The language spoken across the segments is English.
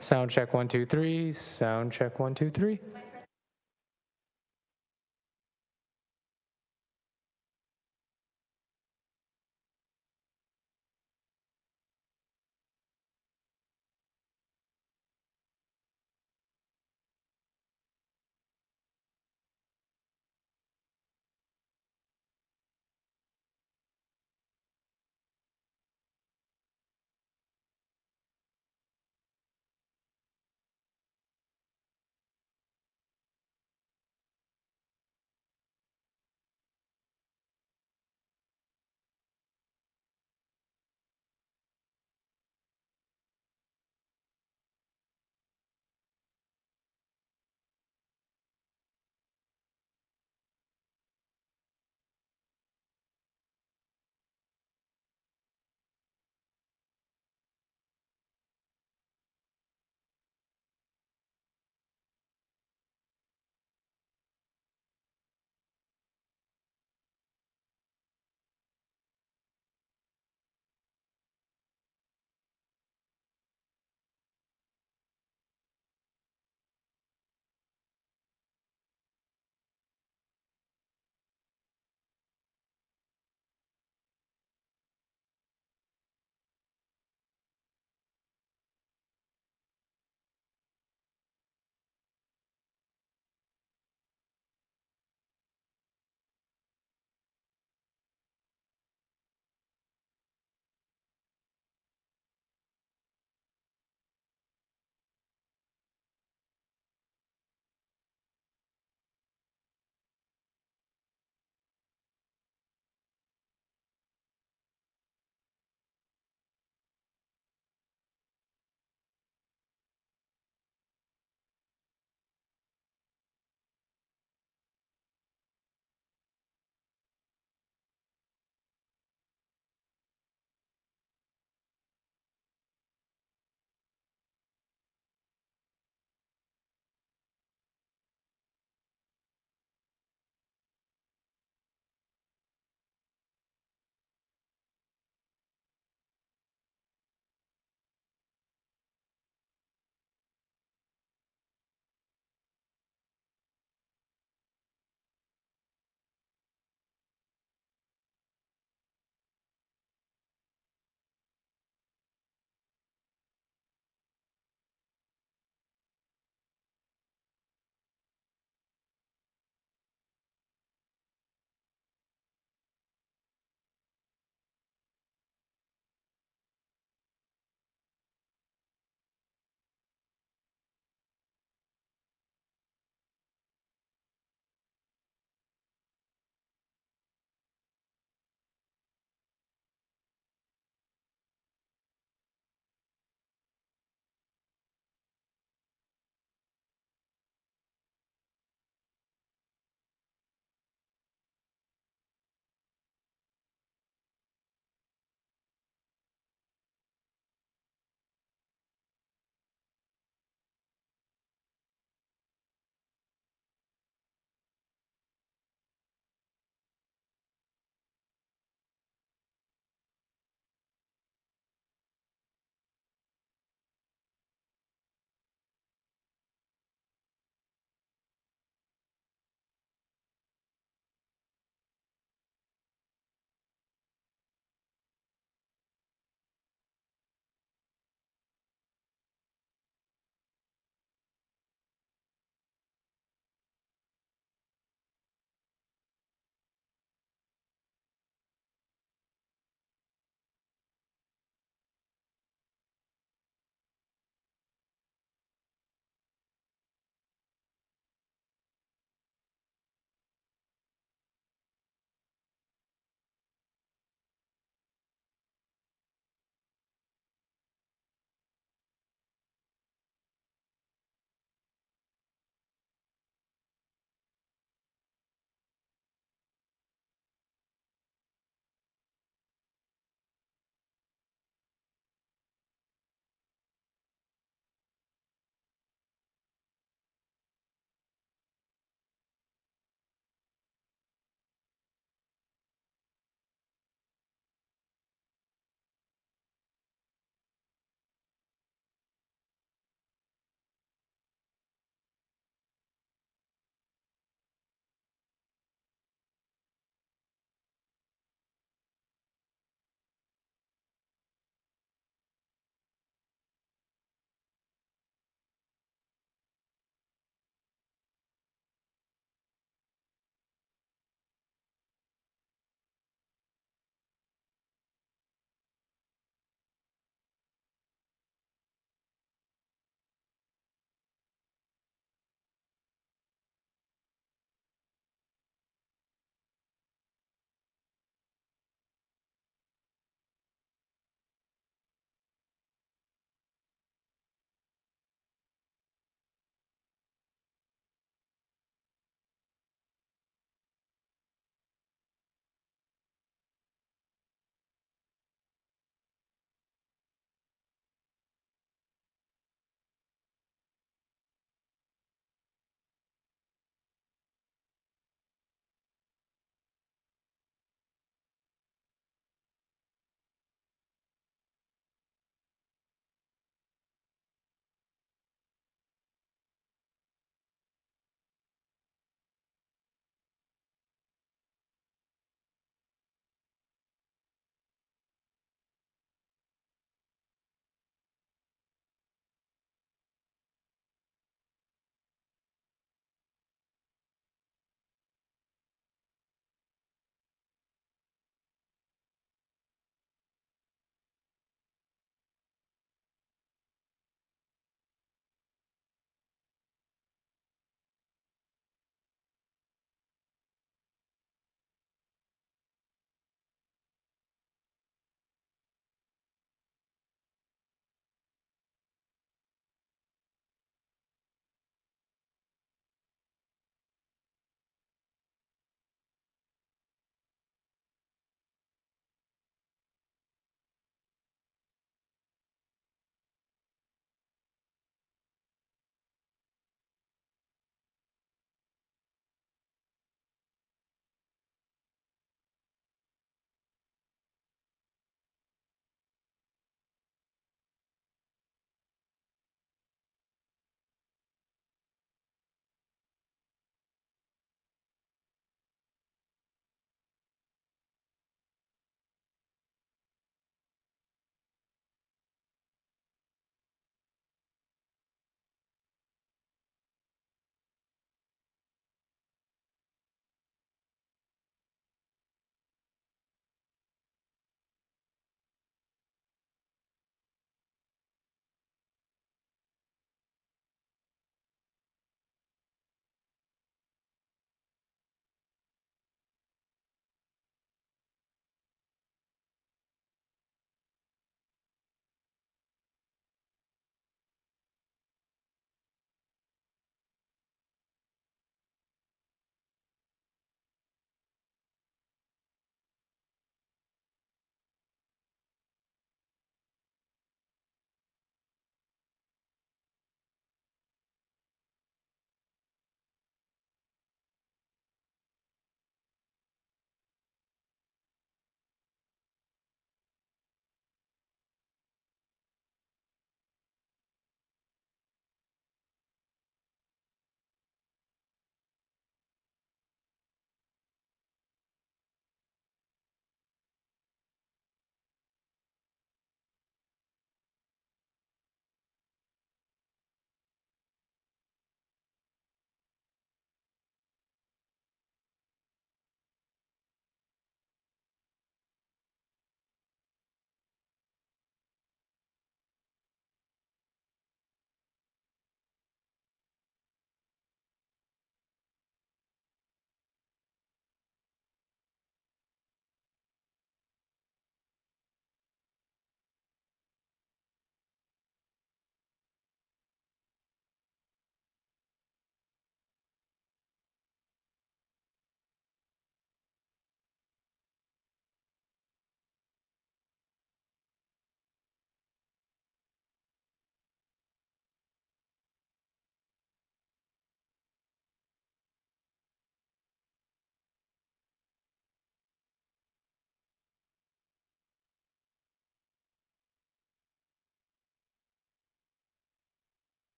Sound check 1 2 3. Sound check 1 2 3.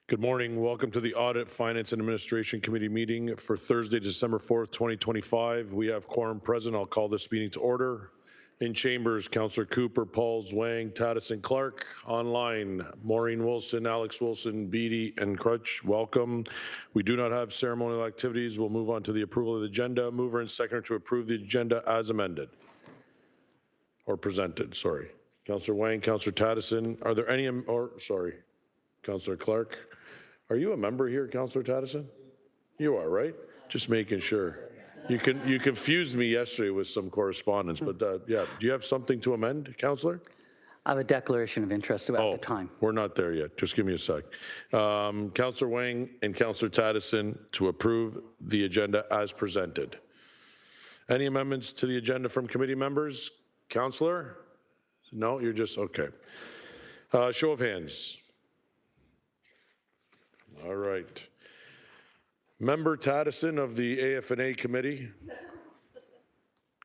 Good morning. Welcome to the Audit, Finance, and Administration Committee meeting for Thursday, December 4th, 2025. We have quorum present. I'll call this meeting to order. In chambers, Councillor Cooper, Pauls, Wang, Taddison, Clark. Online, Maureen Wilson, Alex Wilson, Beatty, and Crutch. Welcome. We do not have ceremonial activities. We'll move on to the approval of the agenda. Mover and seconder to approve the agenda as amended or presented. Sorry. Councillor Wang, Councillor Taddison. Are there any, Councillor Clark. Are you a member here, Councillor Taddison? You are, right? Just making sure. You confused me yesterday with some correspondence, but yeah. Do you have something to amend, Councillor? I have a declaration of interest about the time. We're not there yet. Just give me a sec. Councillor Wang and Councillor Taddison to approve the agenda as presented. Any amendments to the agenda from committee members? Councillor? No, you're just, okay. Show of hands. All right. Member Taddison of the AFNA committee,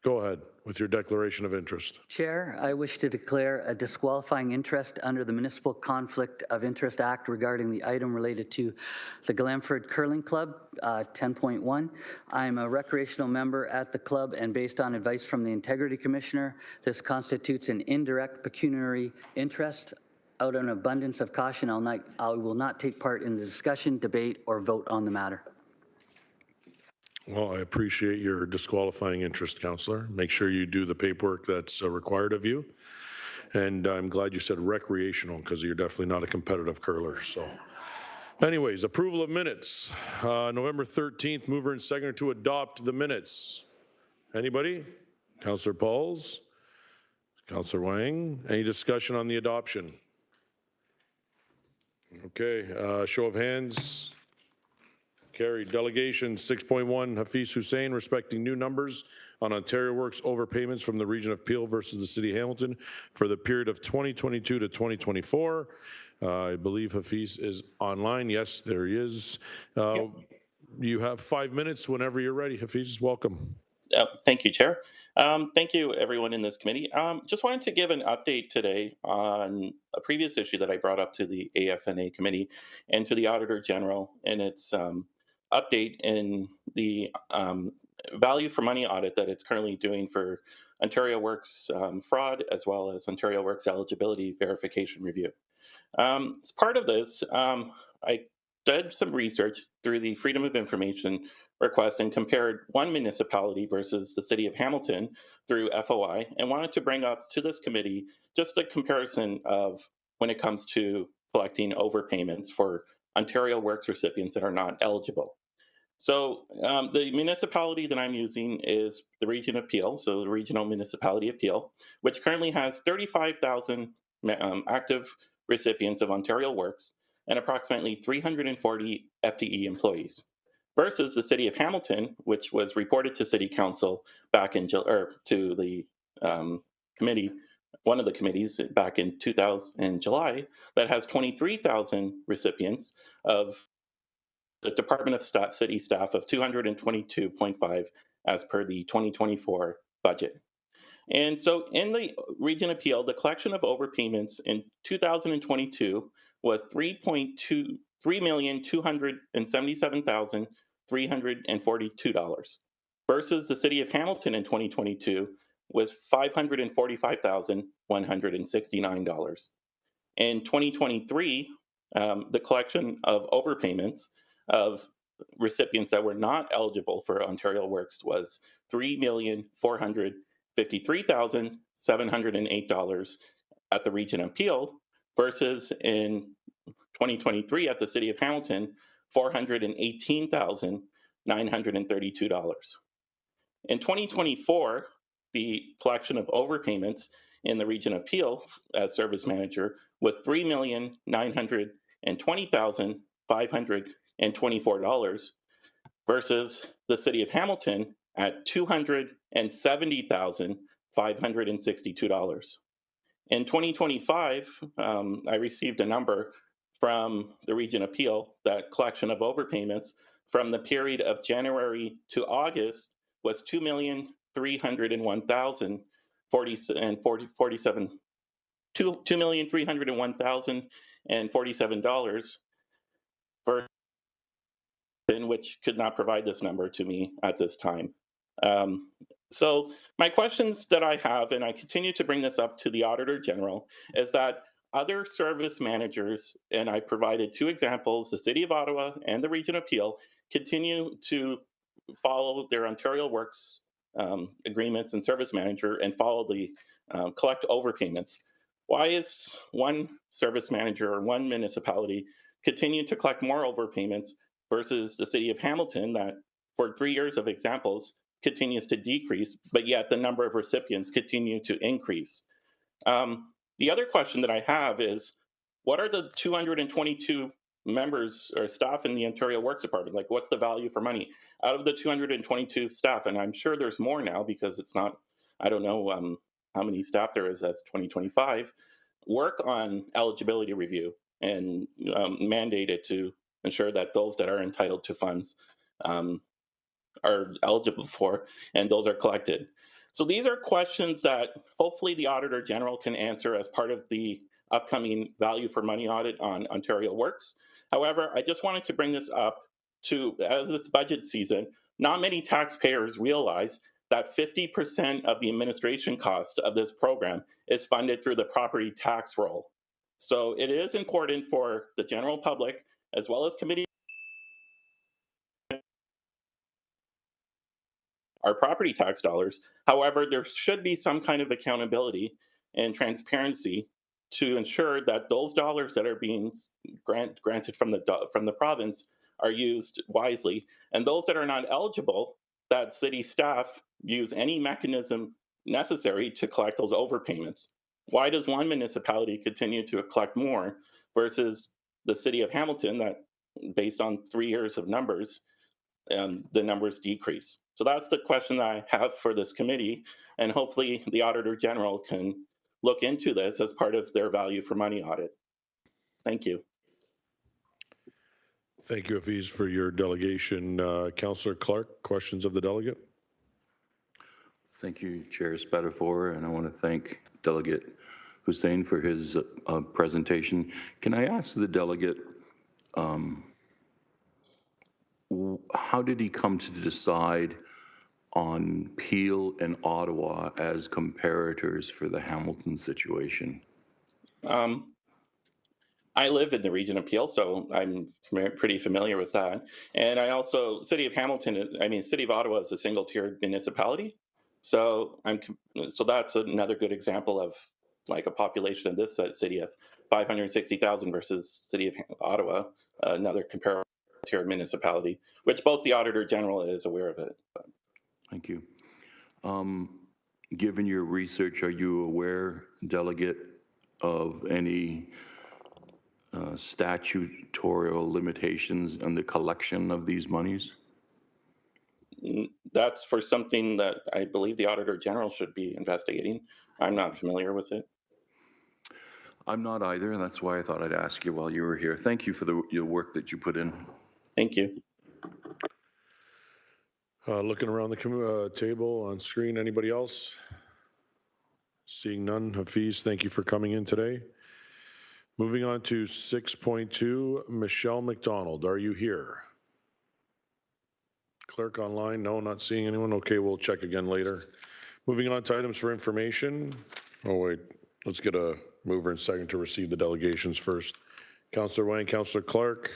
go ahead with your declaration of interest. Chair, I wish to declare a disqualifying interest under the Municipal Conflict of Interest Act regarding the item related to the Glenford Curling Club, 10.1. I'm a recreational member at the club, and based on advice from the Integrity Commissioner, this constitutes an indirect pecuniary interest. Out of an abundance of caution, I will not take part in the discussion, debate, or vote on the matter. Well, I appreciate your disqualifying interest, Councillor. Make sure you do the paperwork that's required of you. And I'm glad you said recreational, because you're definitely not a competitive curler. So anyways, approval of minutes. November 13th, mover and seconder to adopt the minutes. Anybody? Councillor Pauls? Councillor Wang? Any discussion on the adoption? Okay, show of hands. Carried. Delegation 6.1, Hafiz Hussein, respecting new numbers on Ontario Works overpayments from the Region of Peel versus the City of Hamilton for the period of 2022 to 2024. I believe Hafiz is online. Yes, there he is. Yep. You have 5 minutes whenever you're ready. Hafiz, welcome. Thank you, Chair. Thank you, everyone in this committee. Just wanted to give an update today on a previous issue that I brought up to the AFNA committee and to the Auditor General, and its update in the value for money audit that it's currently doing for Ontario Works fraud, as well as Ontario Works eligibility verification review. As part of this, I did some research through the Freedom of Information request and compared one municipality versus the City of Hamilton through FOI, and wanted to bring up to this committee just a comparison of when it comes to collecting overpayments for Ontario Works recipients that are not eligible. So the municipality that I'm using is the Region of Peel, so the Regional Municipality of Peel, which currently has 35,000 active recipients of Ontario Works and approximately 340 FTE employees, versus the City of Hamilton, which was reported to City Council back in to the committee, one of the committees back in July, that has 23,000 recipients of the Department of City staff of 222.5 as per the 2024 budget. And so in the Region of Peel, the collection of overpayments in 2022 was $3,277,342 versus the City of Hamilton in 2022 was $545,169. In 2023, the collection of overpayments of recipients that were not eligible for Ontario Works was $3,453,708 at the Region of Peel, versus in 2023 at the City of Hamilton, $418,932. In 2024, the collection of overpayments in the Region of Peel as service manager was $3,920,524 versus the City of Hamilton at $270,562. In 2025, I received a number from the Region of Peel that collection of overpayments from the period of January to August was $2,301,047 for which could not provide this number to me at this time. Um, so my questions that I have, and I continue to bring this up to the Auditor General, is that other service managers, and I provided two examples, the City of Ottawa and the Region of Peel, continue to follow their Ontario Works agreements and service manager and follow the collect overpayments. Why is one service manager or one municipality continue to collect more overpayments versus the City of Hamilton that, for 3 years of examples, continues to decrease, but yet the number of recipients continue to increase? The other question that I have is, what are the 222 members or staff in the Ontario Works Department? Like, what's the value for money out of the 222 staff? And I'm sure there's more now because it's not, I don't know how many staff there is as 2025, work on eligibility review and mandated to ensure that those that are entitled to funds are eligible for, and those are collected. So these are questions that hopefully the Auditor General can answer as part of the upcoming value for money audit on Ontario Works. However, I just wanted to bring this up to, as it's budget season, not many taxpayers realize that 50% of the administration cost of this program is funded through the property tax roll. So it is important for the general public as well as committee our property tax dollars. However, there should be some kind of accountability and transparency to ensure that those dollars that are being granted from the province are used wisely, and those that are not eligible, that city staff use any mechanism necessary to collect those overpayments. Why does one municipality continue to collect more versus the City of Hamilton that, based on 3 years of numbers, the numbers decrease? So that's the question that I have for this committee, and hopefully the Auditor General can look into this as part of their value for money audit. Thank you. Thank you, Hafiz, for your delegation. Councillor Clark, questions of the delegate? Thank you, Chair Spatafor, and I want to thank Delegate Hussein for his presentation. Can I ask the delegate, how did he come to decide on Peel and Ottawa as comparators for the Hamilton situation? I live in the Region of Peel, so I'm pretty familiar with that. And I also, City of Hamilton, I mean, City of Ottawa is a single-tiered municipality. So so that's another good example of like a population of this city of 560,000 versus City of Ottawa, another comparable tier municipality, which both the Auditor General is aware of it. Thank you. Given your research, are you aware, Delegate, of any statutorial limitations on the collection of these monies? That's for something that I believe the Auditor General should be investigating. I'm not familiar with it. I'm not either, and that's why I thought I'd ask you while you were here. Thank you for your work that you put in. Thank you. Looking around the table on screen, anybody else? Seeing none. Hafiz, thank you for coming in today. Moving on to 6.2, Michelle McDonald, are you here? Clerk online, no, not seeing anyone. Okay, we'll check again later. Moving on to items for information. Oh wait, let's get a mover and second to receive the delegations first. Councillor Wang, Councillor Clark.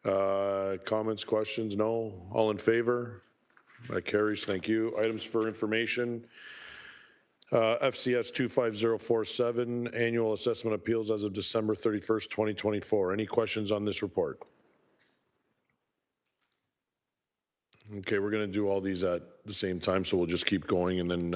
Comments, questions? No. All in favor? That carries. Thank you. Items for information. FCS 25047, annual assessment appeals as of December 31st, 2024. Any questions on this report? Okay, we're going to do all these at the same time, so we'll just keep going and then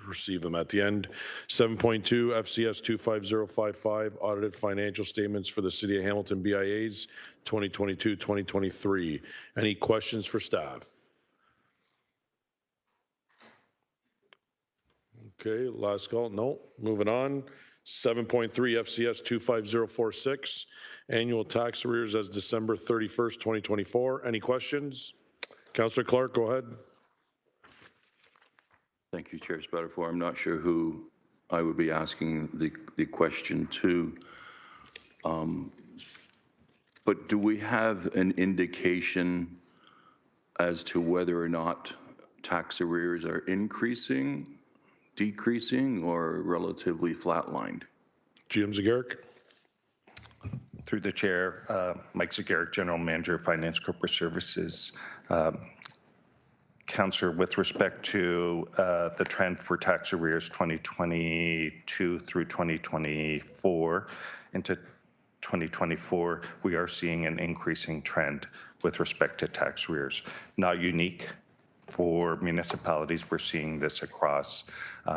receive them at the end. 7.2, FCS 25055, audited financial statements for the City of Hamilton BIAs 2022-2023. Any questions for staff? Okay, last call. No, moving on. 7.3, FCS 25046, annual tax arrears as December 31st, 2024. Any questions? Councillor Clark, go ahead. Thank you, Chair Spatafor. I'm not sure who I would be asking the question to. But do we have an indication as to whether or not tax arrears are increasing, decreasing, or relatively flatlined? GM Zagarek. Through the chair, Mike Zagarek, General Manager of Finance Corporate Services. Councillor, with respect to the trend for tax arrears 2022 through 2024 into 2024, we are seeing an increasing trend with respect to tax arrears. Not unique for municipalities. We're seeing this across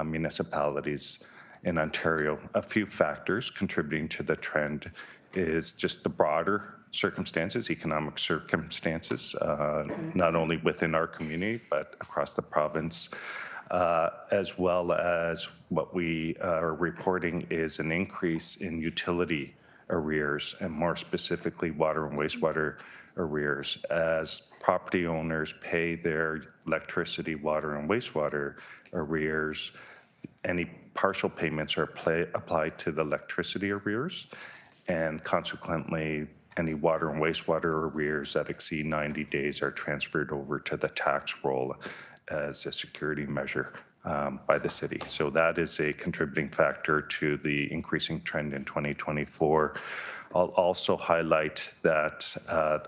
municipalities in Ontario. A few factors contributing to the trend is just the broader circumstances, economic circumstances, not only within our community, but across the province, as well as what we are reporting is an increase in utility arrears, and more specifically, water and wastewater arrears, as property owners pay their electricity, water, and wastewater arrears. Any partial payments are applied to the electricity arrears, and consequently, any water and wastewater arrears that exceed 90 days are transferred over to the tax roll as a security measure by the city. So that is a contributing factor to the increasing trend in 2024. I'll also highlight that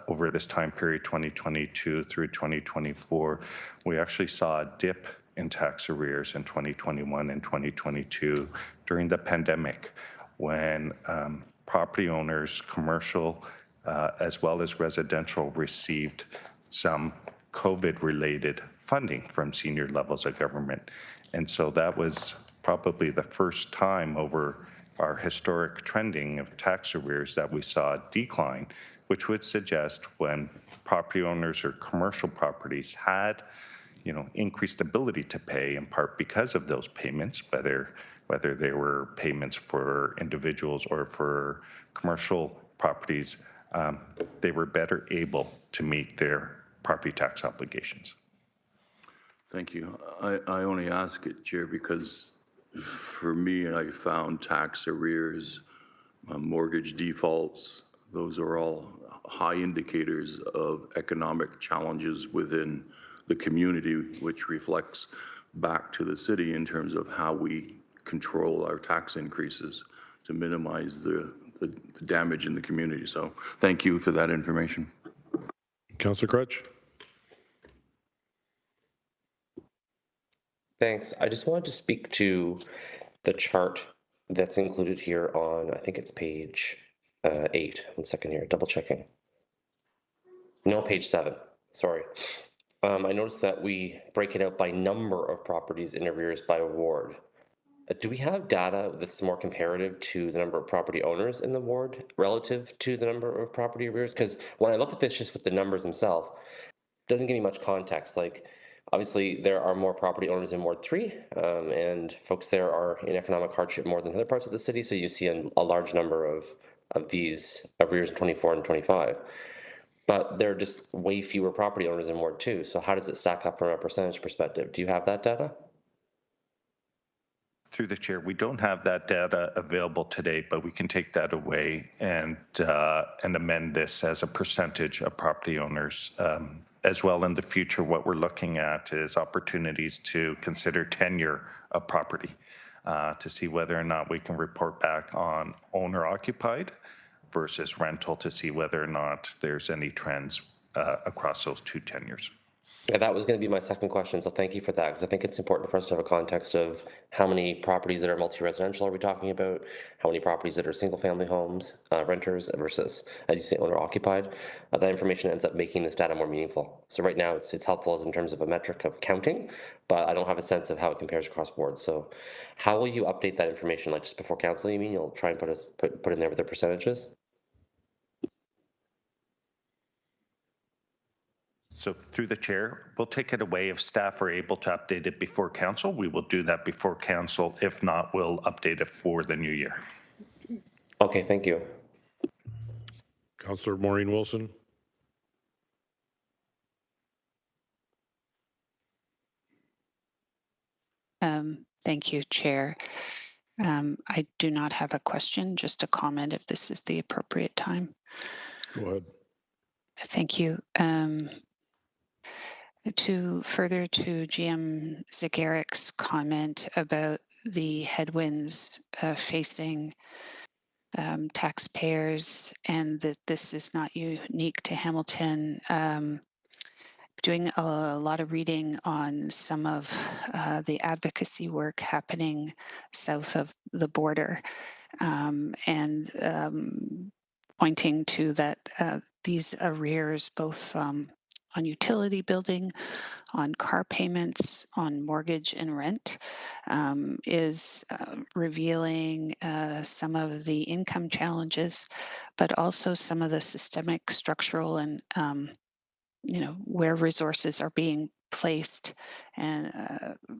over this time period, 2022 through 2024, we actually saw a dip in tax arrears in 2021 and 2022 during the pandemic, when property owners, commercial as well as residential, received some COVID-related funding from senior levels of government. And so that was probably the first time over our historic trending of tax arrears that we saw a decline, which would suggest when property owners or commercial properties had, increased ability to pay, in part because of those payments, whether they were payments for individuals or for commercial properties, they were better able to meet their property tax obligations. Thank you. I only ask it, Chair, because for me, I found tax arrears, mortgage defaults, those are all high indicators of economic challenges within the community, which reflects back to the city in terms of how we control our tax increases to minimize the damage in the community. So thank you for that information. Councillor Crutch. Thanks. I just wanted to speak to the chart that's included here on, I think it's page 8. 1 second here, double checking. No, page 7, sorry. I noticed that we break it out by number of properties in arrears by ward. Do we have data that's more comparative to the number of property owners in the ward relative to the number of property arrears? Because when I look at this just with the numbers themselves, it doesn't give me much context. Like, obviously, there are more property owners in Ward 3, and folks there are in economic hardship more than other parts of the city, so you see a large number of these arrears in 24 and 25. But there are just way fewer property owners in Ward 2, so how does it stack up from a percentage perspective? Do you have that data? Through the chair, we don't have that data available today, but we can take that away and amend this as a percentage of property owners. As well, in the future, what we're looking at is opportunities to consider tenure of property to see whether or not we can report back on owner-occupied versus rental to see whether or not there's any trends across those two tenures. Yeah, that was going to be my second question, so thank you for that, because I think it's important for us to have a context of how many properties that are multi-residential are we talking about, how many properties that are single-family homes, renters versus, as you say, owner-occupied. That information ends up making this data more meaningful. So right now, it's helpful as in terms of a metric of counting, but I don't have a sense of how it compares across boards. So how will you update that information? Like just before council, you mean? You'll try and put in there with the percentages? So through the chair, we'll take it away. If staff are able to update it before council, we will do that before council. If not, we'll update it for the new year. Okay, thank you. Councillor Maureen Wilson. Thank you, Chair. I do not have a question, just a comment if this is the appropriate time. Go ahead. Thank you. To further to GM Zagarik's comment about the headwinds facing taxpayers and that this is not unique to Hamilton, doing a lot of reading on some of the advocacy work happening south of the border, and pointing to that these arrears, both on utility billing, on car payments, on mortgage and rent, is revealing some of the income challenges, but also some of the systemic, structural, and where resources are being placed, and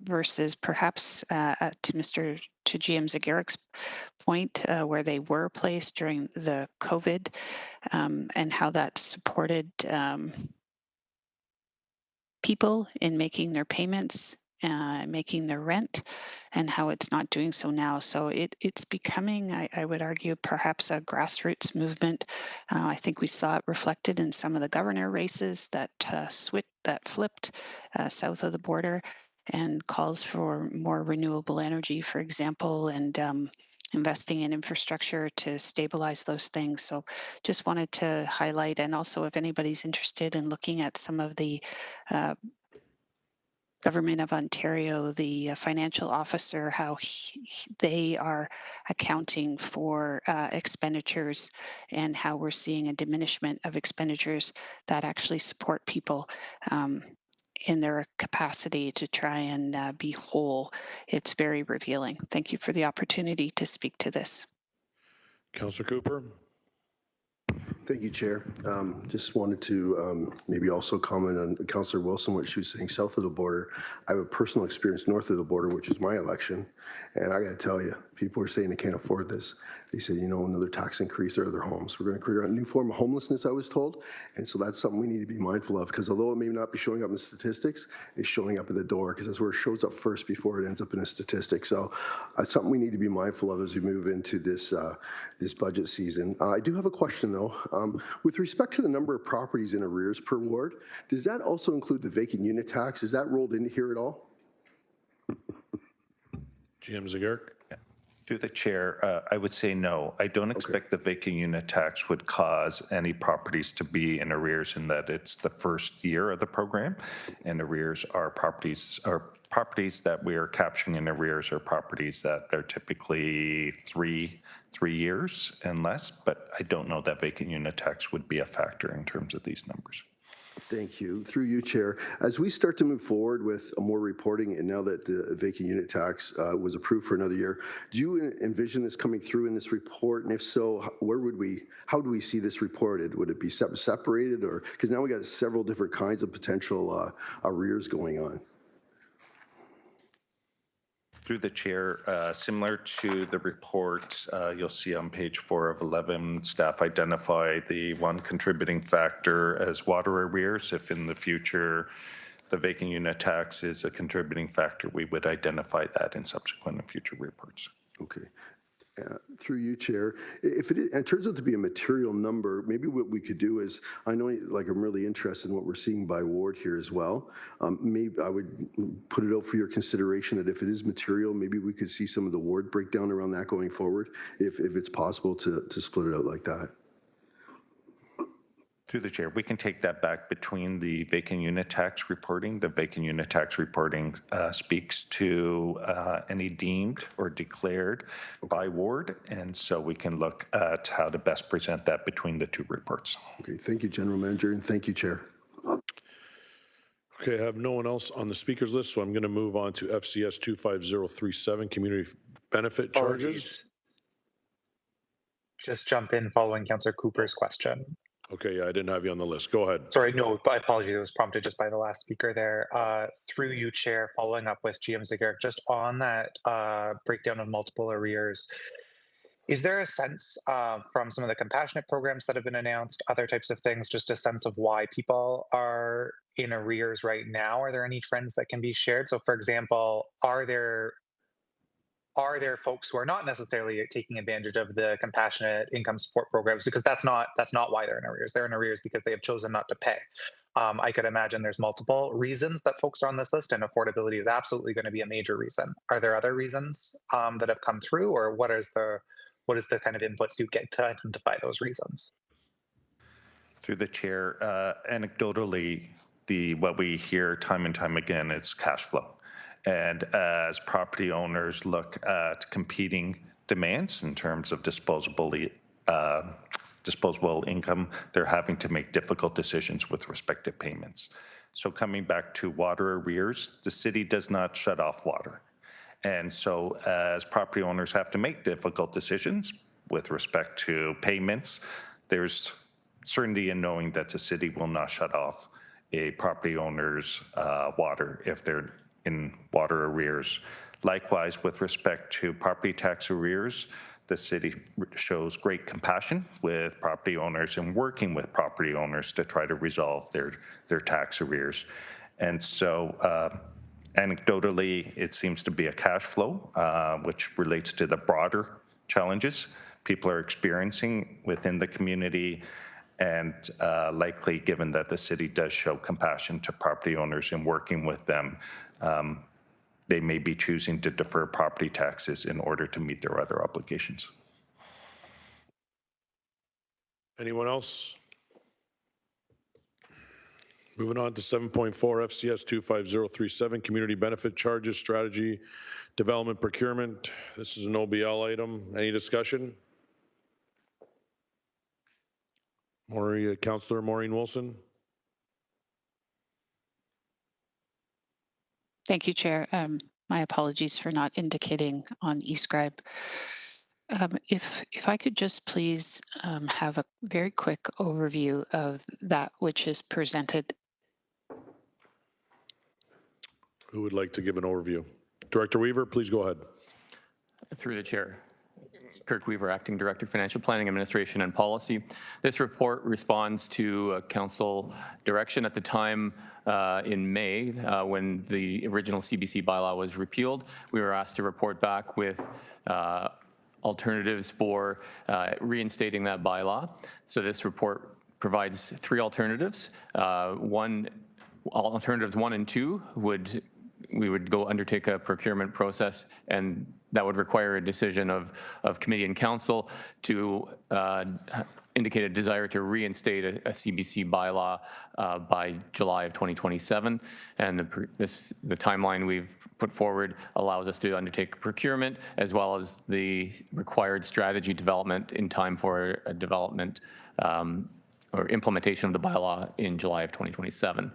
versus perhaps to GM Zagarik's point, where they were placed during the COVID, and how that supported people in making their payments, making their rent, and how it's not doing so now. So it's becoming, I would argue, perhaps a grassroots movement. I think we saw it reflected in some of the governor races that flipped south of the border, and calls for more renewable energy, for example, and investing in infrastructure to stabilize those things. So just wanted to highlight, and also if anybody's interested in looking at some of the uh, Government of Ontario, the financial officer, how they are accounting for expenditures, and how we're seeing a diminishment of expenditures that actually support people in their capacity to try and be whole. It's very revealing. Thank you for the opportunity to speak to this. Councillor Cooper? Thank you, Chair. Just wanted to maybe also comment on Councillor Wilson, what she was saying south of the border. I have a personal experience north of the border, which is my election. And I got to tell you, people are saying they can't afford this. They said, another tax increase or other homes. We're going to create a new form of homelessness, I was told. And so that's something we need to be mindful of, because although it may not be showing up in statistics, it's showing up at the door, because that's where it shows up first before it ends up in a statistic. So it's something we need to be mindful of as we move into this budget season. I do have a question, though. With respect to the number of properties in arrears per ward, does that also include the vacant unit tax? Is that rolled into here at all? GM Zagarik? To the chair, I would say no. I don't expect the vacant unit tax would cause any properties to be in arrears, in that it's the first year of the program, and arrears are properties that we are capturing in arrears are properties that are typically three years and less, but I don't know that vacant unit tax would be a factor in terms of these numbers. Thank you. Through you, Chair. As we start to move forward with more reporting, and now that the vacant unit tax was approved for another year, do you envision this coming through in this report? And if so, how do we see this reported? Would it be separated, or, because now we got several different kinds of potential arrears going on? Through the chair, similar to the report, you'll see on page 4 of 11, staff identify the one contributing factor as water arrears. If in the future the vacant unit tax is a contributing factor, we would identify that in subsequent and future reports. Okay. Through you, Chair, if it turns out to be a material number, maybe what we could do is, I know, like, I'm really interested in what we're seeing by ward here as well. Maybe I would put it out for your consideration that if it is material, maybe we could see some of the ward breakdown around that going forward, if it's possible to split it out like that. Through the chair, we can take that back between the vacant unit tax reporting. The vacant unit tax reporting speaks to any deemed or declared by ward, and so we can look at how to best present that between the two reports. Okay, thank you, General Manager, and thank you, Chair. Okay, I have no one else on the speakers list, so I'm going to move on to FCS 25037, community benefit charges. Apologies. Just jump in following Councillor Cooper's question. Okay, yeah, I didn't have you on the list. Go ahead. Sorry, no, but apologies. It was prompted just by the last speaker there. Through you, Chair, following up with GM Zagarik, just on that breakdown of multiple arrears, is there a sense from some of the compassionate programs that have been announced, other types of things, just a sense of why people are in arrears right now? Are there any trends that can be shared? So, for example, are there are there folks who are not necessarily taking advantage of the compassionate income support programs, because that's not why they're in arrears. They're in arrears because they have chosen not to pay. I could imagine there's multiple reasons that folks are on this list, and affordability is absolutely going to be a major reason. Are there other reasons that have come through, or what is the kind of inputs you get to identify those reasons? Through the chair, anecdotally, what we hear time and time again is cash flow. And as property owners look at competing demands in terms of disposable income, they're having to make difficult decisions with respect to payments. So coming back to water arrears, the city does not shut off water. And so as property owners have to make difficult decisions with respect to payments, there's certainty in knowing that the city will not shut off a property owner's water if they're in water arrears. Likewise, with respect to property tax arrears, the city shows great compassion with property owners and working with property owners to try to resolve their tax arrears. And so anecdotally, it seems to be a cash flow, which relates to the broader challenges people are experiencing within the community, and likely, given that the city does show compassion to property owners in working with them, they may be choosing to defer property taxes in order to meet their other obligations. Anyone else? Moving on to 7.4 FCS 25037, Community Benefit Charges Strategy Development Procurement. This is an OBL item. Any discussion? Councillor Maureen Wilson. Thank you, Chair. My apologies for not indicating on eScribe. If I could just please have a very quick overview of that which is presented. Who would like to give an overview? Director Weaver, please go ahead. Through the chair. Kirk Weaver, Acting Director, Financial Planning, Administration and Policy. This report responds to council direction at the time in May when the original CBC bylaw was repealed. We were asked to report back with alternatives for reinstating that bylaw. So this report provides three alternatives. Alternatives 1 and 2 we would go undertake a procurement process, and that would require a decision of committee and council to indicate a desire to reinstate a CBC bylaw by July of 2027. And the timeline we've put forward allows us to undertake procurement as well as the required strategy development in time for a development or implementation of the bylaw in July of 2027.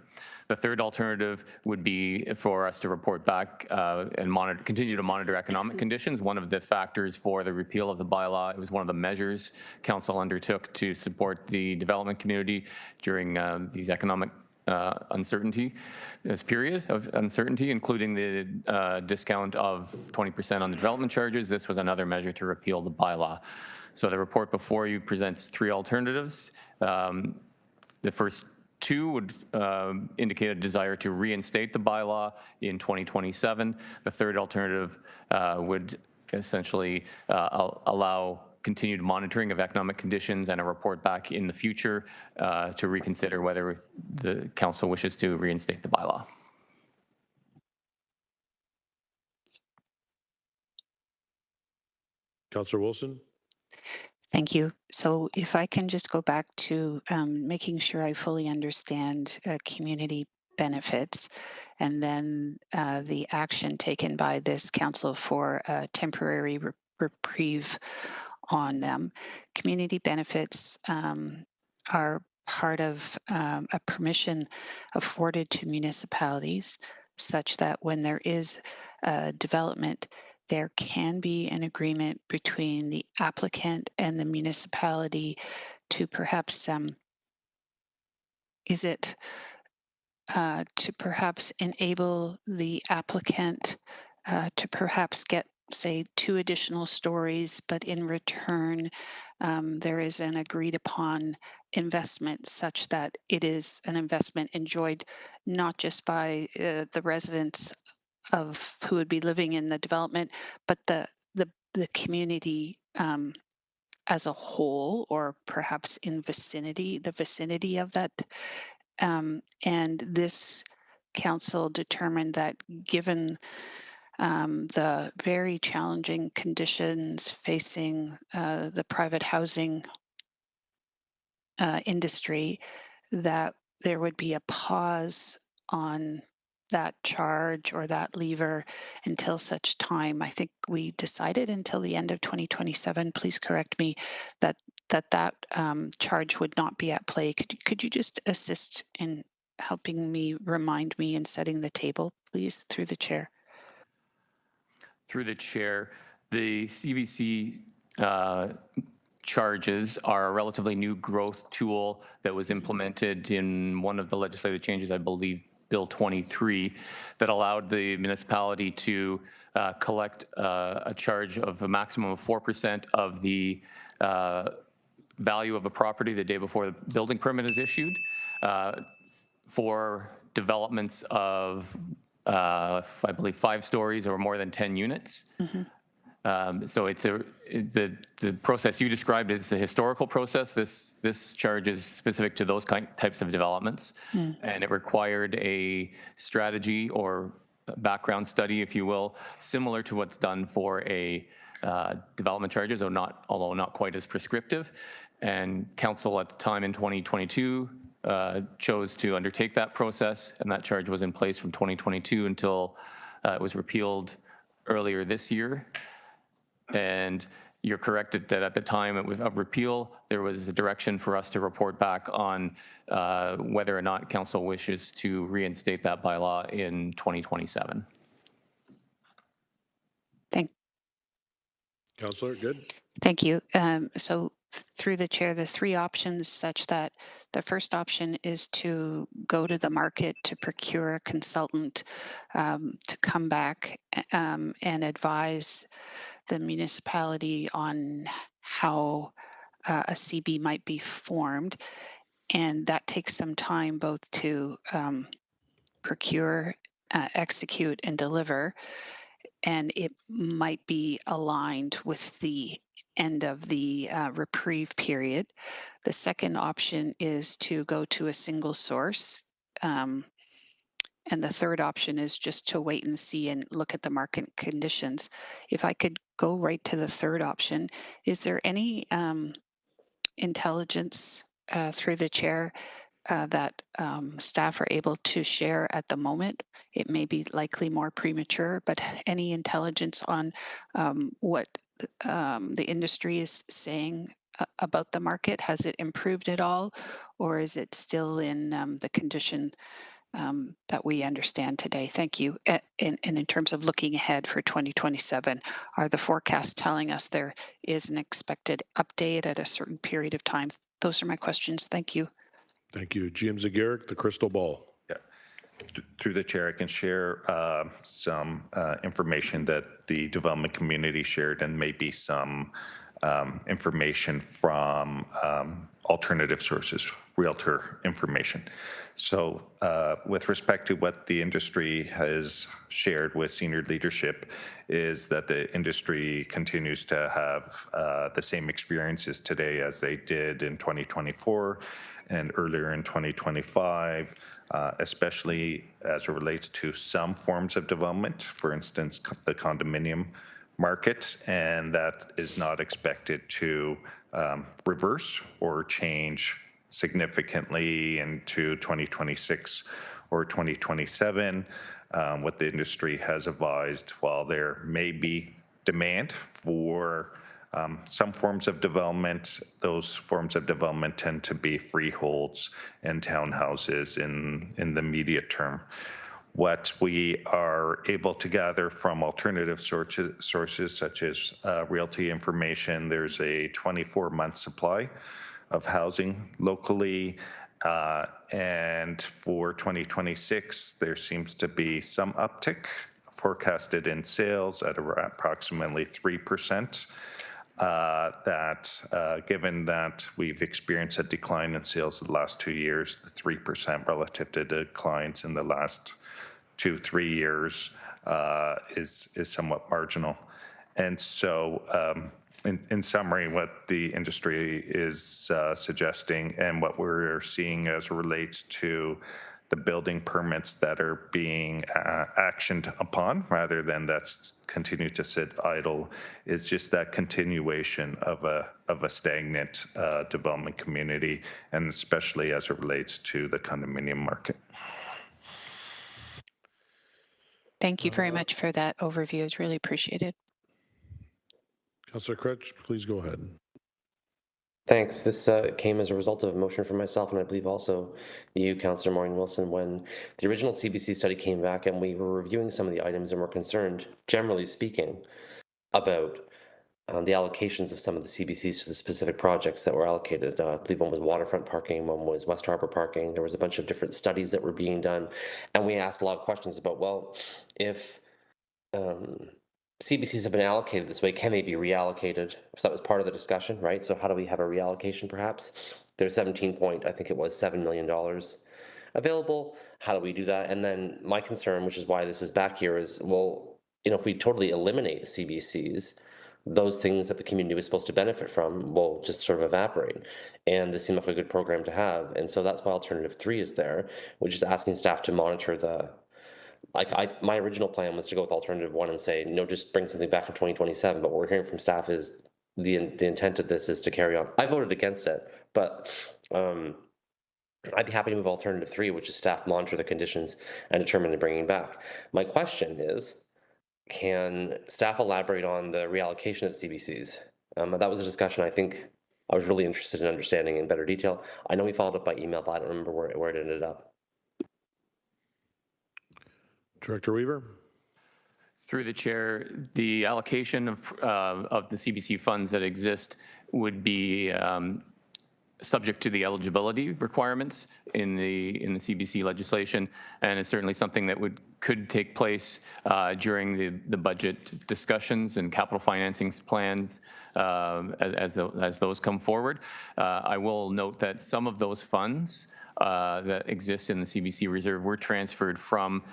The third alternative would be for us to report back and continue to monitor economic conditions. One of the factors for the repeal of the bylaw, it was one of the measures council undertook to support the development community during these economic this period of uncertainty, including the discount of 20% on the development charges. This was another measure to repeal the bylaw. So the report before you presents three alternatives. The first two would indicate a desire to reinstate the bylaw in 2027. The third alternative would essentially allow continued monitoring of economic conditions and a report back in the future to reconsider whether the council wishes to reinstate the bylaw. Councillor Wilson. Thank you. So if I can just go back to making sure I fully understand community benefits, and then the action taken by this council for a temporary reprieve on them. Community benefits are part of a permission afforded to municipalities such that when there is development, there can be an agreement between the applicant and the municipality to perhaps to perhaps enable the applicant to perhaps get, say, 2 additional stories, but in return there is an agreed upon investment such that it is an investment enjoyed not just by the residents who would be living in the development, but the community as a whole, or perhaps in the vicinity of that. And this council determined that given the very challenging conditions facing the private housing industry, that there would be a pause on that charge or that lever until such time. I think we decided until the end of 2027. Please correct me that charge would not be at play. Could you just assist in helping me, remind me, in setting the table, please, through the chair? Through the chair, the CBC charges are a relatively new growth tool that was implemented in one of the legislative changes, I believe, Bill 23, that allowed the municipality to collect a charge of a maximum of 4% of the value of a property the day before the building permit is issued for developments of, I believe, 5 stories or more than 10 units. So it's the process you described is a historical process. This charge is specific to those types of developments, and it required a strategy or background study, if you will, similar to what's done for a development charges, although not quite as prescriptive. And council at the time in 2022 chose to undertake that process, and that charge was in place from 2022 until it was repealed earlier this year. And you're correct that at the time of repeal, there was a direction for us to report back on whether or not council wishes to reinstate that bylaw in 2027. Councillor, good. Thank you. So through the chair, the 3 options such that the first option is to go to the market to procure a consultant to come back and advise the municipality on how a CB might be formed. And that takes some time both to procure, execute, and deliver. And it might be aligned with the end of the reprieve period. The second option is to go to a single source. And the third option is just to wait and see and look at the market conditions. If I could go right to the third option, is there any intelligence through the chair that staff are able to share at the moment? It may be likely more premature, but any intelligence on what the industry is saying about the market? Has it improved at all, or is it still in the condition that we understand today? Thank you. And in terms of looking ahead for 2027, are the forecasts telling us there is an expected update at a certain period of time? Those are my questions. Thank you. Thank you. GM Zagirik, the crystal ball. Yeah. Through the chair, I can share some information that the development community shared, and maybe some information from alternative sources, realtor information. So with respect to what the industry has shared with senior leadership, is that the industry continues to have the same experiences today as they did in 2024 and earlier in 2025, especially as it relates to some forms of development, for instance, the condominium market, and that is not expected to reverse or change significantly into 2026 or 2027. What the industry has advised, while there may be demand for some forms of development, those forms of development tend to be freeholds and townhouses in the immediate term. What we are able to gather from alternative sources such as realty information, there's a 24-month supply of housing locally, and for 2026, there seems to be some uptick forecasted in sales at approximately 3%. Given that we've experienced a decline in sales the last 2 years, the 3% relative to declines in the last 2-3 years is somewhat marginal. And so in summary, what the industry is suggesting and what we're seeing as it relates to the building permits that are being actioned upon rather than that's continue to sit idle is just that continuation of a stagnant development community, and especially as it relates to the condominium market. Thank you very much for that overview. It's really appreciated. Councillor Cretch, please go ahead. Thanks. This came as a result of a motion from myself and I believe also you, Councillor Maureen Wilson, when the original CBC study came back and we were reviewing some of the items and were concerned, generally speaking, about the allocations of some of the CBCs to the specific projects that were allocated. I believe one was waterfront parking, one was West Harbour parking. There was a bunch of different studies that were being done. And we asked a lot of questions about, well, if CBCs have been allocated this way, can they be reallocated? So that was part of the discussion, right? So how do we have a reallocation perhaps? There's 17 point, I think it was $7 million available. How do we do that? And then my concern, which is why this is back here, is, well, if we totally eliminate CBCs, those things that the community was supposed to benefit from will just sort of evaporate. And this seemed like a good program to have. And so that's why alternative 3 is there, which is asking staff to monitor the, my original plan was to go with alternative 1 and say, no, just bring something back in 2027. But what we're hearing from staff is the intent of this is to carry on. I voted against it, but I'd be happy to move alternative 3, which is staff monitor the conditions and determine the bringing back. My question is, can staff elaborate on the reallocation of CBCs? That was a discussion I think I was really interested in understanding in better detail. I know we followed up by email, but I don't remember where it ended up. Director Weaver? Through the chair, the allocation of the CBC funds that exist would be subject to the eligibility requirements in the CBC legislation, and it's certainly something that could take place during the budget discussions and capital financing plans as those come forward. I will note that some of those funds that exist in the CBC reserve were transferred from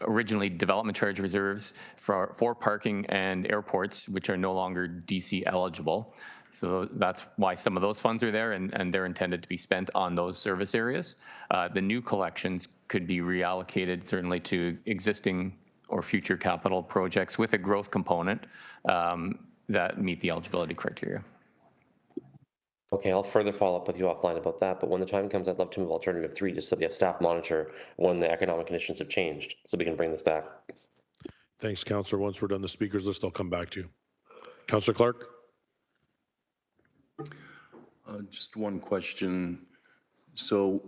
originally development charge reserves for parking and airports, which are no longer DC eligible. So that's why some of those funds are there, and they're intended to be spent on those service areas. The new collections could be reallocated certainly to existing or future capital projects with a growth component that meet the eligibility criteria. Okay, I'll further follow up with you offline about that, but when the time comes, I'd love to move alternative 3 just so we have staff monitor when the economic conditions have changed, so we can bring this back. Thanks, Councillor. Once we're done the speakers list, I'll come back to you. Councillor Clark? Just one question. So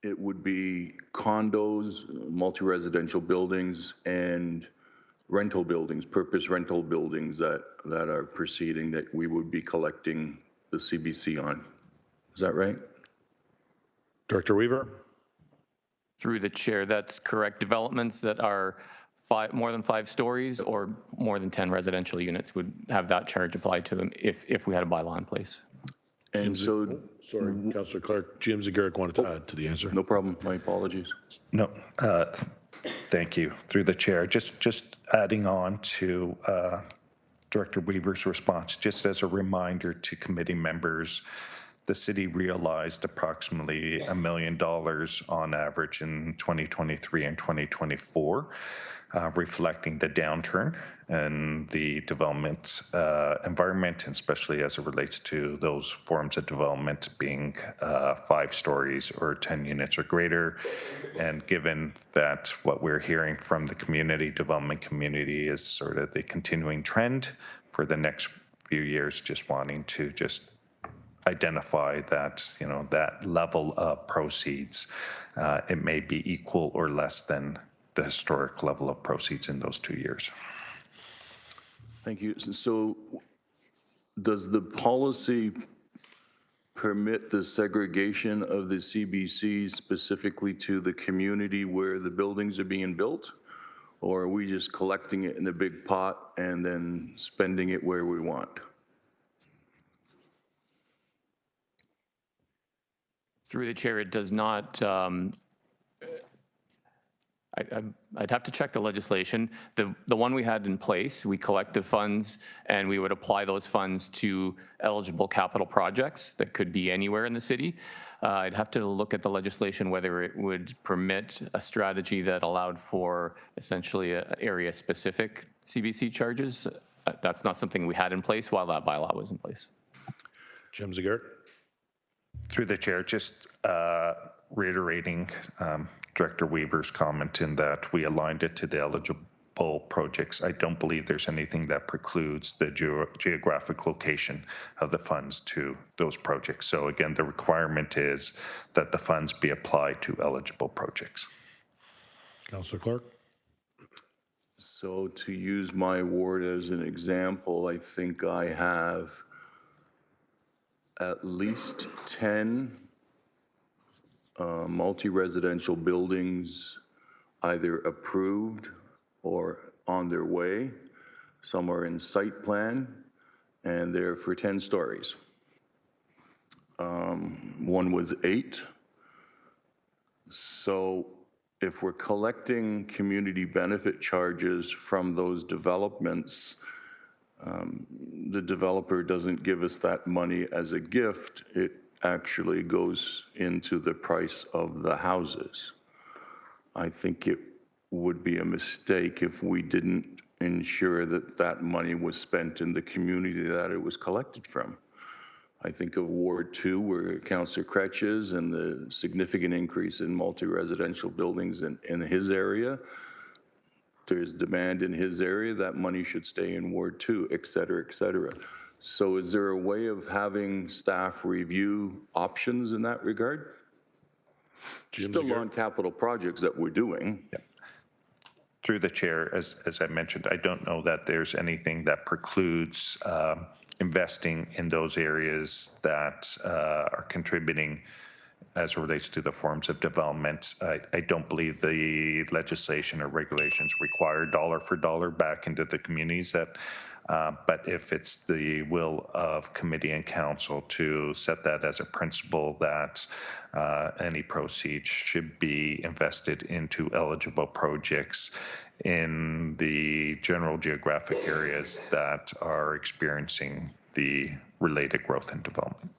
it would be condos, multi-residential buildings, and rental buildings, purpose rental buildings that are proceeding that we would be collecting the CBC on. Is that right? Director Weaver? Through the chair, that's correct. Developments that are more than 5 stories or more than 10 residential units would have that charge applied to them if we had a bylaw in place. And so, Sorry, Councillor Clark. GM Zagaric wanted to add to the answer. no problem. My apologies. No, thank you. Through the chair, just adding on to Director Weaver's response, just as a reminder to committee members, the city realized approximately $1 million on average in 2023 and 2024, reflecting the downturn in the development environment, and especially as it relates to those forms of development being 5 stories or 10 units or greater. And given that what we're hearing from the community, development community, is sort of the continuing trend for the next few years, just wanting to just identify that, that level of proceeds, it may be equal or less than the historic level of proceeds in those 2 years. Thank you. So does the policy permit the segregation of the CBC specifically to the community where the buildings are being built? Or are we just collecting it in a big pot and then spending it where we want? Through the chair, it does not I'd have to check the legislation. The one we had in place, we collect the funds and we would apply those funds to eligible capital projects that could be anywhere in the city. I'd have to look at the legislation whether it would permit a strategy that allowed for essentially area-specific CBC charges. That's not something we had in place while that bylaw was in place. Jim Zegert. Through the chair, just reiterating Director Weaver's comment in that we aligned it to the eligible projects. I don't believe there's anything that precludes the geographic location of the funds to those projects. So again, the requirement is that the funds be applied to eligible projects. Councillor Clark. So to use my ward as an example, I think I have at least 10 multi-residential buildings either approved or on their way. Some are in site plan, and they're for 10 stories. One was 8. So if we're collecting community benefit charges from those developments, the developer doesn't give us that money as a gift. It actually goes into the price of the houses. I think it would be a mistake if we didn't ensure that that money was spent in the community that it was collected from. I think of Ward 2, where Councillor Kretsch is, and the significant increase in multi-residential buildings in his area. There's demand in his area, that money should stay in Ward 2, et cetera, et cetera. So is there a way of having staff review options in that regard? Still on capital projects that we're doing. Yeah. Through the chair, as I mentioned, I don't know that there's anything that precludes investing in those areas that are contributing as it relates to the forms of development. I don't believe the legislation or regulations require dollar for dollar back into the communities that, but if it's the will of committee and council to set that as a principle that any proceeds should be invested into eligible projects in the general geographic areas that are experiencing the related growth and development.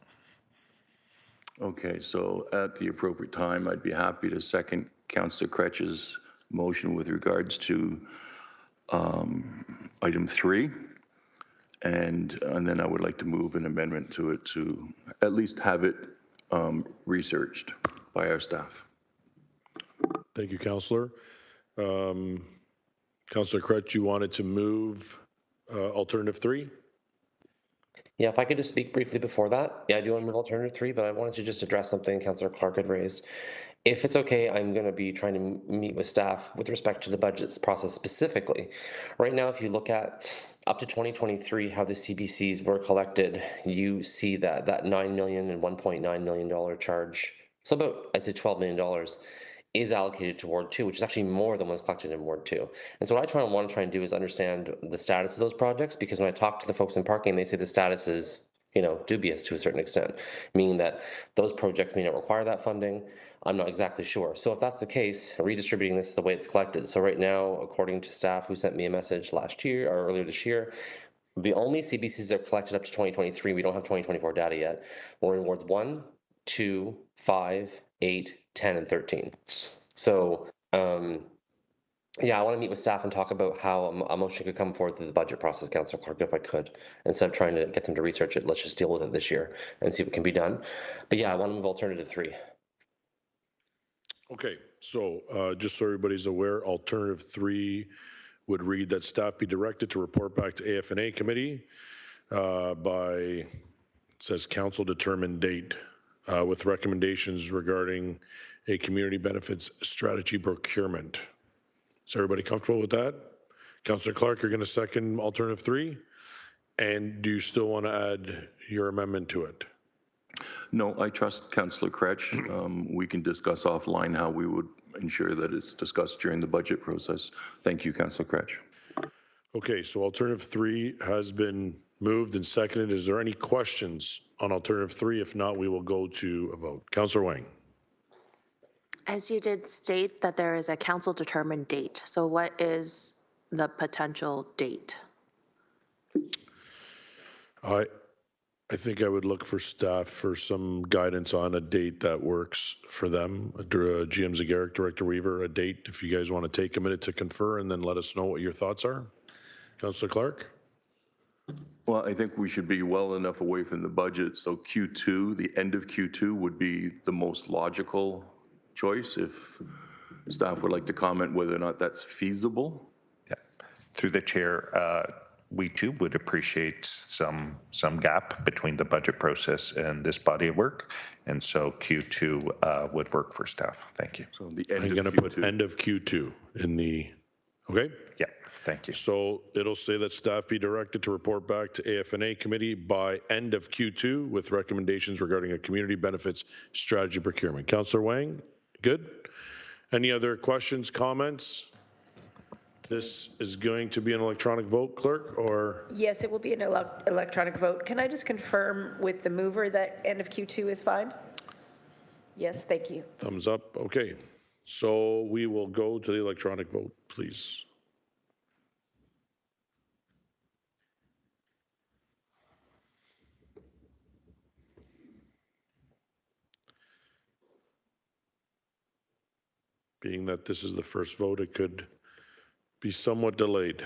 Okay, so at the appropriate time, I'd be happy to second Councillor Kretsch's motion with regards to item 3. And then I would like to move an amendment to it to at least have it researched by our staff. Thank you, Councillor. Councillor Kretsch, you wanted to move alternative 3? Yeah, if I could just speak briefly before that. Yeah, I do want to move alternative 3, but I wanted to just address something Councillor Clark had raised. If it's okay, I'm going to be trying to meet with staff with respect to the budgets process specifically. Right now, if you look at up to 2023, how the CBCs were collected, you see that $9 million and $1.9 million charge, so about, I'd say $12 million, is allocated to Ward 2, which is actually more than was collected in Ward 2. And so what I want to try and do is understand the status of those projects, because when I talk to the folks in parking, they say the status is, dubious to a certain extent, meaning that those projects may not require that funding. I'm not exactly sure. So if that's the case, redistributing this is the way it's collected. So right now, according to staff who sent me a message last year or earlier this year, the only CBCs that are collected up to 2023, we don't have 2024 data yet. We're in wards 1, 2, 5, 8, 10, and 13. So, yeah, I want to meet with staff and talk about how a motion could come forward through the budget process, Councillor Clark, if I could. Instead of trying to get them to research it, let's just deal with it this year and see what can be done. But yeah, I want to move alternative 3. Okay, so just so everybody's aware, alternative 3 would read that staff be directed to report back to AFNA committee by, it says council determined date, with recommendations regarding a community benefits strategy procurement. Is everybody comfortable with that? Councillor Clark, you're going to second alternative 3? And do you still want to add your amendment to it? No, I trust Councillor Kretsch. We can discuss offline how we would ensure that it's discussed during the budget process. Thank you, Councillor Kretsch. Okay, so alternative 3 has been moved and seconded. Is there any questions on alternative 3? If not, we will go to a vote. Councillor Wang. As you did state that there is a council-determined date, so what is the potential date? I think I would look for staff for some guidance on a date that works for them. GM Zagarek, Director Weaver, a date, if you guys want to take a minute to confer and then let us know what your thoughts are. Councillor Clark? Well, I think we should be well enough away from the budget, so Q2, the end of Q2 would be the most logical choice. If staff would like to comment whether or not that's feasible. Yeah. Through the chair, we too would appreciate some gap between the budget process and this body of work. And so Q2 would work for staff. Thank you. So the end I'm of going to Q2. put end of Q2 in the, okay? Yeah, thank you. So it'll say that staff be directed to report back to AFNA committee by end of Q2 with recommendations regarding a community benefits strategy procurement. Councillor Wang, good? Any other questions, comments? This is going to be an electronic vote, clerk, or? Yes, it will be an electronic vote. Can I just confirm with the mover that end of Q2 is fine? Yes, thank you. Thumbs up, okay. So we will go to the electronic vote, please. Being that this is the first vote, it could be somewhat delayed.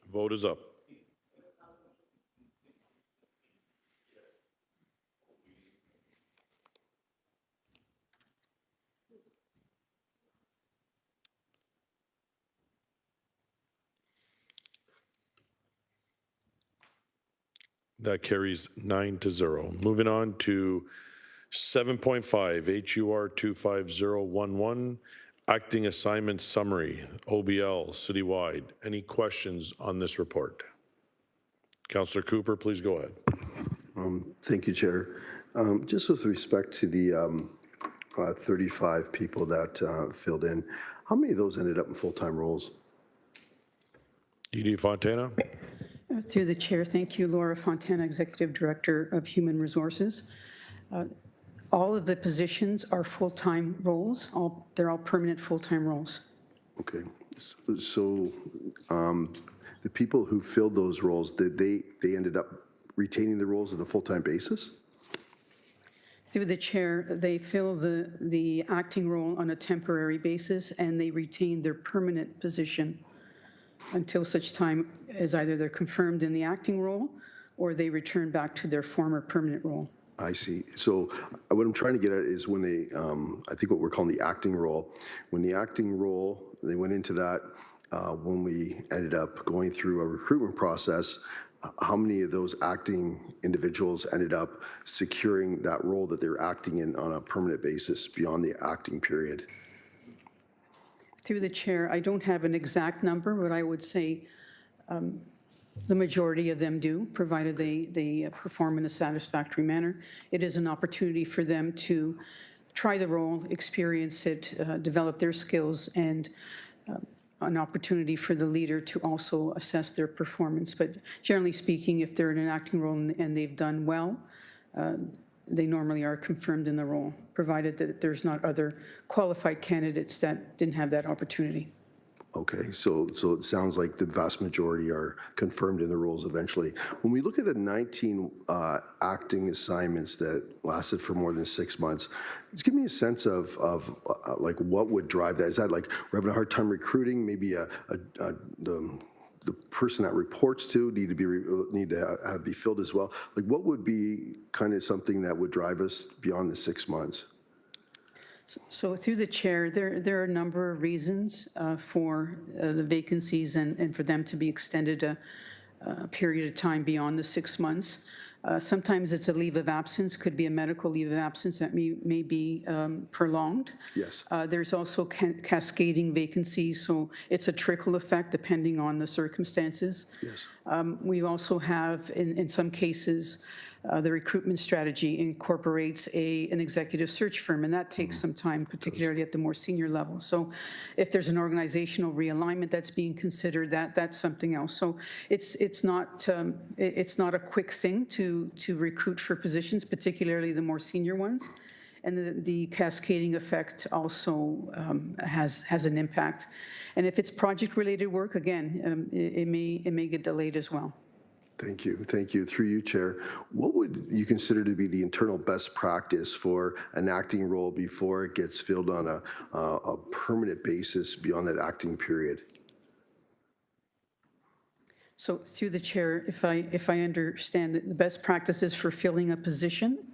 Vote is up. That carries 9-0. Moving on to 7.5, HUR 25011, Acting Assignment Summary, OBL, citywide. Any questions on this report? Councillor Cooper, please go ahead. Thank you, Chair. Just with respect to the 35 people that filled in, how many of those ended up in full-time roles? E.D. Fontana? Through the chair, thank you, Laura Fontana, Executive Director of Human Resources. All of the positions are full-time roles. They're all permanent full-time roles. Okay, so the people who filled those roles, did they ended up retaining the roles on a full-time basis? Through the chair, they fill the acting role on a temporary basis, and they retain their permanent position until such time as either they're confirmed in the acting role or they return back to their former permanent role. I see. So what I'm trying to get at is when they, I think what we're calling the acting role, when the acting role, they went into that, when we ended up going through a recruitment process, how many of those acting individuals ended up securing that role that they're acting in on a permanent basis beyond the acting period? Through the chair, I don't have an exact number, but I would say the majority of them do, provided they perform in a satisfactory manner. It is an opportunity for them to try the role, experience it, develop their skills, and an opportunity for the leader to also assess their performance. But generally speaking, if they're in an acting role and they've done well, they normally are confirmed in the role, provided that there's not other qualified candidates that didn't have that opportunity. Okay, so it sounds like the vast majority are confirmed in the roles eventually. When we look at the 19 acting assignments that lasted for more than 6 months, just give me a sense of like what would drive that. Is that like we're having a hard time recruiting? Maybe the person that reports to need to be filled as well. Like what would be kind of something that would drive us beyond the 6 months? So through the chair, there are a number of reasons for the vacancies and for them to be extended a period of time beyond the 6 months. Sometimes it's a leave of absence, could be a medical leave of absence that may be prolonged. Yes. There's also cascading vacancies, so it's a trickle effect depending on the circumstances. Yes. We also have, in some cases, the recruitment strategy incorporates an executive search firm, and that takes some time, particularly at the more senior level. So if there's an organizational realignment that's being considered, that's something else. So it's not a quick thing to recruit for positions, particularly the more senior ones. And the cascading effect also has an impact. And if it's project-related work, again, it may get delayed as well. Thank you. Thank you. Through you, Chair, what would you consider to be the internal best practice for an acting role before it gets filled on a permanent basis beyond that acting period? So through the Chair, if I understand it, the best practices for filling a position,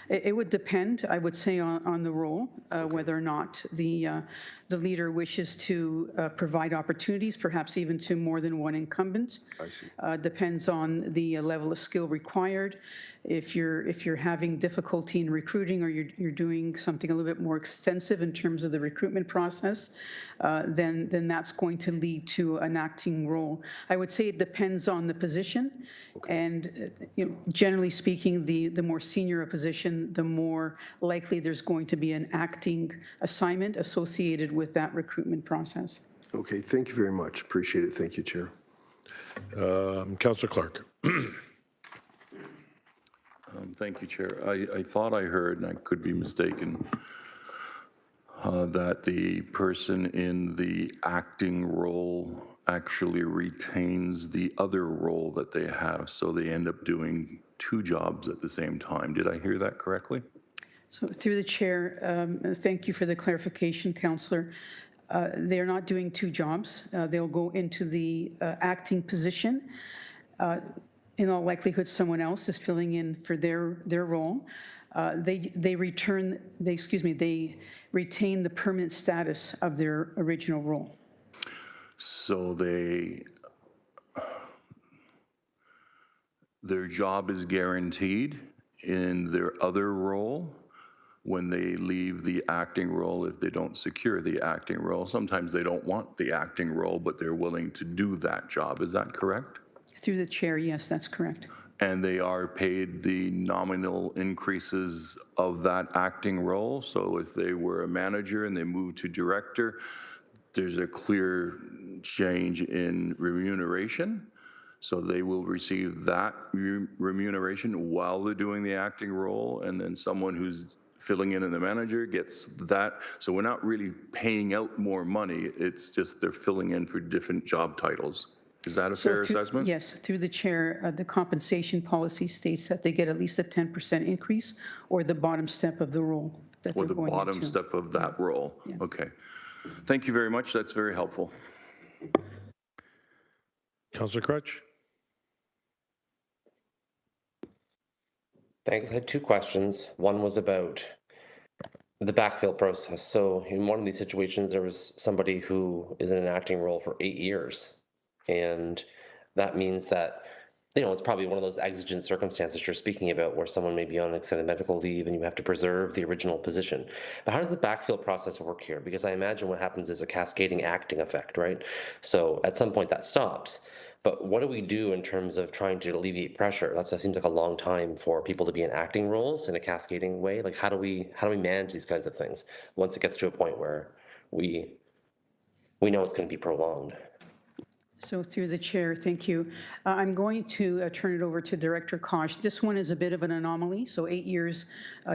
it would depend, I would say, on the role, whether or not the leader wishes to provide opportunities, perhaps even to more than one incumbent. I see. Depends on the level of skill required. If you're having difficulty in recruiting, or you're doing something a little bit more extensive in terms of the recruitment process, then that's going to lead to an acting role. I would say it depends on the position, and generally speaking, the more senior a position, the more likely there's going to be an acting assignment associated with that recruitment process. Okay, thank you very much. Appreciate it. Thank you, Chair. Councillor Clark. Thank you, Chair. I thought I heard, and I could be mistaken, that the person in the acting role actually retains the other role that they have, so they end up doing two jobs at the same time. Did I hear that correctly? So through the Chair, thank you for the clarification, Councillor. They're not doing two jobs. They'll go into the acting position. In all likelihood, someone else is filling in for their role. They retain the permanent status of their original role. So their job is guaranteed in their other role when they leave the acting role if they don't secure the acting role. Sometimes they don't want the acting role, but they're willing to do that job. Is that correct? Through the Chair, yes, that's correct. And they are paid the nominal increases of that acting role. So if they were a manager and they moved to director, there's a clear change in remuneration. So they will receive that remuneration while they're doing the acting role, and then someone who's filling in the manager gets that. So we're not really paying out more money. It's just they're filling in for different job titles. Is that a fair assessment? Yes, through the Chair, the compensation policy states that they get at least a 10% increase, or the bottom step of the role that Or they're the going bottom into. step of that role. Yeah. Okay. Thank you very much. That's very helpful. Councillor Crutch. Thanks. I had two questions. One was about the backfill process. So in one of these situations, there was somebody who is in an acting role for 8 years. And that means that, it's probably one of those exigent circumstances you're speaking about where someone may be on extended medical leave and you have to preserve the original position. But how does the backfill process work here? Because I imagine what happens is a cascading acting effect, right? So at some point that stops. But what do we do in terms of trying to alleviate pressure? That seems like a long time for people to be in acting roles in a cascading way. Like how do we manage these kinds of things once it gets to a point where we know it's going to be prolonged? So through the Chair, thank you. I'm going to turn it over to Director Kosh. This one is a bit of an anomaly. So 8 years,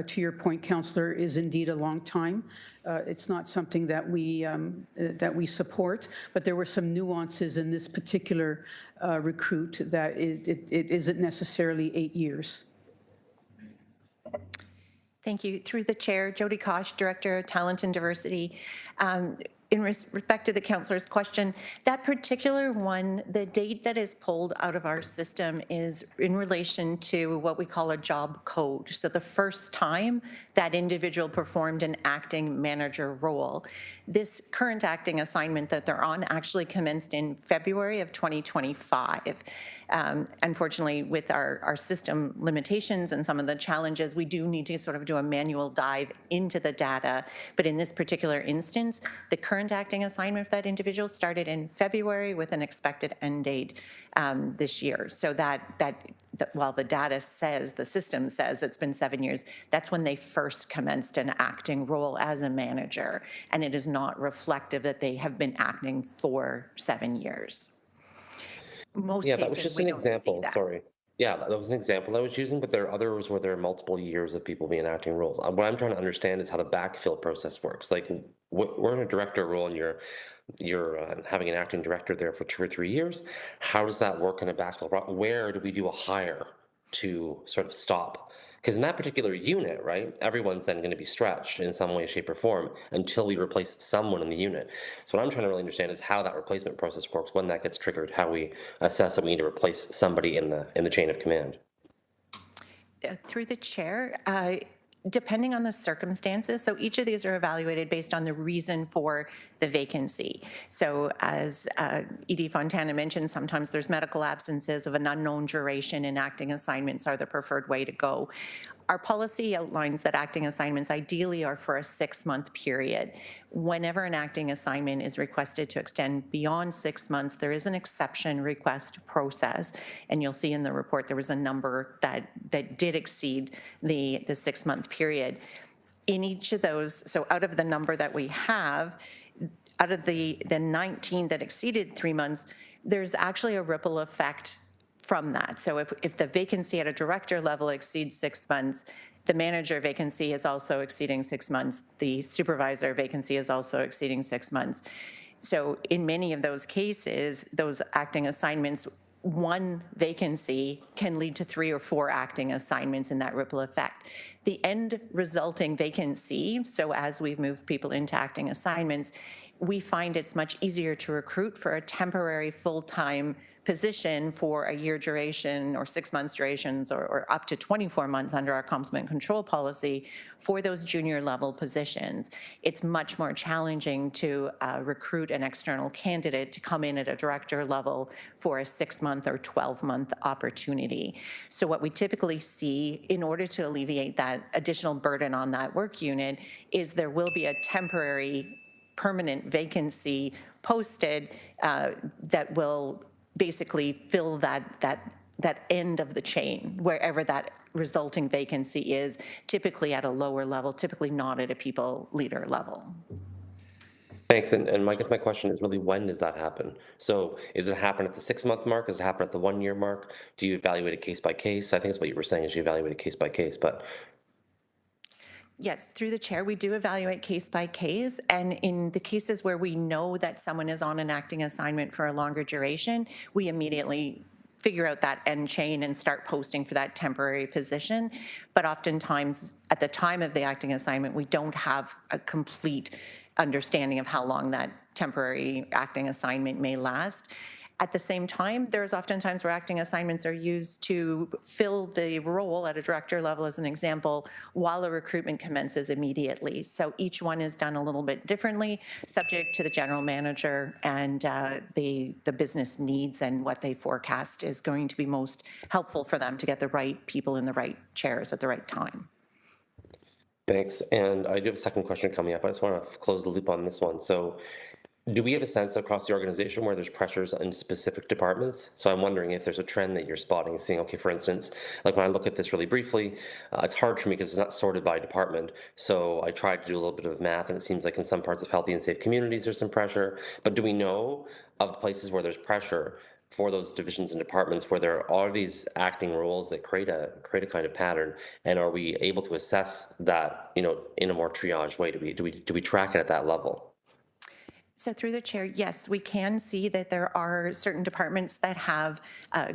to your point, Councillor, is indeed a long time. It's not something that we support, but there were some nuances in this particular recruit that it isn't necessarily 8 years. Thank you. Through the Chair, Jody Kosh, Director of Talent and Diversity. In respect to the councillor's question, that particular one, the date that is pulled out of our system is in relation to what we call a job code. So the first time that individual performed an acting manager role. This current acting assignment that they're on actually commenced in February of 2025. Unfortunately, with our system limitations and some of the challenges, we do need to sort of do a manual dive into the data. But in this particular instance, the current acting assignment for that individual started in February with an expected end date this year. So that while the data says, the system says it's been 7 years, that's when they first commenced an acting role as a manager. And it is not reflective that they have been acting for 7 years. Most Yeah, that was cases, just we an don't see example, that. sorry. Yeah, that was an example I was using, but there are others where there are multiple years of people being acting roles. What I'm trying to understand is how the backfill process works. Like, we're in a director role and you're having an acting director there for 2 or 3 years. How does that work in a backfill? Where do we do a hire to sort of stop? Because in that particular unit, right, everyone's then going to be stretched in some way, shape, or form until we replace someone in the unit. So what I'm trying to really understand is how that replacement process works, when that gets triggered, how we assess that we need to replace somebody in the chain of command. Through the chair, depending on the circumstances, so each of these are evaluated based on the reason for the vacancy. So as E.D. Fontana mentioned, sometimes there's medical absences of an unknown duration, and acting assignments are the preferred way to go. Our policy outlines that acting assignments ideally are for a 6-month period. Whenever an acting assignment is requested to extend beyond 6 months, there is an exception request process. And you'll see in the report there was a number that did exceed the 6-month period. In each of those, so out of the number that we have, out of the 19 that exceeded 3 months, there's actually a ripple effect from that. So if the vacancy at a director level exceeds 6 months, the manager vacancy is also exceeding 6 months. The supervisor vacancy is also exceeding 6 months. So in many of those cases, those acting assignments, one vacancy can lead to 3 or 4 acting assignments in that ripple effect. The end resulting vacancy, so as we've moved people into acting assignments, we find it's much easier to recruit for a temporary full-time position for a year duration or 6 months durations or up to 24 months under our complement control policy for those junior level positions. It's much more challenging to recruit an external candidate to come in at a director level for a 6-month or 12-month opportunity. So what we typically see in order to alleviate that additional burden on that work unit is there will be a temporary permanent vacancy posted that will basically fill that end of the chain, wherever that resulting vacancy is, typically at a lower level, typically not at a people leader level. Thanks. And I guess my question is really, when does that happen? So is it happen at the 6-month mark? Does it happen at the 1-year mark? Do you evaluate it case by case? I think it's what you were saying, is you evaluate it case by case, but Yes, through the chair, we do evaluate case by case. And in the cases where we know that someone is on an acting assignment for a longer duration, we immediately figure out that end chain and start posting for that temporary position. But oftentimes, at the time of the acting assignment, we don't have a complete understanding of how long that temporary acting assignment may last. At the same time, there's oftentimes where acting assignments are used to fill the role at a director level, as an example, while a recruitment commences immediately. So each one is done a little bit differently, subject to the general manager and the business needs and what they forecast is going to be most helpful for them to get the right people in the right chairs at the right time. thanks. And I do have a second question coming up. I just want to close the loop on this one. So do we have a sense across the organization where there's pressures in specific departments? So I'm wondering if there's a trend that you're spotting, seeing, okay, for instance, like when I look at this really briefly, it's hard for me because it's not sorted by department. So I tried to do a little bit of math, and it seems like in some parts of healthy and safe communities, there's some pressure. But do we know of places where there's pressure for those divisions and departments where there are these acting roles that create a kind of pattern? And are we able to assess that, in a more triage way? Do we track it at that level? So through the chair, yes, we can see that there are certain departments that have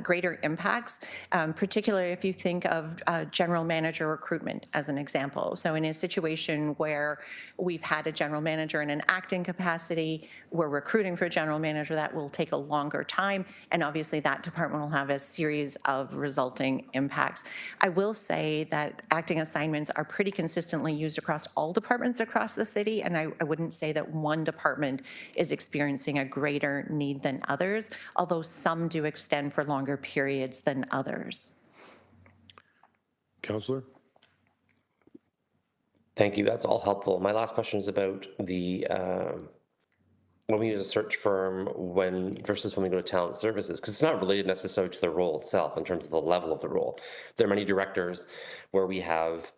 greater impacts, particularly if you think of general manager recruitment as an example. So in a situation where we've had a general manager in an acting capacity, we're recruiting for a general manager, that will take a longer time, and obviously that department will have a series of resulting impacts. I will say that acting assignments are pretty consistently used across all departments across the city, and I wouldn't say that one department is experiencing a greater need than others, although some do extend for longer periods than others. Councillor? Thank you. That's all helpful. My last question is about the when we use a search firm versus when we go to talent services, because it's not related necessarily to the role itself in terms of the level of the role. There are many directors where we have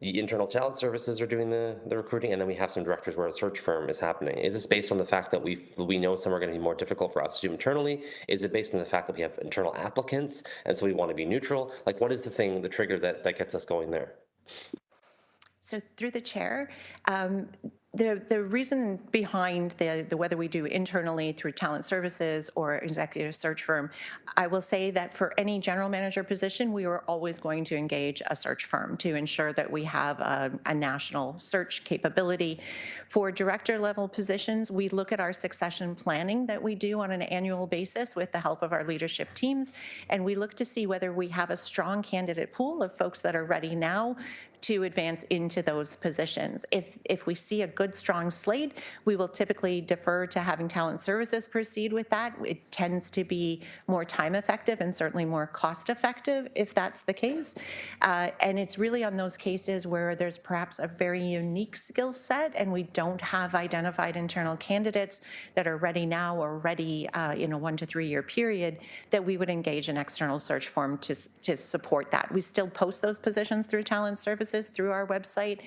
the internal talent services are doing the recruiting, and then we have some directors where a search firm is happening. Is this based on the fact that we know some are going to be more difficult for us to do internally? Is it based on the fact that we have internal applicants and so we want to be neutral? Like, what is the trigger that gets us going there? So through the chair, the reason behind the whether we do internally through talent services or executive search firm, I will say that for any general manager position, we are always going to engage a search firm to ensure that we have a national search capability. For director level positions, we look at our succession planning that we do on an annual basis with the help of our leadership teams, and we look to see whether we have a strong candidate pool of folks that are ready now to advance into those positions. If we see a good, strong slate, we will typically defer to having talent services proceed with that. It tends to be more time effective and certainly more cost effective if that's the case. And it's really on those cases where there's perhaps a very unique skill set and we don't have identified internal candidates that are ready now or ready in a 1 to 3 year period that we would engage an external search firm to support that. We still post those positions through talent services through our website,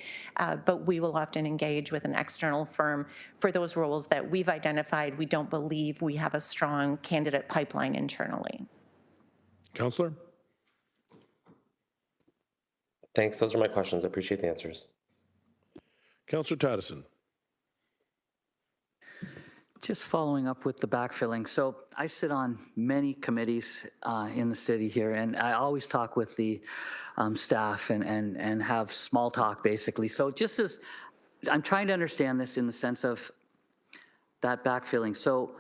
but we will often engage with an external firm for those roles that we've identified we don't believe we have a strong candidate pipeline internally. Councillor? Thanks. Those are my questions. I appreciate the answers. Councillor Taddison? Just following up with the backfilling. So I sit on many committees in the city here, and I always talk with the staff and have small talk basically. So just as I'm trying to understand this in the sense of that backfilling. So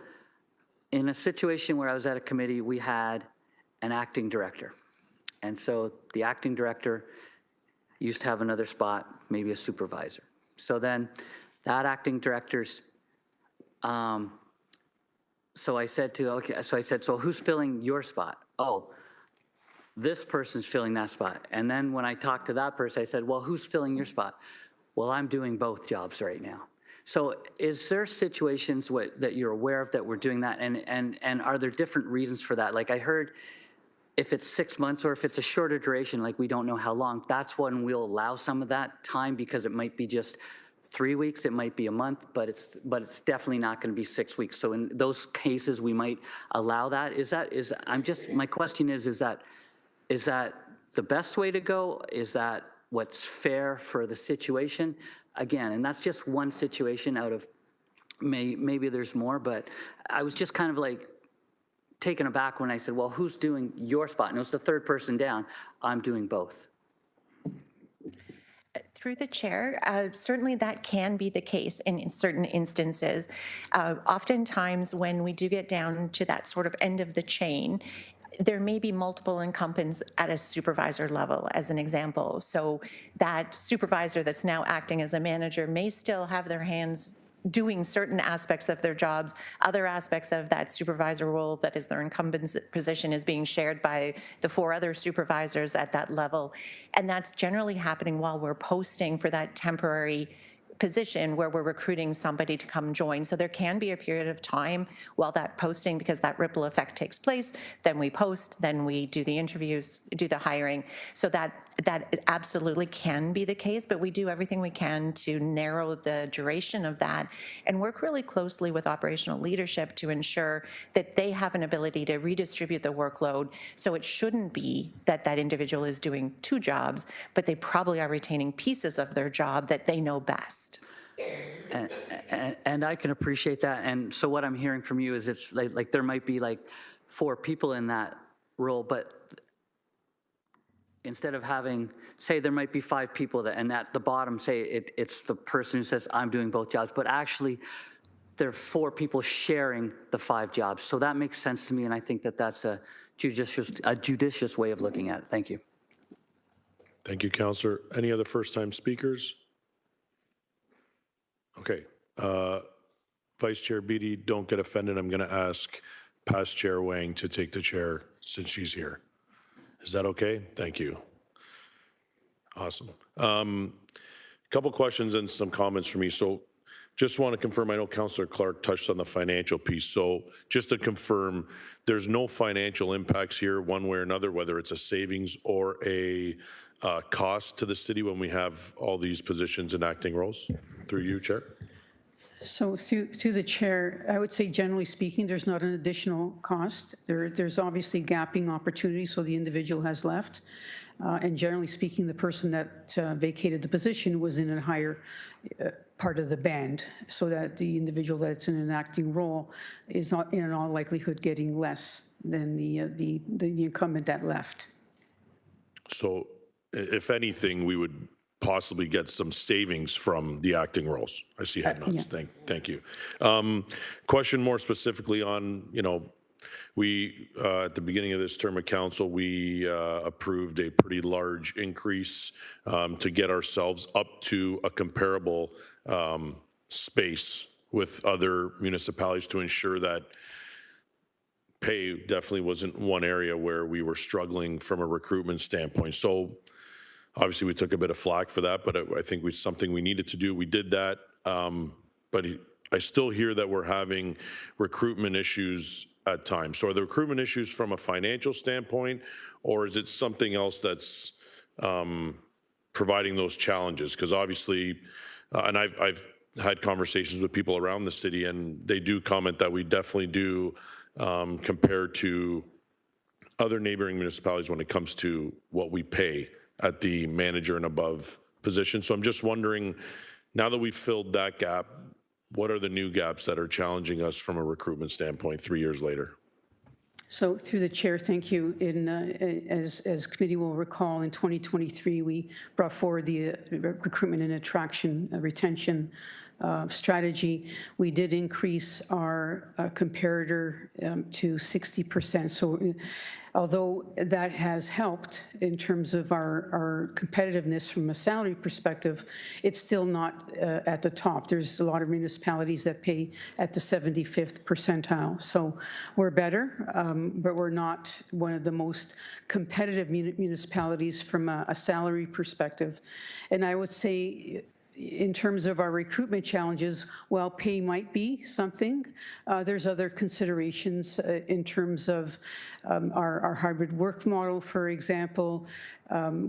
in a situation where I was at a committee, we had an acting director. And so the acting director used to have another spot, maybe a supervisor. So then that acting director's so I said, so who's filling your spot? Oh, this person's filling that spot. And then when I talked to that person, I said, well, who's filling your spot? Well, I'm doing both jobs right now. So is there situations that you're aware of that we're doing that? And are there different reasons for that? Like I heard, if it's 6 months or if it's a shorter duration, like we don't know how long, that's when we'll allow some of that time because it might be just 3 weeks, it might be a month, but it's definitely not going to be 6 weeks. So in those cases, we might allow that. My question is that the best way to go? Is that what's fair for the situation? Again, and that's just one situation out of maybe there's more, but I was just kind of like taken aback when I said, well, who's doing your spot? And it was the third person down. I'm doing both. Through the chair, certainly that can be the case in certain instances. Oftentimes when we do get down to that sort of end of the chain, there may be multiple incumbents at a supervisor level, as an example. So that supervisor that's now acting as a manager may still have their hands doing certain aspects of their jobs. Other aspects of that supervisor role that is their incumbent position is being shared by the 4 other supervisors at that level. And that's generally happening while we're posting for that temporary position where we're recruiting somebody to come join. So there can be a period of time while that posting, because that ripple effect takes place, then we post, then we do the interviews, do the hiring. So that absolutely can be the case, but we do everything we can to narrow the duration of that and work really closely with operational leadership to ensure that they have an ability to redistribute the workload. So it shouldn't be that that individual is doing 2 jobs, but they probably are retaining pieces of their job that they know best. And I can appreciate that. And so what I'm hearing from you is it's like there might be like 4 people in that role, but instead of having, say there might be 5 people and at the bottom say it's the person who says I'm doing both jobs, but actually there are 4 people sharing the 5 jobs. So that makes sense to me, and I think that that's a judicious way of looking at it. Thank you. Thank you, Councillor. Any other first-time speakers? Okay. Vice Chair Beatty, don't get offended. I'm going to ask past Chair Wang to take the chair since she's here. Is that okay? Thank you. Awesome. Couple questions and some comments for me. So just want to confirm, I know Councillor Clark touched on the financial piece. So just to confirm, there's no financial impacts here one way or another, whether it's a savings or a cost to the city when we have all these positions in acting roles? Through you, Chair. So through the chair, I would say generally speaking, there's not an additional cost. There's obviously gapping opportunities, so the individual has left. And generally speaking, the person that vacated the position was in a higher part of the band, so that the individual that's in an acting role is not in all likelihood getting less than the incumbent that left. So if anything, we would possibly get some savings from the acting roles. I see head nods. Yeah. Thank you. Question more specifically on, we, at the beginning of this term of council, we approved a pretty large increase to get ourselves up to a comparable space with other municipalities to ensure that pay definitely wasn't one area where we were struggling from a recruitment standpoint. So obviously we took a bit of flack for that, but I think it was something we needed to do. We did that, but I still hear that we're having recruitment issues at times. So are the recruitment issues from a financial standpoint, or is it something else that's providing those challenges? Because obviously, and I've had conversations with people around the city, and they do comment that we definitely do compared to other neighboring municipalities when it comes to what we pay at the manager and above position. So I'm just wondering, now that we've filled that gap, what are the new gaps that are challenging us from a recruitment standpoint 3 years later? So through the chair, thank you. As committee will recall, in 2023, we brought forward the recruitment and attraction retention strategy. We did increase our comparator to 60%. So although that has helped in terms of our competitiveness from a salary perspective, it's still not at the top. There's a lot of municipalities that pay at the 75th percentile. So we're better, but we're not one of the most competitive municipalities from a salary perspective. And I would say, in terms of our recruitment challenges, while pay might be something, there's other considerations in terms of our hybrid work model, for example,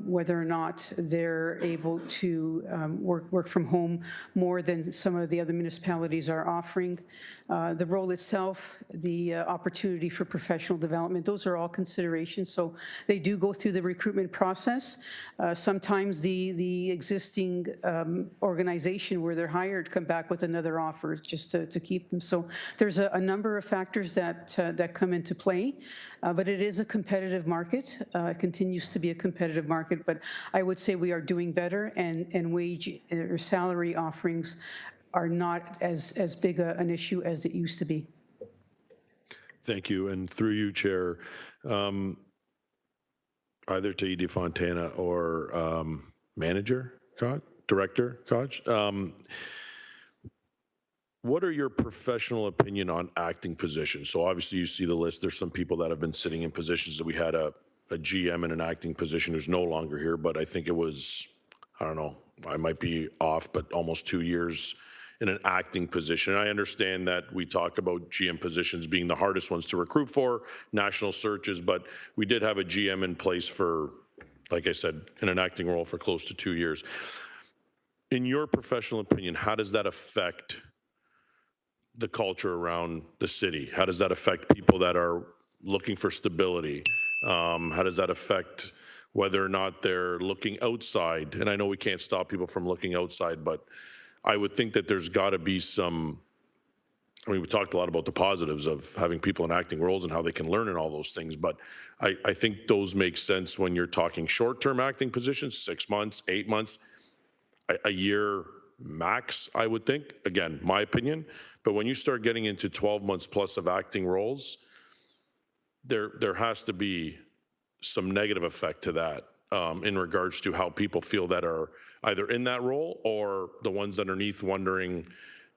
whether or not they're able to work from home more than some of the other municipalities are offering. The role itself, the opportunity for professional development, those are all considerations. So they do go through the recruitment process. Sometimes the existing organization where they're hired come back with another offer just to keep them. So there's a number of factors that come into play, but it is a competitive market. It continues to be a competitive market, but I would say we are doing better, and wage or salary offerings are not as big an issue as it used to be. Thank you. And through you, Chair, either to Edie Fontana or Manager Koch, Director Koch, what are your professional opinion on acting positions? So obviously you see the list. There's some people that have been sitting in positions that we had a GM in an acting position who's no longer here, but I think it was, I don't know, I might be off, but almost 2 years in an acting position. I understand that we talk about GM positions being the hardest ones to recruit for, national searches, but we did have a GM in place for, like I said, in an acting role for close to 2 years. In your professional opinion, how does that affect the culture around the city? How does that affect people that are looking for stability? How does that affect whether or not they're looking outside? And I know we can't stop people from looking outside, but I would think that there's got to be some, I mean, we talked a lot about the positives of having people in acting roles and how they can learn and all those things, but I think those make sense when you're talking short-term acting positions, 6 months, 8 months, a year max, I would think. Again, my opinion. But when you start getting into 12 months plus of acting roles, there has to be some negative effect to that in regards to how people feel that are either in that role or the ones underneath wondering,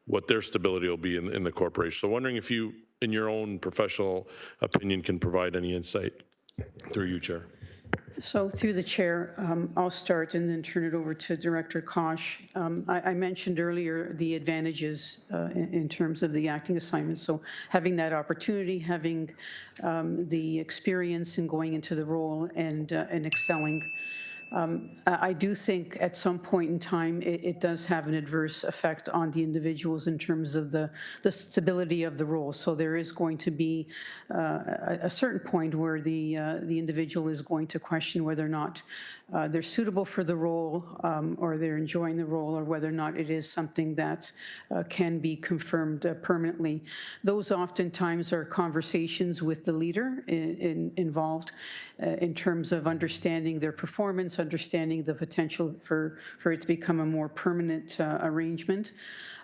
what their stability will be in the corporation. So wondering if you, in your own professional opinion, can provide any insight through you, Chair. So through the chair, I'll start and then turn it over to Director Kosh. I mentioned earlier the advantages in terms of the acting assignment. So having that opportunity, having the experience in going into the role and excelling. I do think at some point in time, it does have an adverse effect on the individuals in terms of the stability of the role. So there is going to be a certain point where the individual is going to question whether or not they're suitable for the role or they're enjoying the role, or whether or not it is something that can be confirmed permanently. Those oftentimes are conversations with the leader involved in terms of understanding their performance, understanding the potential for it to become a more permanent arrangement.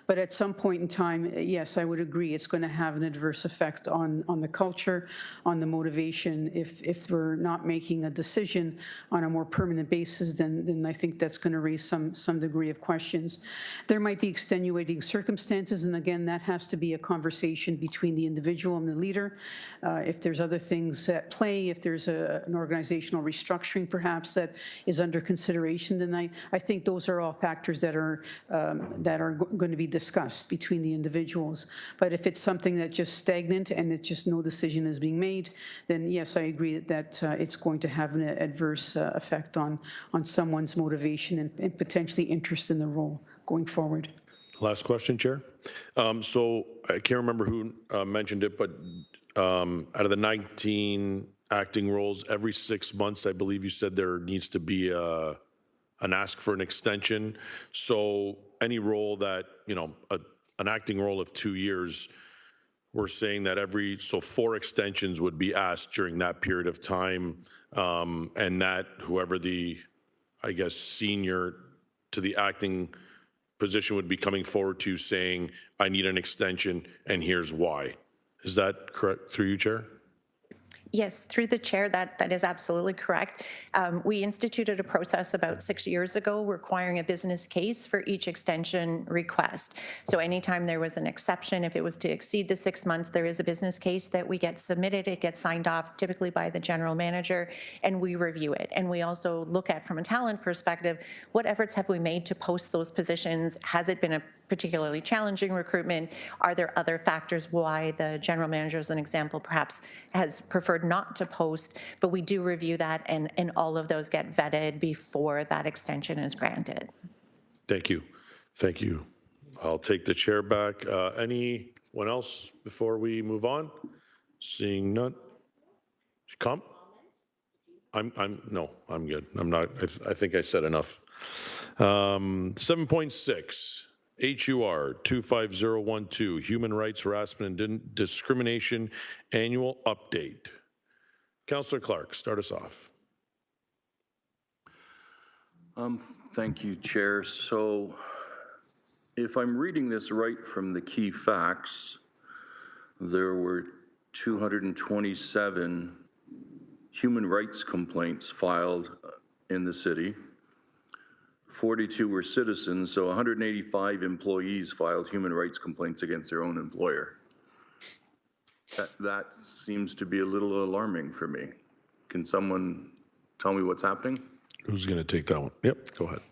But at some point in time, yes, I would agree, it's going to have an adverse effect on the culture, on the motivation. If we're not making a decision on a more permanent basis, then I think that's going to raise some degree of questions. There might be extenuating circumstances, and again, that has to be a conversation between the individual and the leader. If there's other things at play, if there's an organizational restructuring perhaps that is under consideration, then I think those are all factors that are going to be discussed between the individuals. But if it's something that's just stagnant and it's just no decision is being made, then yes, I agree that it's going to have an adverse effect on someone's motivation and potentially interest in the role going forward. Last question, Chair. So I can't remember who mentioned it, but out of the 19 acting roles, every 6 months, I believe you said there needs to be an ask for an extension. So any role that, an acting role of 2 years, we're saying that so 4 extensions would be asked during that period of time, and that whoever the, senior to the acting position would be coming forward to saying, I need an extension and here's why. Is that correct through you, Chair? Yes, through the chair, that is absolutely correct. We instituted a process about 6 years ago requiring a business case for each extension request. So anytime there was an exception, if it was to exceed the 6 months, there is a business case that we get submitted. It gets signed off typically by the general manager, and we review it. And we also look at, from a talent perspective, what efforts have we made to post those positions? Has it been a particularly challenging recruitment? Are there other factors why the general manager, as an example, perhaps has preferred not to post? But we do review that, and all of those get vetted before that extension is granted. Thank you. Thank you. I'll take the chair back. Anyone else before we move on? Seeing none. Come. I'm good. I'm not, I think I said enough. 7.6. HUR 25012, Human Rights Harassment and Discrimination Annual Update. Councillor Clark, start us off. Thank you, Chair. So if I'm reading this right from the key facts, there were 227 human rights complaints filed in the city. 42 were citizens, so 185 employees filed human rights complaints against their own employer. That seems to be a little alarming for me. Can someone tell me what's happening? Who's going to take that one? Yep, go ahead.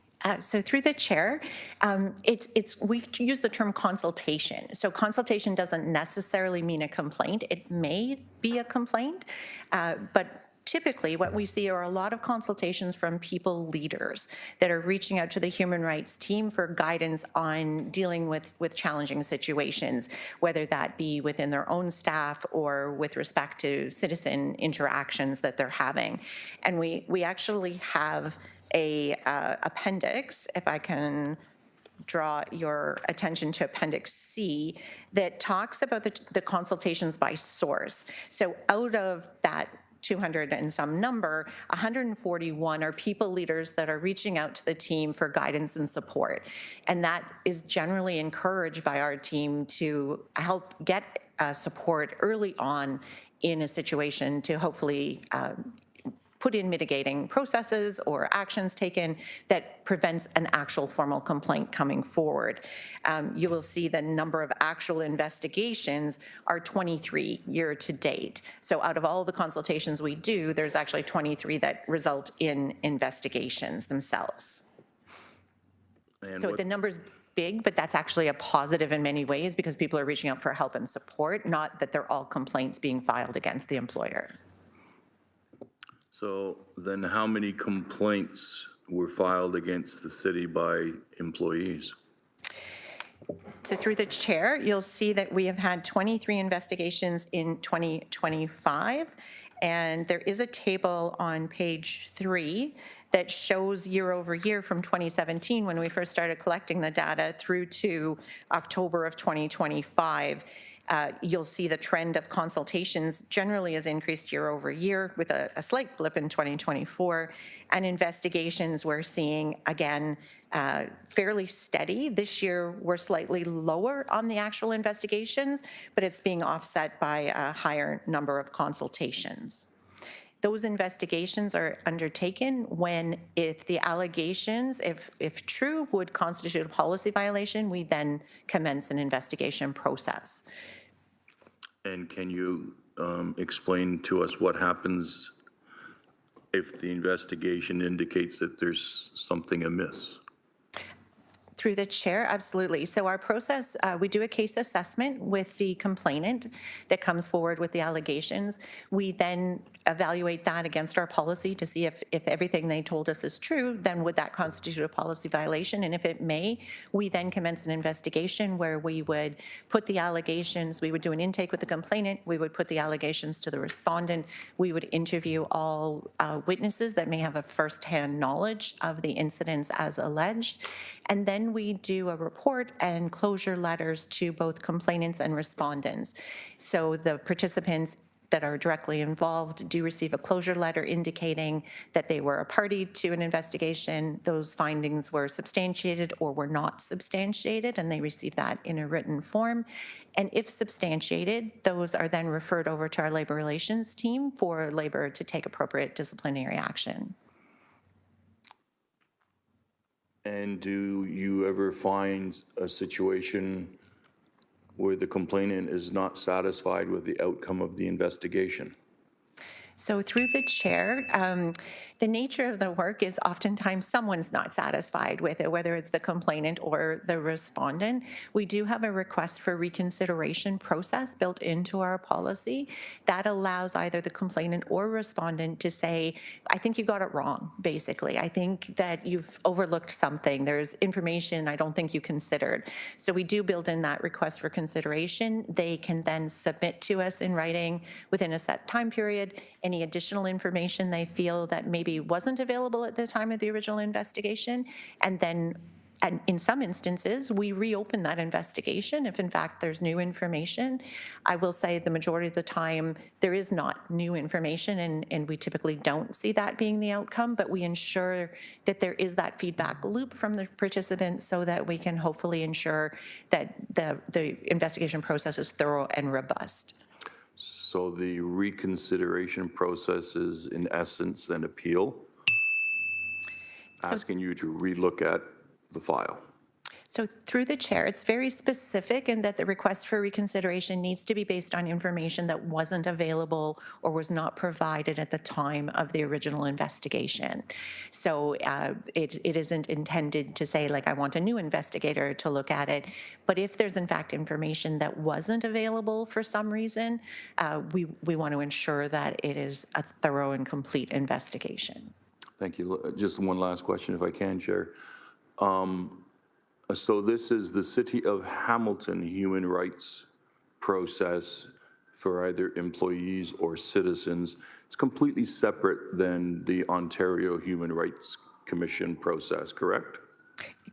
So through the chair, we use the term consultation. So consultation doesn't necessarily mean a complaint. It may be a complaint, but typically what we see are a lot of consultations from people leaders that are reaching out to the human rights team for guidance on dealing with challenging situations, whether that be within their own staff or with respect to citizen interactions that they're having. And we actually have a appendix, if I can draw your attention to Appendix C, that talks about the consultations by source. So out of that 200 and some number, 141 are people leaders that are reaching out to the team for guidance and support. And that is generally encouraged by our team to help get support early on in a situation to hopefully put in mitigating processes or actions taken that prevents an actual formal complaint coming forward. You will see the number of actual investigations are 23 year to date. So out of all the consultations we do, there's actually 23 that result in investigations themselves. And So the number's big, but that's actually a positive in many ways because people are reaching out for help and support, not that they're all complaints being filed against the employer. So then how many complaints were filed against the city by employees? So through the chair, you'll see that we have had 23 investigations in 2025. And there is a table on page 3 that shows year over year from 2017 when we first started collecting the data through to October of 2025. You'll see the trend of consultations generally has increased year over year with a slight blip in 2024. And investigations we're seeing, again, fairly steady. This year, we're slightly lower on the actual investigations, but it's being offset by a higher number of consultations. Those investigations are undertaken when, if the allegations, if true, would constitute a policy violation, we then commence an investigation process. And can you explain to us what happens if the investigation indicates that there's something amiss? Through the chair, absolutely. So our process, we do a case assessment with the complainant that comes forward with the allegations. We then evaluate that against our policy to see if everything they told us is true, then would that constitute a policy violation? And if it may, we then commence an investigation where we would put the allegations, we would do an intake with the complainant, we would put the allegations to the respondent, we would interview all witnesses that may have a first-hand knowledge of the incidents as alleged. And then we do a report and closure letters to both complainants and respondents. So the participants that are directly involved do receive a closure letter indicating that they were a party to an investigation, those findings were substantiated or were not substantiated, and they receive that in a written form. And if substantiated, those are then referred over to our labor relations team for labor to take appropriate disciplinary action. And do you ever find a situation where the complainant is not satisfied with the outcome of the investigation? So through the chair, the nature of the work is oftentimes someone's not satisfied with it, whether it's the complainant or the respondent. We do have a request for reconsideration process built into our policy that allows either the complainant or respondent to say, I think you got it wrong, basically. I think that you've overlooked something. There's information I don't think you considered. So we do build in that request for consideration. They can then submit to us in writing within a set time period any additional information they feel that maybe wasn't available at the time of the original investigation. And then in some instances, we reopen that investigation if in fact there's new information. I will say the majority of the time there is not new information, and we typically don't see that being the outcome, but we ensure that there is that feedback loop from the participants so that we can hopefully ensure that the investigation process is thorough and robust. So the reconsideration process is in essence an appeal, asking you to relook at the file. So through the chair, it's very specific in that the request for reconsideration needs to be based on information that wasn't available or was not provided at the time of the original investigation. So it isn't intended to say, like, I want a new investigator to look at it. But if there's in fact information that wasn't available for some reason, we want to ensure that it is a thorough and complete investigation. Thank you. Just one last question, if I can, Chair. So this is the City of Hamilton human rights process for either employees or citizens. It's completely separate than the Ontario Human Rights Commission process, correct?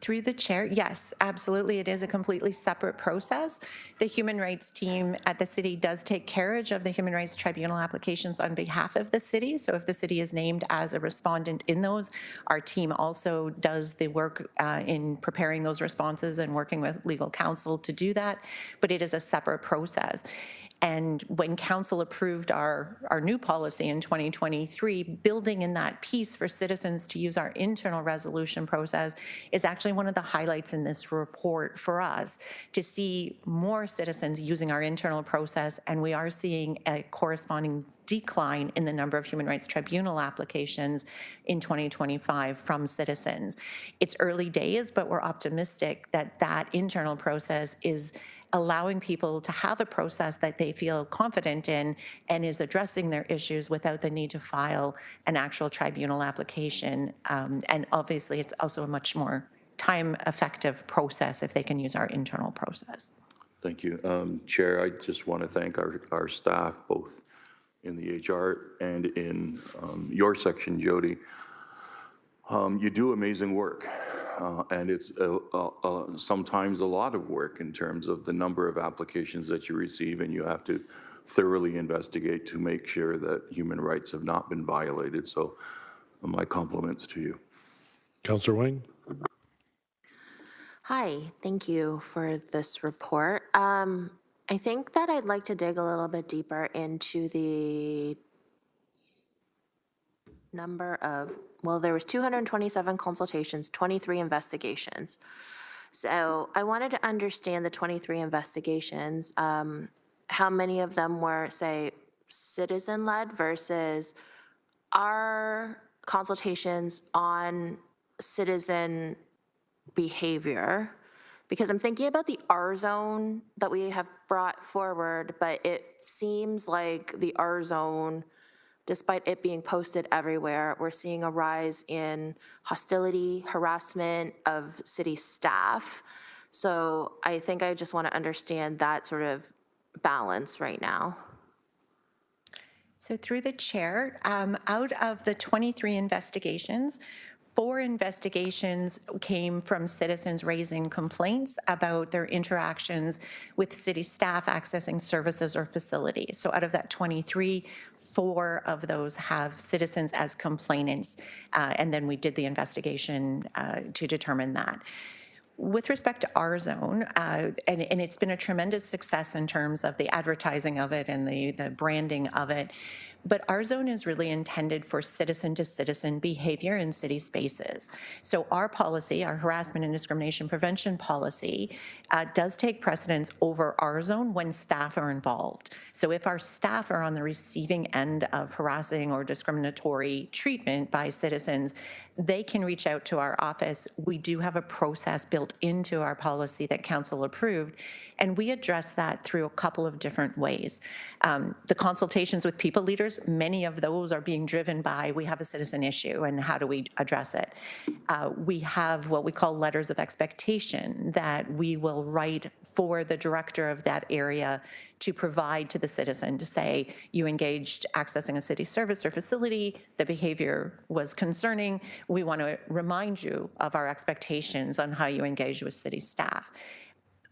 Through the chair, yes, absolutely. It is a completely separate process. The human rights team at the city does take carriage of the human rights tribunal applications on behalf of the city. So if the city is named as a respondent in those, our team also does the work in preparing those responses and working with legal counsel to do that. But it is a separate process. And when council approved our new policy in 2023, building in that piece for citizens to use our internal resolution process is actually one of the highlights in this report for us, to see more citizens using our internal process, and we are seeing a corresponding decline in the number of human rights tribunal applications in 2025 from citizens. It's early days, but we're optimistic that that internal process is allowing people to have a process that they feel confident in and is addressing their issues without the need to file an actual tribunal application. And obviously, it's also a much more time-effective process if they can use our internal process. Thank you. Chair, I just want to thank our staff, both in the HR and in your section, Jody. You do amazing work, and it's sometimes a lot of work in terms of the number of applications that you receive, and you have to thoroughly investigate to make sure that human rights have not been violated. So my compliments to you. Councillor Wang? Hi, thank you for this report. I think that I'd like to dig a little bit deeper into the number of, well, there was 227 consultations, 23 investigations. So I wanted to understand the 23 investigations, how many of them were, say, citizen-led versus our consultations on citizen behavior, because I'm thinking about the R zone that we have brought forward, but it seems like the R zone, despite it being posted everywhere, we're seeing a rise in hostility, harassment of city staff. So I think I just want to understand that sort of balance right now. So through the chair, out of the 23 investigations, 4 investigations came from citizens raising complaints about their interactions with city staff accessing services or facilities. So out of that 23, 4 of those have citizens as complainants, and then we did the investigation to determine that. With respect to our zone, and it's been a tremendous success in terms of the advertising of it and the branding of it, but our zone is really intended for citizen-to-citizen behavior in city spaces. So our policy, our harassment and discrimination prevention policy, does take precedence over our zone when staff are involved. So if our staff are on the receiving end of harassing or discriminatory treatment by citizens, they can reach out to our office. We do have a process built into our policy that council approved, and we address that through a couple of different ways. The consultations with people leaders, many of those are being driven by, we have a citizen issue and how do we address it? We have what we call letters of expectation that we will write for the director of that area to provide to the citizen to say, you engaged accessing a city service or facility, the behavior was concerning, we want to remind you of our expectations on how you engage with city staff.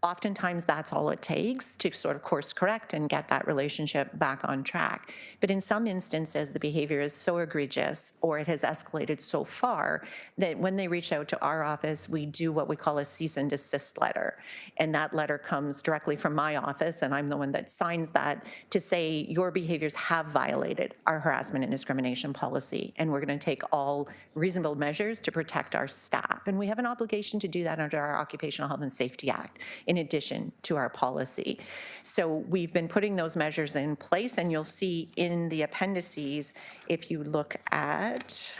Oftentimes that's all it takes to sort of course correct and get that relationship back on track. But in some instances, the behavior is so egregious or it has escalated so far that when they reach out to our office, we do what we call a cease and desist letter. And that letter comes directly from my office, and I'm the one that signs that to say your behaviors have violated our harassment and discrimination policy, and we're going to take all reasonable measures to protect our staff. And we have an obligation to do that under our Occupational Health and Safety Act, in addition to our policy. So we've been putting those measures in place, and you'll see in the appendices, if you look at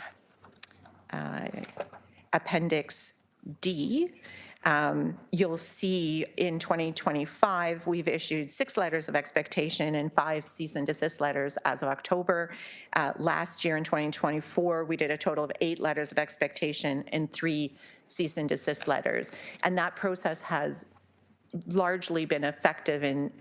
Appendix D, you'll see in 2025, we've issued 6 letters of expectation and 5 cease and desist letters as of October. Last year in 2024, we did a total of 8 letters of expectation and 3 cease and desist letters. And that process has largely been effective in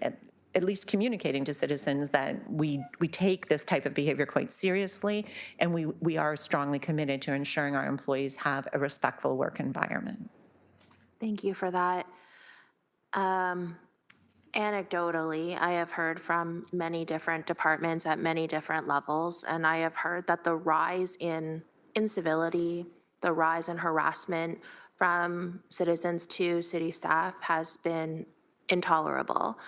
at least communicating to citizens that we take this type of behavior quite seriously, and we are strongly committed to ensuring our employees have a respectful work environment. Thank you for that. Anecdotally, I have heard from many different departments at many different levels, and I have heard that the rise in incivility, the rise in harassment from citizens to city staff has been intolerable.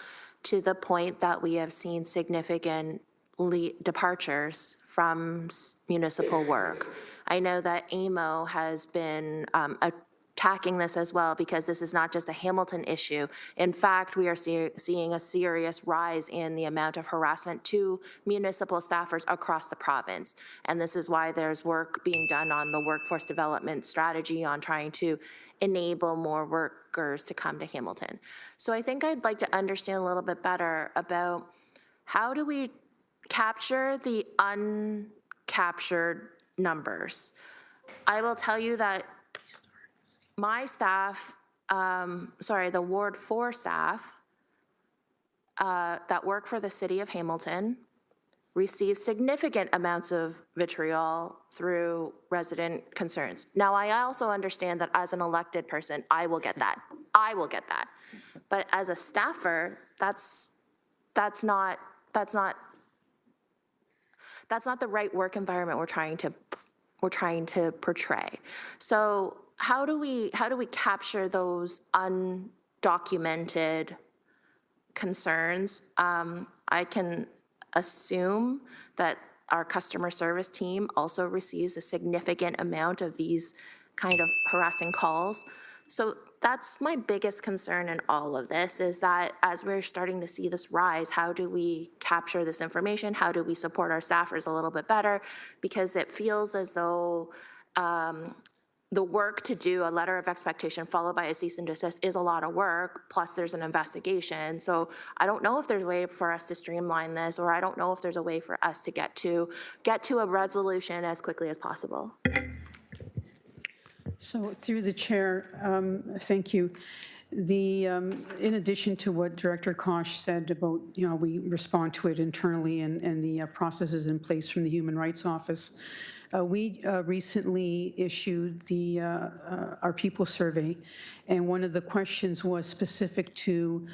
to the point that we have seen significant departures from municipal work. I know that AMO has been attacking this as well, because this is not just a Hamilton issue. In fact, we are seeing a serious rise in the amount of harassment to municipal staffers across the province. And this is why there's work being done on the workforce development strategy on trying to enable more workers to come to Hamilton. So I think I'd like to understand a little bit better about how do we capture the uncaptured numbers. I will tell you that my staff, the Ward 4 staff that work for the City of Hamilton receive significant amounts of vitriol through resident concerns. Now, I also understand that as an elected person, I will get that. But as a staffer, that's not the right work environment we're trying to portray. So how do we capture those undocumented concerns? I can assume that our customer service team also receives a significant amount of these kind of harassing calls. So that's my biggest concern in all of this, is that as we're starting to see this rise, how do we capture this information? How do we support our staffers a little bit better? Because it feels as though the work to do a letter of expectation followed by a cease and desist is a lot of work, plus there's an investigation. So I don't know if there's a way for us to streamline this, or I don't know if there's a way for us to get to a resolution as quickly as possible. So through the chair, thank you. In addition to what Director Kosh said about, we respond to it internally and the processes in place from the Human Rights Office, we recently issued our people survey, and one of the questions was specific to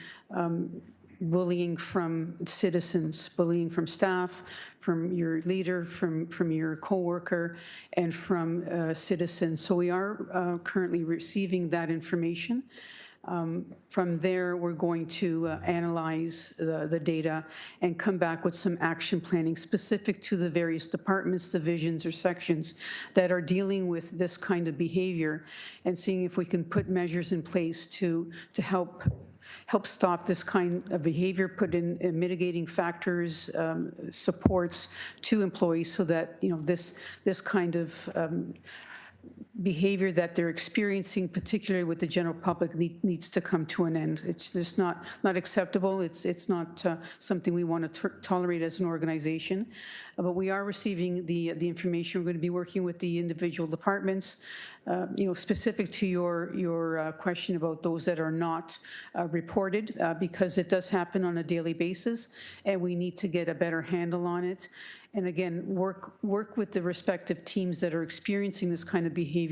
bullying from citizens, bullying from staff, from your leader, from your coworker, and from citizens. So we are currently receiving that information. From there, we're going to analyze the data and come back with some action planning specific to the various departments, divisions, or sections that are dealing with this kind of behavior, and seeing if we can put measures in place to help stop this kind of behavior, put in mitigating factors, supports to employees, so that this kind of behavior that they're experiencing, particularly with the general public, needs to come to an end. It's just not acceptable. It's not something we want to tolerate as an organization. But we are receiving the information. We're going to be working with the individual departments. Specific to your question about those that are not reported, because it does happen on a daily basis, and we need to get a better handle on it. And again, work with the respective teams that are experiencing this kind of behavior,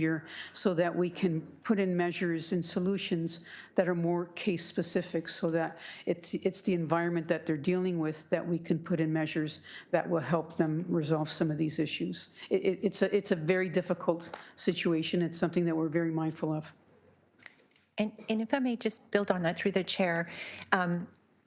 so that we can put in measures and solutions that are more case specific, so that it's the environment that they're dealing with that we can put in measures that will help them resolve some of these issues. It's a very difficult situation. It's something that we're very mindful of. And if I may just build on that through the chair,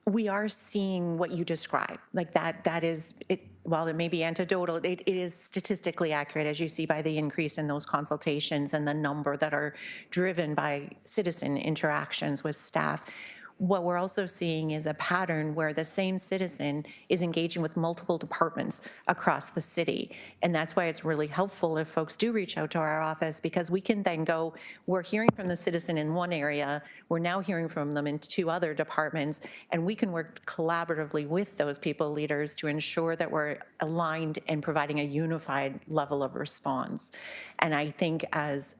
we are seeing what you described, like that is it. While it may be anecdotal, it is statistically accurate, as you see by the increase in those consultations and the number that are driven by citizen interactions with staff. What we're also seeing is a pattern where the same citizen is engaging with multiple departments across the city. And that's why it's really helpful if folks do reach out to our office, because we can then go, we're hearing from the citizen in one area, we're now hearing from them in 2 other departments, and we can work collaboratively with those people leaders to ensure that we're aligned and providing a unified level of response. And I think as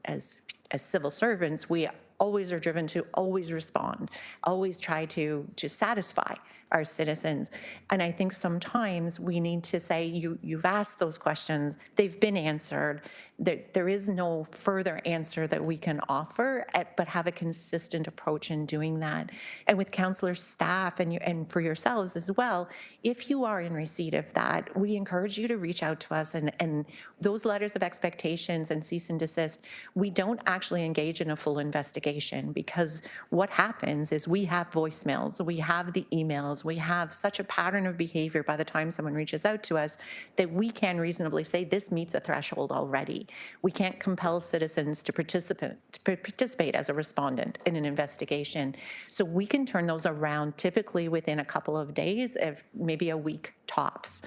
civil servants, we always are driven to always respond, always try to satisfy our citizens. And I think sometimes we need to say, you've asked those questions, they've been answered. There is no further answer that we can offer, but have a consistent approach in doing that. And with councillor staff and for yourselves as well, if you are in receipt of that, we encourage you to reach out to us. And those letters of expectations and cease and desist, we don't actually engage in a full investigation, because what happens is we have voicemails, we have the emails, signals. We have such a pattern of behavior by the time someone reaches out to us that we can reasonably say this meets a threshold already. We can't compel citizens to participate as a respondent in an investigation. So we can turn those around typically within a couple of days, if maybe a week tops.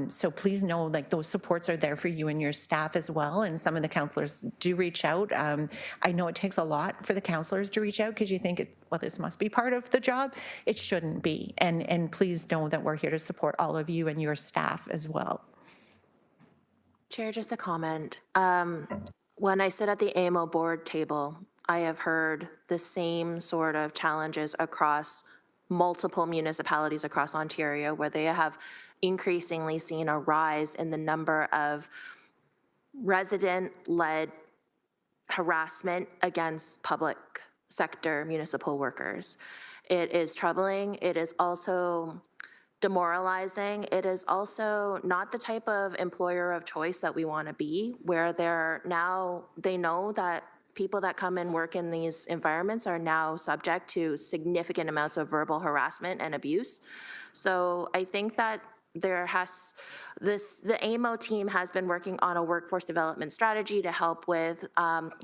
So please know, like, those supports are there for you and your staff as well. And some of the counselors do reach out. I know it takes a lot for the counselors to reach out because you think, well, this must be part of the job. It shouldn't be. And please know that we're here to support all of you and your staff as well. Chair, just a comment. When I sit at the AMO board table, I have heard the same sort of challenges across multiple municipalities across Ontario, where they have increasingly seen a rise in the number of resident-led harassment against public sector municipal workers. It is troubling. It is also demoralizing. It is also not the type of employer of choice that we want to be, where they know that people that come and work in these environments are now subject to significant amounts of verbal harassment and abuse. So I think that the AMO team has been working on a workforce development strategy to help with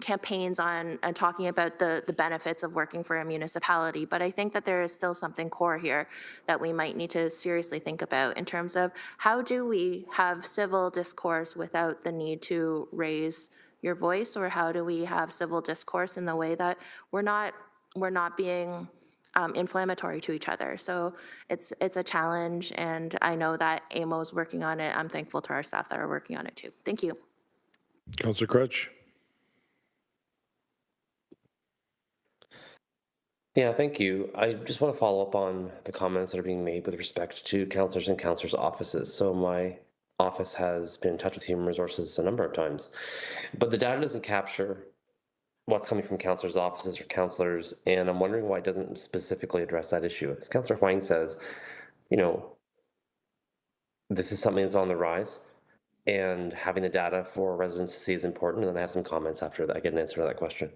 campaigns on and talking about the benefits of working for a municipality. But I think that there is still something core here that we might need to seriously think about in terms of how do we have civil discourse without the need to raise your voice, or how do we have civil discourse in the way that we're not being inflammatory to each other. So it's a challenge, and I know that AMO's working on it. I'm thankful to our staff that are working on it too. Thank you. Councillor Crutch. Yeah, thank you. I just want to follow up on the comments that are being made with respect to counselors and counselors' offices. So my office has been in touch with Human Resources a number of times, but the data doesn't capture what's coming from counselors' offices or counselors, and I'm wondering why it doesn't specifically address that issue. As Councillor Huang says, this is something that's on the rise, and having the data for residents to see is important, and then I have some comments after that I get an answer to that question.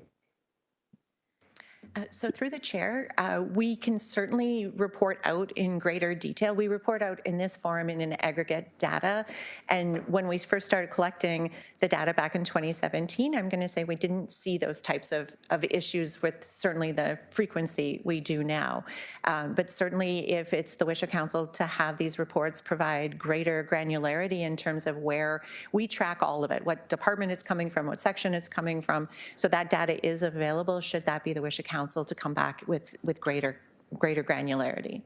So through the chair, we can certainly report out in greater detail. We report out in this forum in an aggregate data. And when we first started collecting the data back in 2017, I'm going to say we didn't see those types of issues with certainly the frequency we do now. But certainly if it's the wish of council to have these reports provide greater granularity in terms of where we track all of it, what department it's coming from, what section it's coming from, so that data is available should that be the wish of council to come back with greater granularity.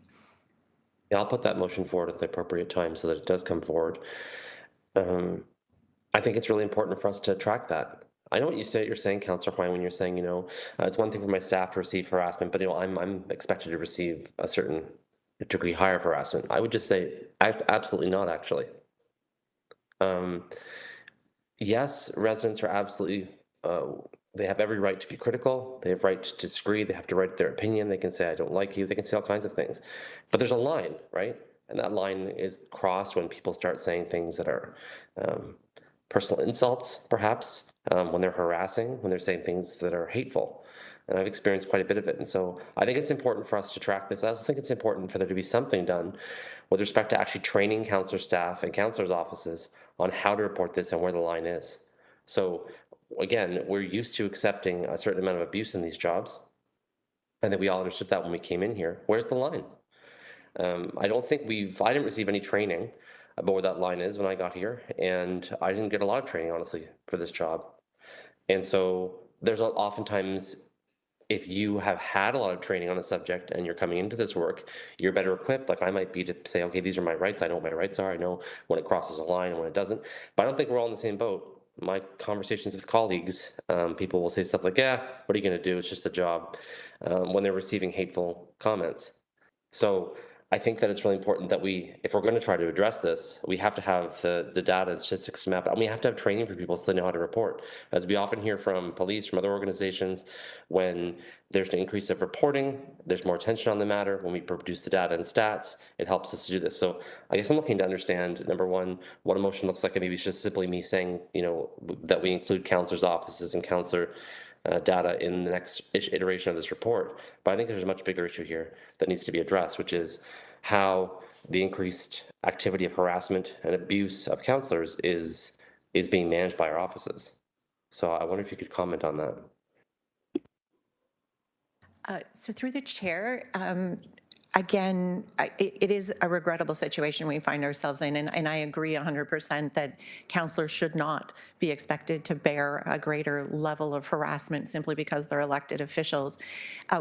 Yeah, I'll put that motion forward at the appropriate time so that it does come forward. I think it's really important for us to track that. I know what you're saying, Councillor Huang, when you're saying, it's one thing for my staff to receive harassment, but I'm expected to receive a certain degree higher of harassment. I would just say absolutely not, actually. Yes, residents are absolutely they have every right to be critical. They have right to disagree. They have to write their opinion. They can say, I don't like you. They can say all kinds of things. But there's a line, right? And that line is crossed when people start saying things that are personal insults, perhaps, when they're harassing, when they're saying things that are hateful. And I've experienced quite a bit of it. And so I think it's important for us to track this. I also think it's important for there to be something done with respect to actually training counselor staff and counselors' offices on how to report this and where the line is. So again, we're used to accepting a certain amount of abuse in these jobs, and that we all understood that when we came in here. Where's the line? I didn't receive any training about where that line is when I got here, and I didn't get a lot of training, honestly, for this job. And so there's oftentimes, if you have had a lot of training on a subject and you're coming into this work, you're better equipped, like I might be, to say, okay, these are my rights. I know what my rights are. I know when it crosses a line and when it doesn't. But I don't think we're all in the same boat. My conversations with colleagues, people will say stuff like, yeah, what are you going to do? It's just a job, when they're receiving hateful comments. So I think that it's really important that if we're going to try to address this, we have to have the data and statistics map, and we have to have training for people so they know how to report. As we often hear from police, from other organizations, when there's an increase of reporting, there's more attention on the matter. When we produce the data and stats, it helps us to do this. So I guess I'm looking to understand, number one, what a motion looks like, and maybe it's just simply me saying, that we include counselors' offices and counselor data in the next iteration of this report. But I think there's a much bigger issue here that needs to be addressed, which is how the increased activity of harassment and abuse of counselors is being managed by our offices. So I wonder if you could comment on that. So through the chair, again, it is a regrettable situation we find ourselves in, and I agree 100% that counselors should not be expected to bear a greater level of harassment simply because they're elected officials.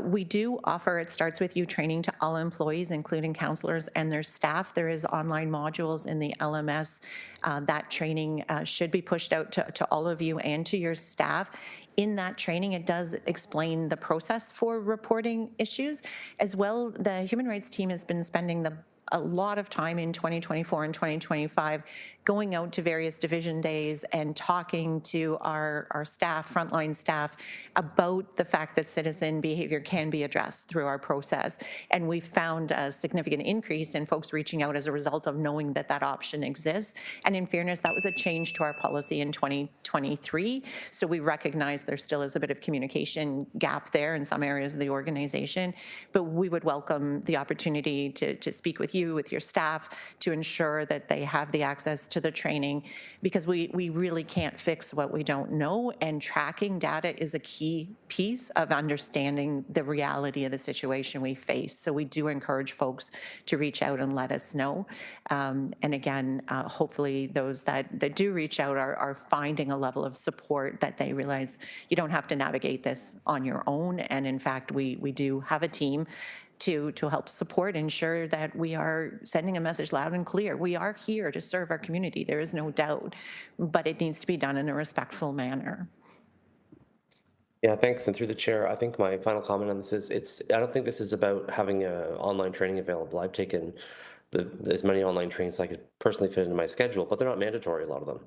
We do offer, it starts with you, training to all employees, including counselors and their staff. There is online modules in the LMS. That training should be pushed out to all of you and to your staff. In that training, it does explain the process for reporting issues. As well, the Human Rights team has been spending a lot of time in 2024 and 2025 going out to various division days and talking to our staff, frontline staff, about the fact that citizen behavior can be addressed through our process. And we've found a significant increase in folks reaching out as a result of knowing that that option exists. And in fairness, that was a change to our policy in 2023. So we recognize there still is a bit of communication gap there in some areas of the organization, but we would welcome the opportunity to speak with you, with your staff, to ensure that they have the access to the training, because we really can't fix what we don't know, and tracking data is a key piece of understanding the reality of the situation we face. So we do encourage folks to reach out and let us know. And again, hopefully those that do reach out are finding a level of support that they realize you don't have to navigate this on your own. And in fact, we do have a team to help support, ensure that we are sending a message loud and clear. We are here to serve our community, there is no doubt, but it needs to be done in a respectful manner. Yeah, thanks. And through the chair, I think my final comment on this is I don't think this is about having online training available. I've taken as many online trainings as I could personally fit into my schedule, but they're not mandatory, a lot of them.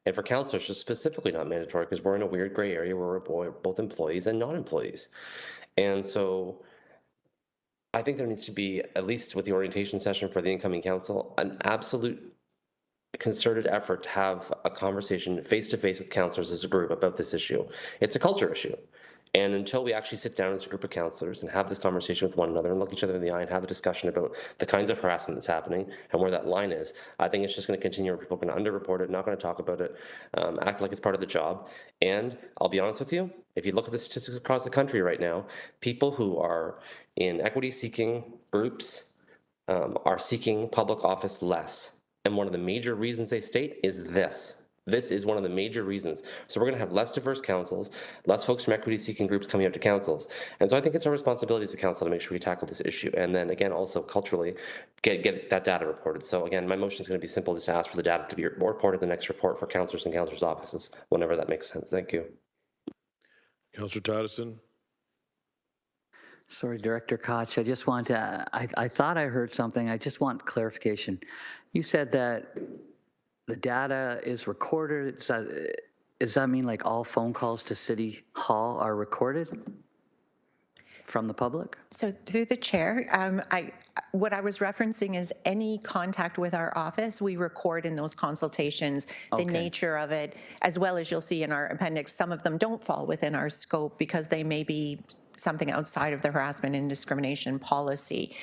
And for counselors, they're specifically not mandatory because we're in a weird gray area where we're both employees and non-employees. And so I think there needs to be, at least with the orientation session for the incoming council, an absolute concerted effort to have a conversation face-to-face with counselors as a group about this issue. It's a culture issue. And until we actually sit down as a group of counselors and have this conversation with one another and look each other in the eye and have a discussion about the kinds of harassment that's happening and where that line is, I think it's just going to continue where people are going to underreport it, not going to talk about it, act like it's part of the job. And I'll be honest with you, if you look at the statistics across the country right now, people who are in equity-seeking groups are seeking public office less. And one of the major reasons they state is this. This is one of the major reasons. So we're going to have less diverse councils, less folks from equity-seeking groups coming out to councils. And so I think it's our responsibility as a council to make sure we tackle this issue. And then again, also culturally, get that data reported. So again, my motion is going to be simple, just to ask for the data to be reported in the next report for councillors and councillors' offices, whenever that makes sense. Thank you. Councillor Taddison. Sorry, Director Koch, I just want to, I thought I heard something. I just want clarification. You said that the data is recorded. Does that mean like all phone calls to City Hall are recorded from the public? So through the chair, what I was referencing is any contact with our office, we record in those consultations, the nature of it, as well as you'll see in our appendix, some of them don't fall within our scope because they may be something outside of the harassment and discrimination policy.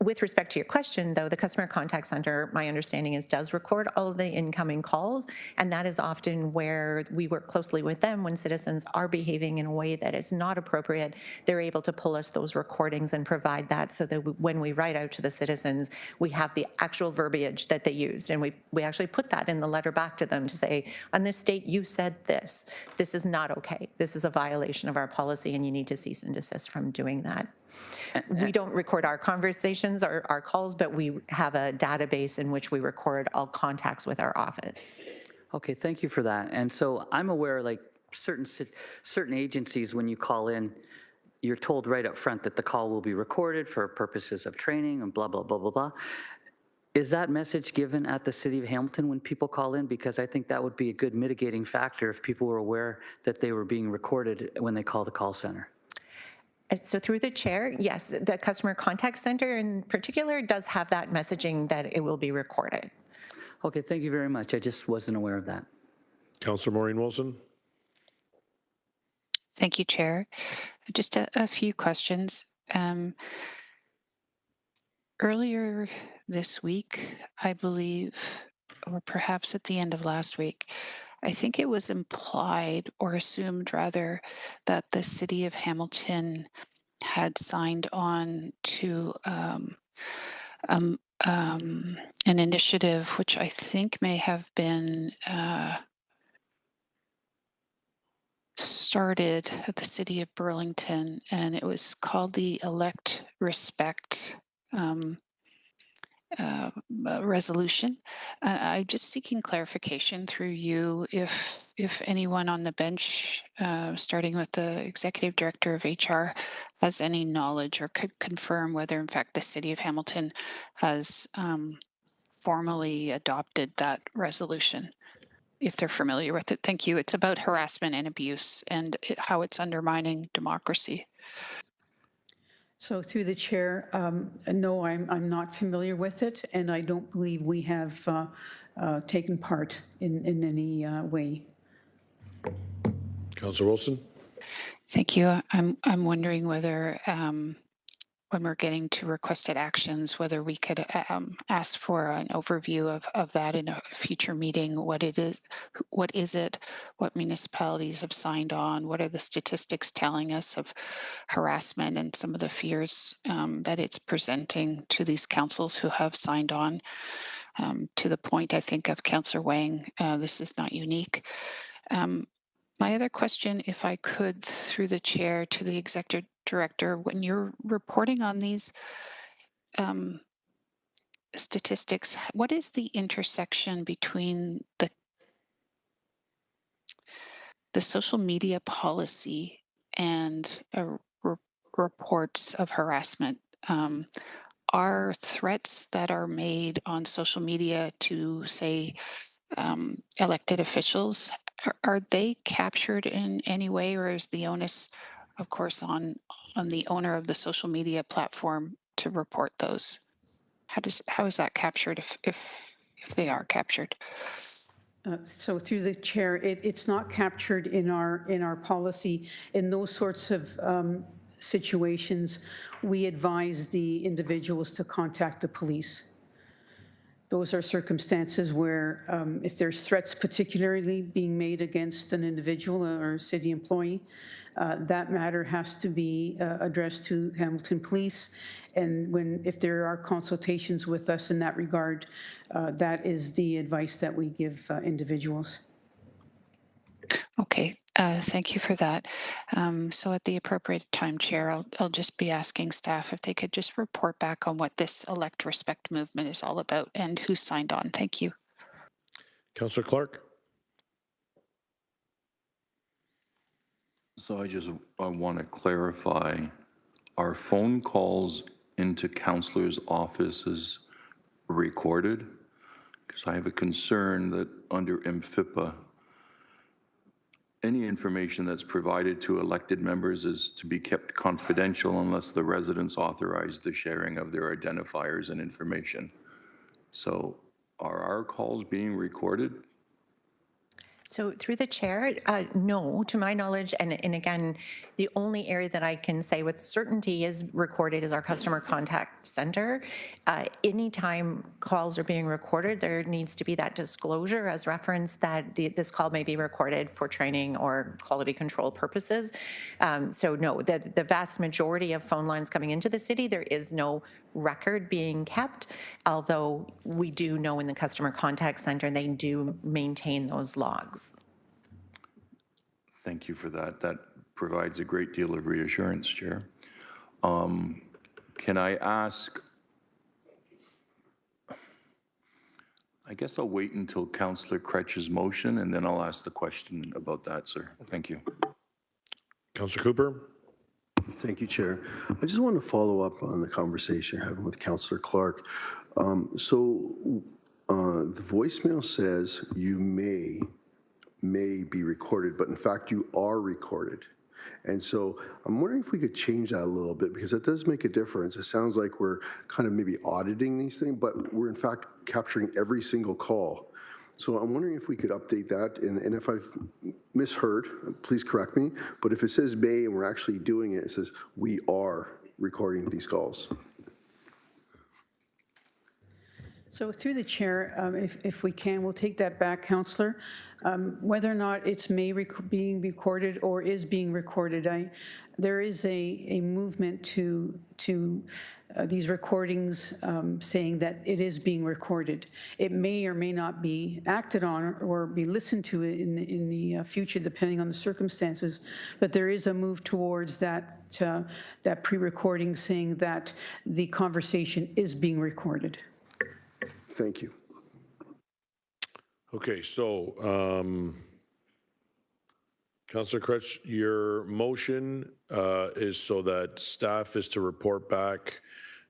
With respect to your question, though, the Customer Contact Center, my understanding is, does record all of the incoming calls, and that is often where we work closely with them when citizens are behaving in a way that is not appropriate. They're able to pull us those recordings and provide that so that when we write out to the citizens, we have the actual verbiage that they used, and we actually put that in the letter back to them to say, on this date, you said this. This is not okay. This is a violation of our policy, and you need to cease and desist from doing that. We don't record our conversations or our calls, but we have a database in which we record all contacts with our office. Okay, thank you for that. And so I'm aware, like certain agencies, when you call in, you're told right up front that the call will be recorded for purposes of training and blah, blah, blah, blah, blah. Is that message given at the City of Hamilton when people call in? Because I think that would be a good mitigating factor if people were aware that they were being recorded when they call the call center. So through the chair, yes, the Customer Contact Center in particular does have that messaging that it will be recorded. Okay, thank you very much. I just wasn't aware of that. Councillor Maureen Wilson. Thank you, Chair. Just a few questions. earlier this week, I believe, or perhaps at the end of last week, I think it was implied or assumed rather that the city of Hamilton had signed on to um, um, an initiative which I think may have been started at the city of Burlington, and it was called the Elect Respect um, resolution. I'm just seeking clarification through you if anyone on the bench, starting with the executive director of HR, has any knowledge or could confirm whether, in fact, the city of Hamilton has formally adopted that resolution. If they're familiar with it, thank you. It's about harassment and abuse and how it's undermining democracy. So through the chair, no, I'm not familiar with it, and I don't believe we have taken part in any way. Councillor Wilson? Thank you. I'm wondering whether when we're getting to requested actions, whether we could ask for an overview of that in a future meeting, what it is, what is it, what municipalities have signed on, what are the statistics telling us of harassment and some of the fears that it's presenting to these councils who have signed on. To the point, I think, of Councillor Wang, this is not unique. My other question, if I could, through the chair to the executive director, when you're reporting on these statistics, what is the intersection between the social media policy and reports of harassment? Are threats that are made on social media to, say, elected officials, are they captured in any way, or is the onus, of course, on the owner of the social media platform to report those? How is that captured if they are captured? So through the chair, it's not captured in our policy. In those sorts of situations, we advise the individuals to contact the police. Those are circumstances where if there's threats particularly being made against an individual or city employee, that matter has to be addressed to Hamilton Police. And if there are consultations with us in that regard, that is the advice that we give individuals. Okay, thank you for that. So at the appropriate time, Chair, I'll just be asking staff if they could just report back on what this Elect Respect movement is all about and who signed on. Thank you. Councillor Clark? So I want to clarify, are phone calls into councillors' offices recorded? Because I have a concern that under MFIPA, any information that's provided to elected members is to be kept confidential unless the residents authorize the sharing of their identifiers and information. So are our calls being recorded? So through the chair, no, to my knowledge, and again, the only area that I can say with certainty is recorded is our customer contact center. Anytime calls are being recorded, there needs to be that disclosure as referenced that this call may be recorded for training or quality control purposes. So no, the vast majority of phone lines coming into the city, there is no record being kept, although we do know in the customer contact center they do maintain those logs. Thank you for that. That provides a great deal of reassurance, Chair. Can I ask, I guess I'll wait until Councillor Kretsch's motion and then I'll ask the question about that, sir. Thank you. Councillor Cooper? Thank you, Chair. I just want to follow up on the conversation you're having with Councillor Clark. The voicemail says you may be recorded, but in fact you are recorded. And so I'm wondering if we could change that a little bit, because it does make a difference. It sounds like we're kind of maybe auditing these things, but we're in fact capturing every single call. So I'm wondering if we could update that, and if I've misheard, please correct me, but if it says may and we're actually doing it, it says we are recording these calls. So through the chair, if we can, we'll take that back, Councillor. Whether or not it's being recorded or is being recorded, there is a movement to these recordings saying that it is being recorded. It may or may not be acted on or be listened to in the future, depending on the circumstances. But there is a move towards that pre-recording saying that the conversation is being recorded. Thank you. Okay, so Councillor Crutch, your motion is so that staff is to report back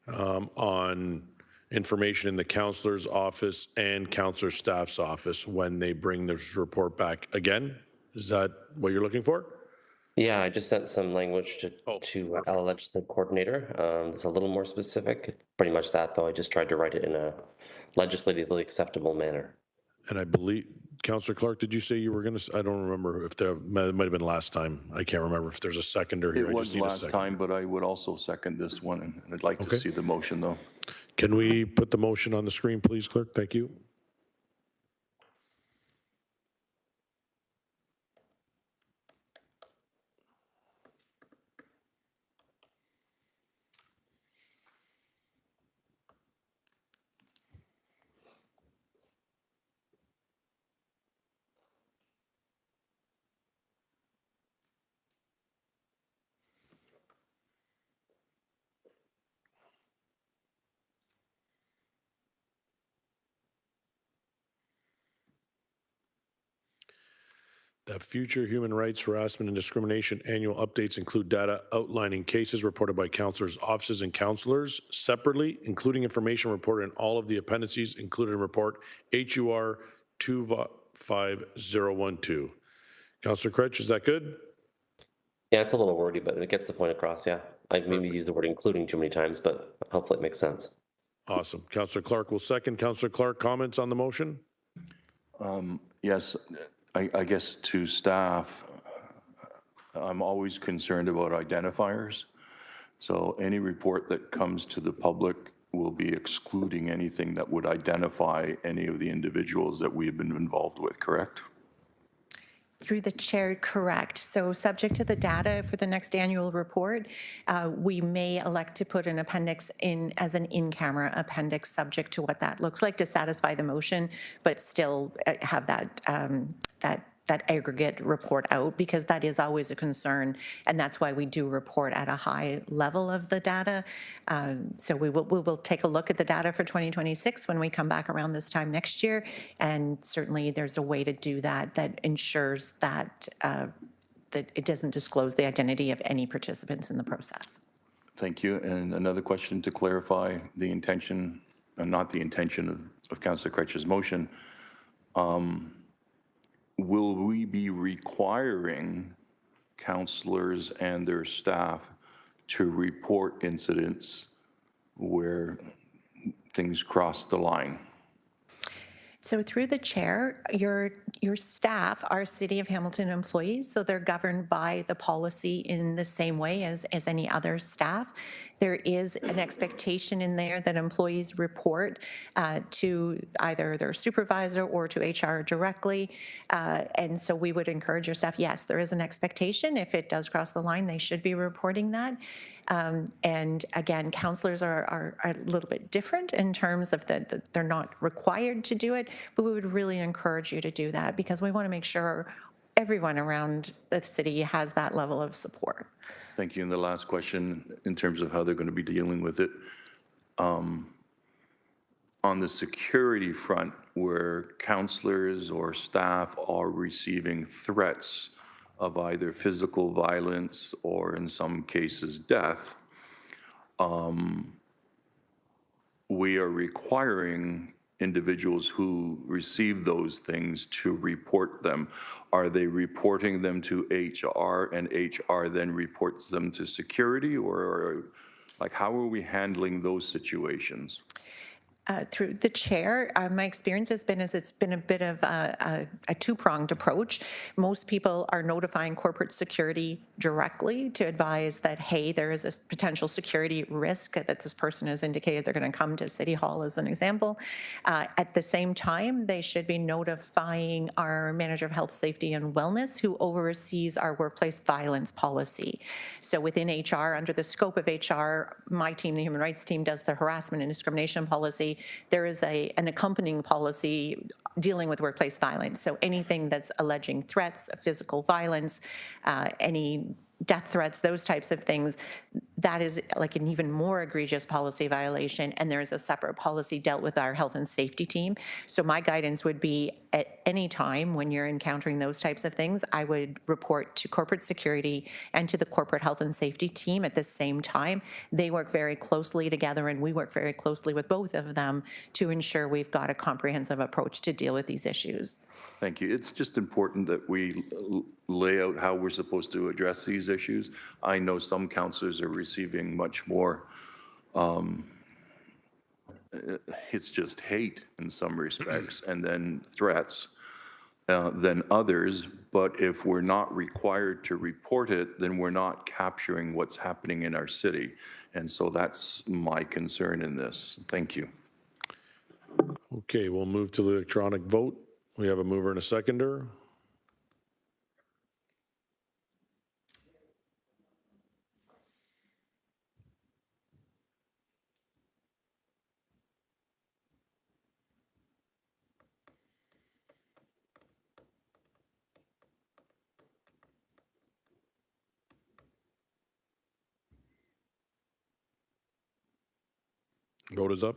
on information in the councillor's office and councillor staff's office when they bring this report back again? Is that what you're looking for? Yeah, I just sent some language to our legislative coordinator. It's a little more specific. Pretty much that, though. I just tried to write it in a legislatively acceptable manner. And I believe, Councillor Clark, did you say you were going to, I don't remember if there might have been last time. I can't remember if there's a seconder here. It was last time, but I would also second this one, and I'd like to see the motion, though. Can we put the motion on the screen, please, Clerk? Thank you. That future human rights, harassment, and discrimination annual updates include data outlining cases reported by councillors' offices and councillors separately, including information reported in all of the appendices included in report HUR 25012. Councillor Cretch, is that good? Yeah, it's a little wordy, but it gets the point across, yeah. I maybe use the word including too many times, but hopefully it makes sense. Awesome. Councillor Clark will second. Councillor Clark, comments on the motion? Yes, I guess to staff, I'm always concerned about identifiers. So any report that comes to the public will be excluding anything that would identify any of the individuals that we have been involved with, correct? Through the chair, correct. So subject to the data for the next annual report, we may elect to put an appendix in as an in-camera appendix subject to what that looks like to satisfy the motion, but still have that that aggregate report out, because that is always a concern, and that's why we do report at a high level of the data. So we will take a look at the data for 2026 when we come back around this time next year, and certainly there's a way to do that that ensures that that it doesn't disclose the identity of any participants in the process. Thank you. And another question to clarify the intention, not the intention of Councillor Cretch's motion. Will we be requiring councillors and their staff to report incidents where things cross the line? So through the chair, your staff are City of Hamilton employees, so they're governed by the policy in the same way as any other staff. There is an expectation in there that employees report to either their supervisor or to HR directly. And so we would encourage your staff, yes, there is an expectation. If it does cross the line, they should be reporting that. And again, councillors are a little bit different in terms of that they're not required to do it, but we would really encourage you to do that because we want to make sure everyone around the city has that level of support. Thank you. And the last question, in terms of how they're going to be dealing with it, on the security front, where councillors or staff are receiving threats of either physical violence or in some cases death, we are requiring individuals who receive those things to report them. Are they reporting them to HR and HR then reports them to security, or like how are we handling those situations? Through the chair, my experience has been it's been a bit of a two-pronged approach. Most people are notifying corporate security directly to advise that, hey, there is a potential security risk that this person has indicated they're going to come to City Hall, as an example. At the same time, they should be notifying our manager of health, safety, and wellness, who oversees our workplace violence policy. So within HR, under the scope of HR, my team, the human rights team, does the harassment and discrimination policy. There is an accompanying policy dealing with workplace violence. So anything that's alleging threats of physical violence, any death threats, those types of things, that is like an even more egregious policy violation, and there is a separate policy dealt with our health and safety team. So my guidance would be, at any time when you're encountering those types of things, I would report to corporate security and to the corporate health and safety team at the same time. They work very closely together, and we work very closely with both of them to ensure we've got a comprehensive approach to deal with these issues. Thank you. It's just important that we lay out how we're supposed to address these issues. I know some councillors are receiving much more, it's just hate in some respects, and then threats than others. But if we're not required to report it, then we're not capturing what's happening in our city. And so that's my concern in this. Thank you. Okay, we'll move to the electronic vote. We have a mover and a seconder. Vote is up.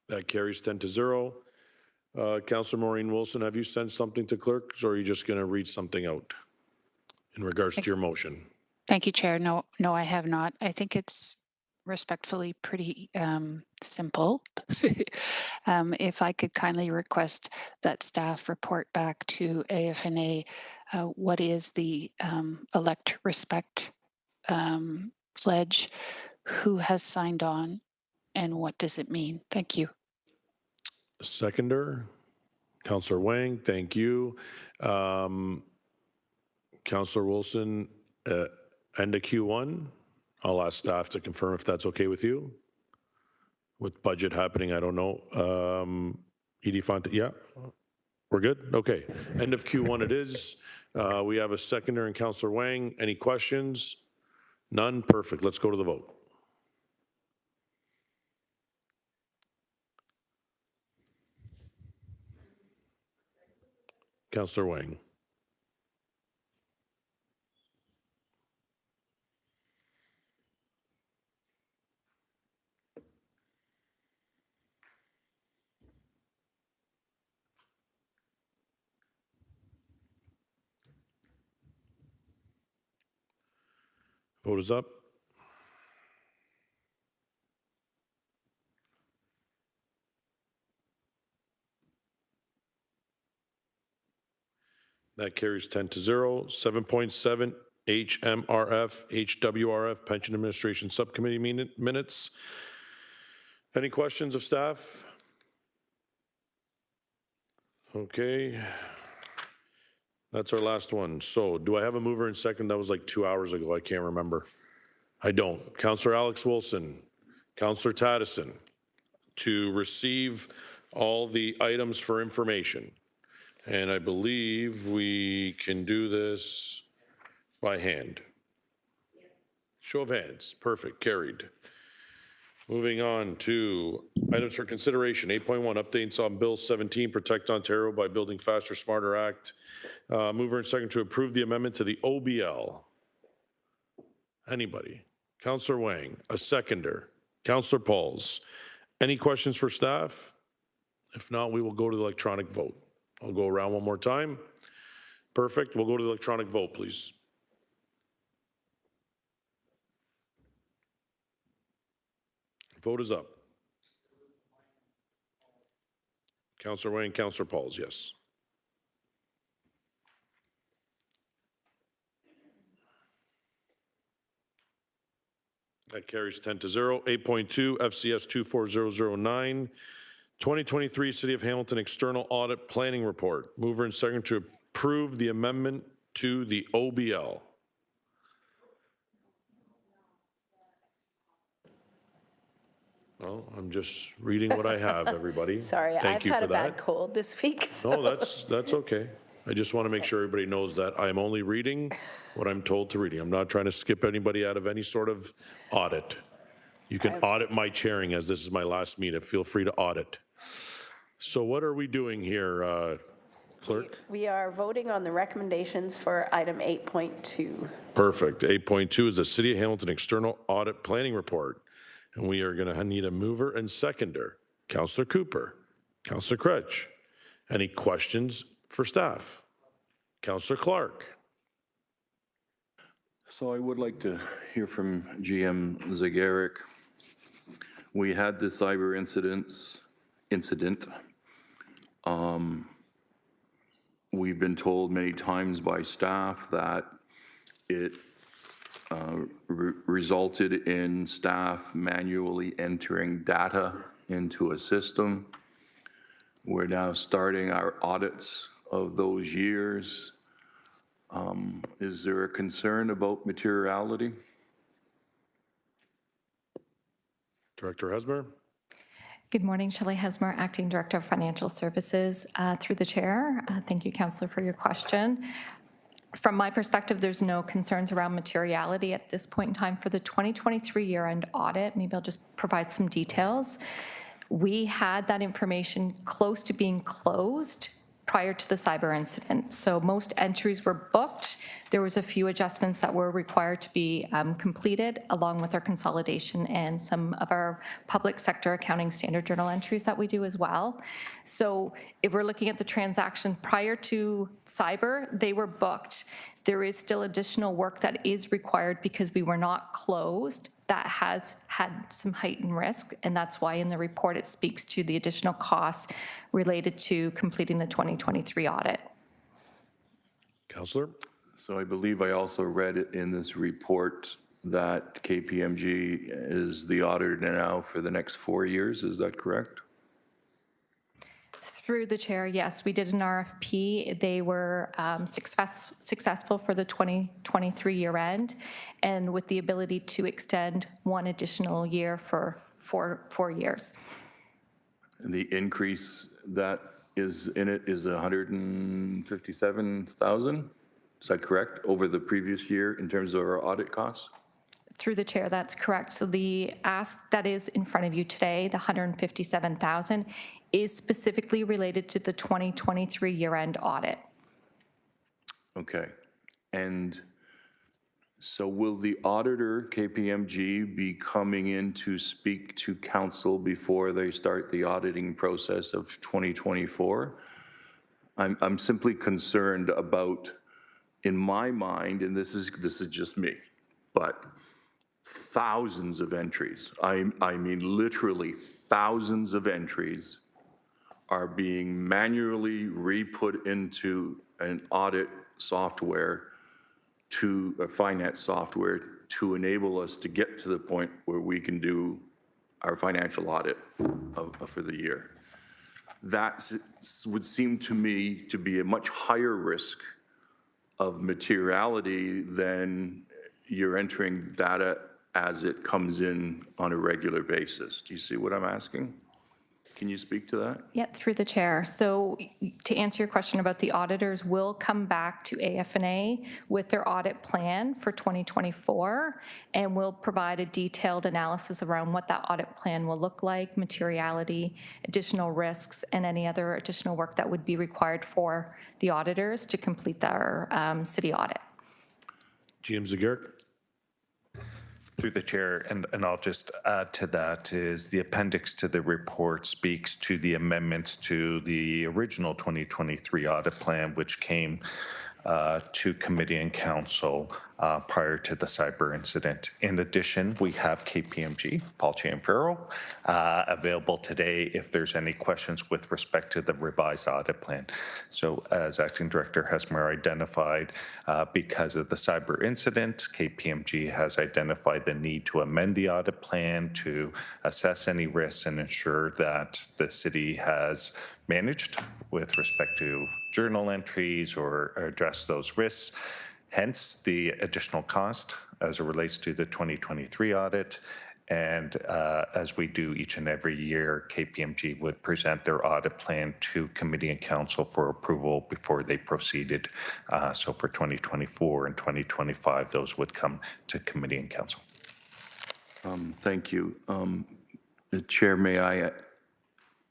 That carries 10-0. Councillor Maureen Wilson, have you sent something to clerks, or are you just going to read something out in regards to your motion? Thank you, Chair. No, I have not. I think it's respectfully pretty simple. If I could kindly request that staff report back to AFNA, what is the elect respect pledge, who has signed on, and what does it mean? Thank you. Seconder, Councillor Wang, thank you. Councillor Wilson, end of Q1. I'll ask staff to confirm if that's okay with you. With budget happening, I don't know. Edie Font, yeah, we're good? Okay, end of Q1 it is. We have a seconder and Councillor Wang. Any questions? None? Perfect. Let's go to the vote. Councillor Wang. Vote is up. That carries 10-0. 7.7 HMRF, HWRF, Pension Administration Subcommittee minutes. Any questions of staff? Okay. That's our last one. So do I have a mover and second? That was like 2 hours ago. I can't remember. I don't. Councillor Alex Wilson, Councillor Taddison, to receive all the items for information. And I believe we can do this by hand. Show of hands. Perfect. Carried. Moving on to items for consideration. 8.1, updates on Bill 17, Protect Ontario by Building Faster, Smarter Act. Mover and second to approve the amendment to the OBL. Anybody? Councillor Wang, a seconder. Councillor Pauls. Any questions for staff? If not, we will go to the electronic vote. I'll go around one more time. Perfect. We'll go to the electronic vote, please. Vote is up. Councillor Wang, Councillor Pauls, yes. That carries 10-0. 8.2 FCS 24009, 2023 City of Hamilton External Audit Planning Report. Mover and second to approve the amendment to the OBL. Well, I'm just reading what I have, everybody. Sorry, Thank I've you had for a bad that. cold this week. So. No, that's okay. I just want to make sure everybody knows that I'm only reading what I'm told to reading. I'm not trying to skip anybody out of any sort of audit. You can audit my chairing, as this is my last meeting. Feel free to audit. So what are we doing here, clerk? We are voting on the recommendations for item 8.2. Perfect. 8.2 is the City of Hamilton External Audit Planning Report. And we are going to need a mover and seconder. Councillor Cooper, Councillor Crutch. Any questions for staff? Councillor Clark. So I would like to hear from GM Zagaric. We had the cyber incident. We've been told many times by staff that it resulted in staff manually entering data into a system. We're now starting our audits of those years. Is there a concern about materiality? Director Hesmer. Good morning, Shelley Hesmer, Acting Director of Financial Services. Through the chair, thank you, Councillor, for your question. From my perspective, there's no concerns around materiality at this point in time for the 2023 year-end audit. Maybe I'll just provide some details. We had that information close to being closed prior to the cyber incident. So most entries were booked. There was a few adjustments that were required to be completed along with our consolidation and some of our public sector accounting standard journal entries that we do as well. So if we're looking at the transaction prior to cyber, they were booked. There is still additional work that is required because we were not closed. That has had some heightened risk, and that's why in the report it speaks to the additional costs related to completing the 2023 audit. Councillor. So I believe I also read it in this report that KPMG is the auditor now for the next 4 years. Is that correct? Through the chair, yes, we did an RFP. They were successful for the 2023 year end, and with the ability to extend one additional year for 4 years. And the increase that is in it is 157,000. Is that correct? Over the previous year in terms of our audit costs? Through the chair, that's correct. So the ask that is in front of you today, the 157,000, is specifically related to the 2023 year-end audit. Okay. And so will the auditor, KPMG, be coming in to speak to council before they start the auditing process of 2024? I'm simply concerned about, in my mind, and this is just me, but thousands of entries, I mean literally thousands of entries are being manually re-put into an audit software, to a finance software, to enable us to get to the point where we can do our financial audit for the year. That would seem to me to be a much higher risk of materiality than you're entering data as it comes in on a regular basis. Do you see what I'm asking? Can you speak to that? Yeah, through the chair. So to answer your question about the auditors will come back to AFNA with their audit plan for 2024, and will provide a detailed analysis around what that audit plan will look like, materiality, additional risks, and any other additional work that would be required for the auditors to complete their city audit. GM Zagaric. Through the chair, and I'll just add to that, is the appendix to the report speaks to the amendments to the original 2023 audit plan, which came to committee and council prior to the cyber incident. In addition, we have KPMG, Paul Chianferro, available today if there's any questions with respect to the revised audit plan. So as Acting Director Hesmer identified, because of the cyber incident, KPMG has identified the need to amend the audit plan to assess any risks and ensure that the city has managed with respect to journal entries or address those risks. Hence the additional cost as it relates to the 2023 audit. And as we do each and every year, KPMG would present their audit plan to committee and council for approval before they proceeded. So for 2024 and 2025, those would come to committee and council. Thank you. Chair, may I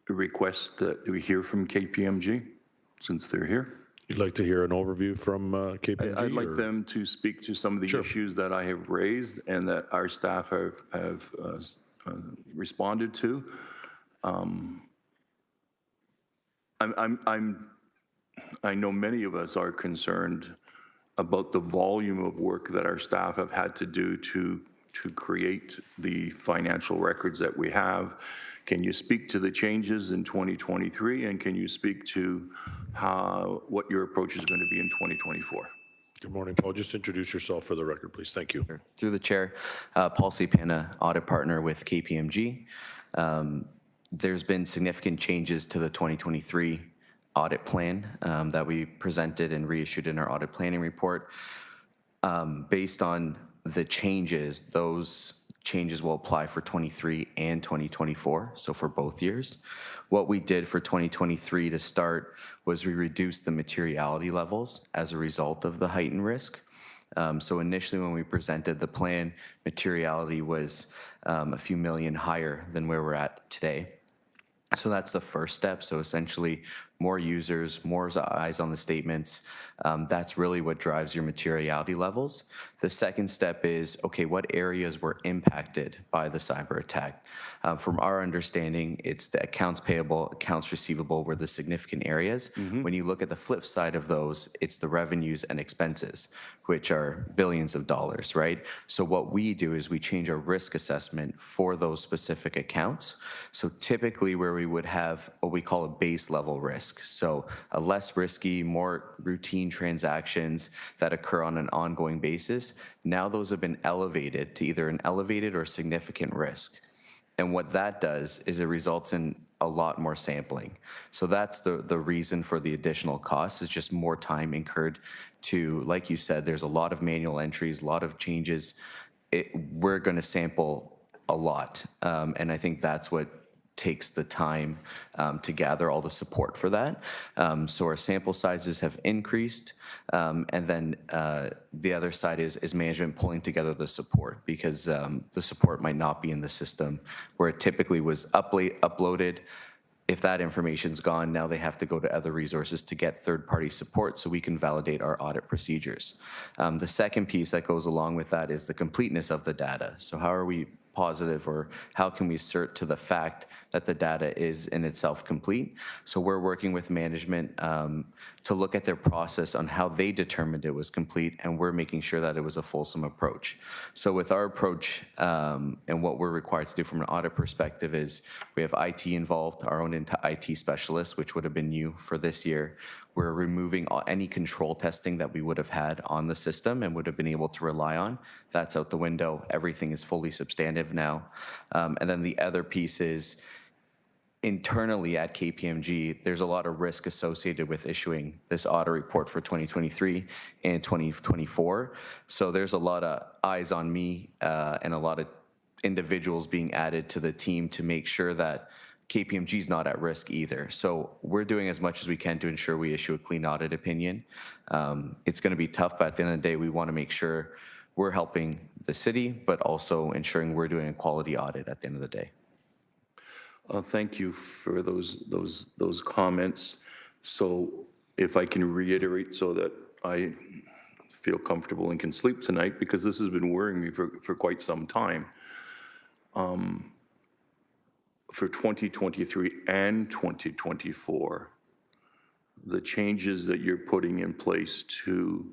request that we hear from KPMG since they're here? You'd like to hear an overview from KPMG? I'd like them to speak to some of the issues that I have raised and that our staff have responded to. I know many of us are concerned about the volume of work that our staff have had to do to create the financial records that we have. Can you speak to the changes in 2023, and can you speak to what your approach is going to be in 2024? Good morning, Paul. Just introduce yourself for the record, please. Thank you. Through the chair, Paul Cepana, audit partner with KPMG. There's been significant changes to the 2023 audit plan that we presented and reissued in our audit planning report. Based on the changes, those changes will apply for 23 and 2024, so for both years. What we did for 2023 to start was we reduced the materiality levels as a result of the heightened risk. So initially when we presented the plan, materiality was a few million higher than where we're at today. So that's the first step. So essentially more users, more eyes on the statements. That's really what drives your materiality levels. The second step is, okay, what areas were impacted by the cyber attack? From our understanding, it's the accounts payable, accounts receivable were the significant areas. When you look at the flip side of those, it's the revenues and expenses, which are billions of dollars, right? So what we do is we change our risk assessment for those specific accounts. So typically where we would have what we call a base level risk. So a less risky, more routine transactions that occur on an ongoing basis. Now those have been elevated to either an elevated or significant risk. And what that does is it results in a lot more sampling. So that's the reason for the additional cost, is just more time incurred to, like you said, there's a lot of manual entries, a lot of changes. We're going to sample a lot. And I think that's what takes the time to gather all the support for that. So our sample sizes have increased. And then the other side is management pulling together the support, because the support might not be in the system where it typically was uploaded. If that information's gone, now they have to go to other resources to get third-party support so we can validate our audit procedures. The second piece that goes along with that is the completeness of the data. So how are we positive, or how can we assert to the fact that the data is in itself complete? So we're working with management to look at their process on how they determined it was complete, and we're making sure that it was a fulsome approach. So with our approach and what we're required to do from an audit perspective is we have IT involved, our own IT specialists, which would have been new for this year. We're removing any control testing that we would have had on the system and would have been able to rely on. That's out the window. Everything is fully substantive now. And then the other piece is internally at KPMG, there's a lot of risk associated with issuing this audit report for 2023 and 2024. So there's a lot of eyes on me and a lot of individuals being added to the team to make sure that KPMG is not at risk either. So we're doing as much as we can to ensure we issue a clean audit opinion. It's going to be tough, but at the end of the day, we want to make sure we're helping the city, but also ensuring we're doing a quality audit at the end of the day. Thank you for those comments. So if I can reiterate so that I feel comfortable and can sleep tonight, because this has been worrying me for quite some time. For 2023 and 2024, the changes that you're putting in place to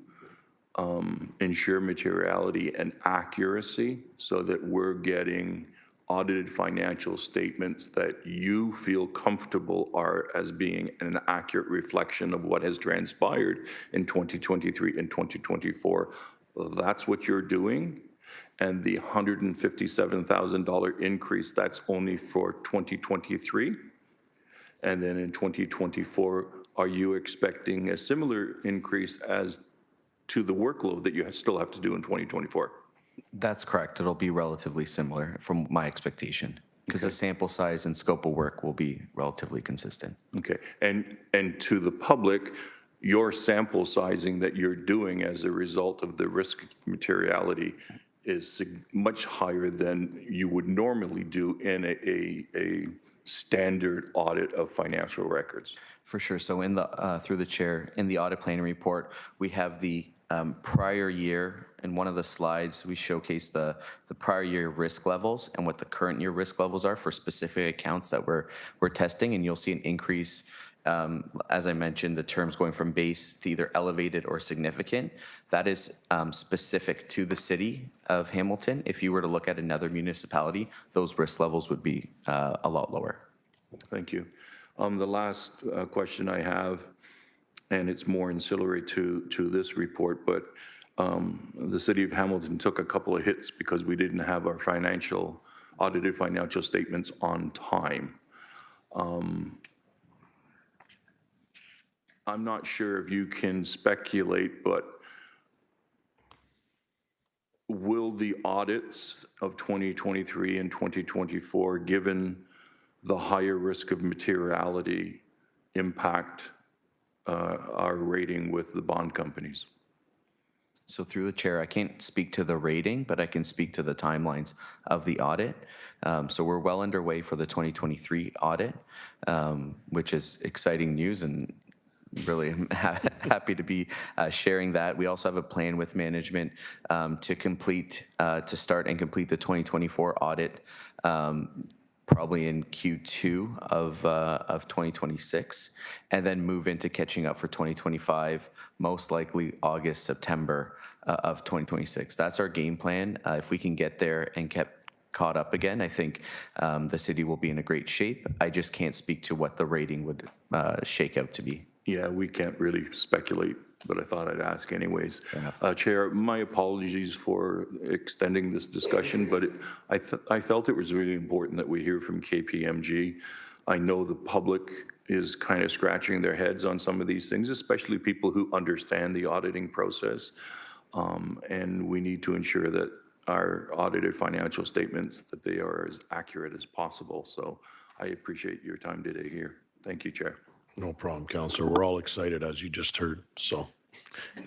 ensure materiality and accuracy so that we're getting audited financial statements that you feel comfortable are as being an accurate reflection of what has transpired in 2023 and 2024. That's what you're doing. And the $157,000 increase, that's only for 2023. And then in 2024, are you expecting a similar increase as to the workload that you still have to do in 2024? That's correct. It'll be relatively similar from my expectation, because the sample size and scope of work will be relatively consistent. Okay, and to the public, your sample sizing that you're doing as a result of the risk materiality is much higher than you would normally do in a standard audit of financial records. For sure. So in the through the chair, in the audit planning report, we have the prior year. In one of the slides, we showcase the prior year risk levels and what the current year risk levels are for specific accounts that we're testing, and you'll see an increase. As I mentioned, the terms going from base to either elevated or significant. That is specific to the city of Hamilton. If you were to look at another municipality, those risk levels would be a lot lower. Thank you. The last question I have, and it's more ancillary to this report, but the city of Hamilton took a couple of hits because we didn't have our audited financial statements on time. I'm not sure if you can speculate, but will the audits of 2023 and 2024, given the higher risk of materiality, impact our rating with the bond companies? So through the chair, I can't speak to the rating, but I can speak to the timelines of the audit. So we're well underway for the 2023 audit, which is exciting news, and really happy to be sharing that. We also have a plan with management to start and complete the 2024 audit, probably in Q2 of 2026, and then move into catching up for 2025, most likely August, September of 2026. That's our game plan. If we can get there and kept caught up again, I think the city will be in a great shape. I just can't speak to what the rating would shake out to be. Yeah, we can't really speculate, but I thought I'd ask anyways. Chair, my apologies for extending this discussion, but I felt it was really important that we hear from KPMG. I know the public is kind of scratching their heads on some of these things, especially people who understand the auditing process. And we need to ensure that our audited financial statements, that they are as accurate as possible. So I appreciate your time today here. Thank you, Chair. No problem, Councillor. We're all excited, as you just heard. So,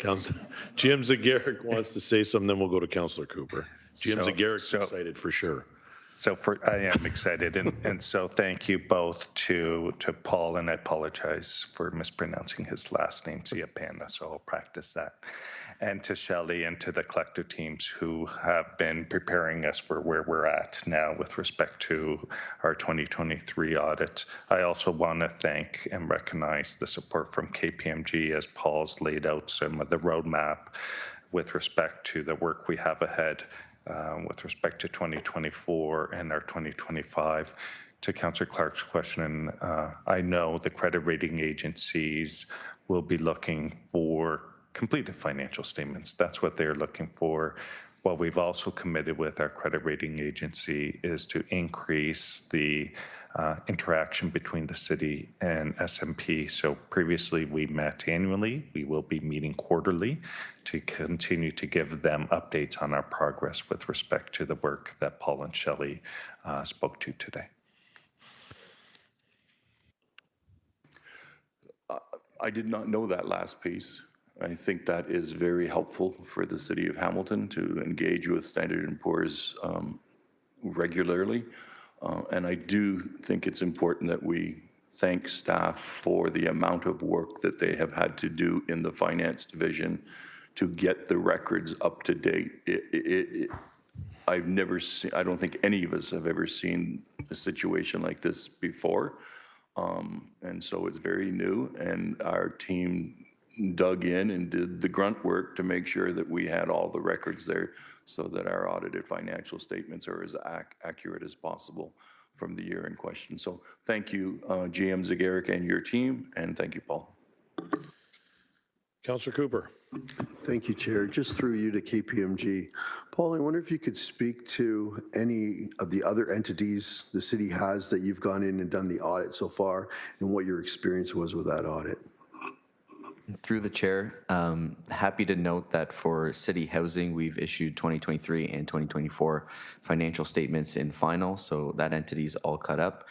Councillor Jim Zagarek wants to say something, then we'll go to Councillor Cooper. Jim Zagarek's excited for sure. So I am excited, and so thank you both to Paul, and I apologize for mispronouncing his last name, Siapana, so I'll practice that. And to Shelley and to the collective teams who have been preparing us for where we're at now with respect to our 2023 audit. I also want to thank and recognize the support from KPMG as Paul's laid out some of the roadmap with respect to the work we have ahead with respect to 2024 and our 2025. To Councillor Clark's question, I know the credit rating agencies will be looking for completed financial statements. That's what they're looking for. What we've also committed with our credit rating agency is to increase the interaction between the city and S&P. So previously we met annually. We will be meeting quarterly to continue to give them updates on our progress with respect to the work that Paul and Shelley spoke to today. I did not know that last piece. I think that is very helpful for the city of Hamilton to engage with Standard & Poor's regularly. And I do think it's important that we thank staff for the amount of work that they have had to do in the finance division to get the records up to date. I've never seen, I don't think any of us have ever seen a situation like this before. And so it's very new, and our team dug in and did the grunt work to make sure that we had all the records there so that our audited financial statements are as accurate as possible from the year in question. So thank you, GM Zagaric and your team, and thank you, Paul. Councillor Cooper. Thank you, Chair. Just through you to KPMG. Paul, I wonder if you could speak to any of the other entities the city has that you've gone in and done the audit so far, and what your experience was with that audit. Through the chair, happy to note that for city housing, we've issued 2023 and 2024 financial statements in final, so that entity's all cut up.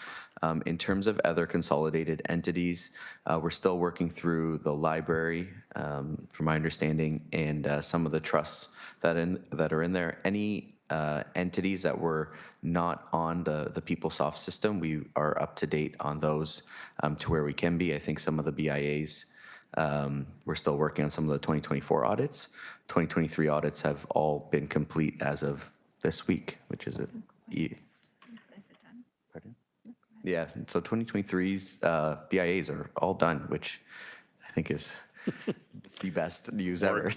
In terms of other consolidated entities, we're still working through the library, from my understanding, and some of the trusts that are in there. Any entities that were not on the PeopleSoft system, we are up to date on those to where we can be. I think some of the BIAs, we're still working on some of the 2024 audits. 2023 audits have all been complete as of this week, which is Pardon? Yeah, so 2023's BIAs are all done, which I think is the best news ever.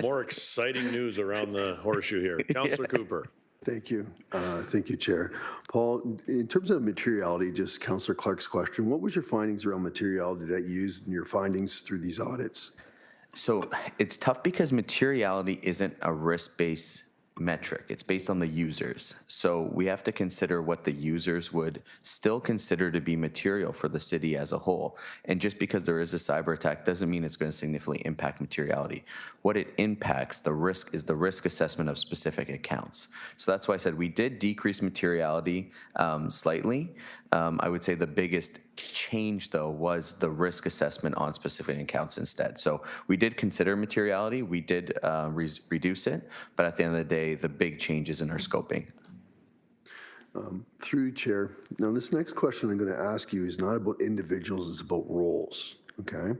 More exciting news around the horseshoe here. Councillor Cooper. Thank you. Thank you, Chair. Paul, in terms of materiality, just Councillor Clark's question, what was your findings around materiality that you used in your findings through these audits? So it's tough because materiality isn't a risk-based metric. It's based on the users. So we have to consider what the users would still consider to be material for the city as a whole. And just because there is a cyber attack doesn't mean it's going to significantly impact materiality. What it impacts, the risk, is the risk assessment of specific accounts. So that's why I said we did decrease materiality slightly. I would say the biggest change, though, was the risk assessment on specific accounts instead. So we did consider materiality, we did reduce it, but at the end of the day, the big change is in our scoping. Through you, Chair. Now, this next question I'm going to ask you is not about individuals, it's about roles, okay?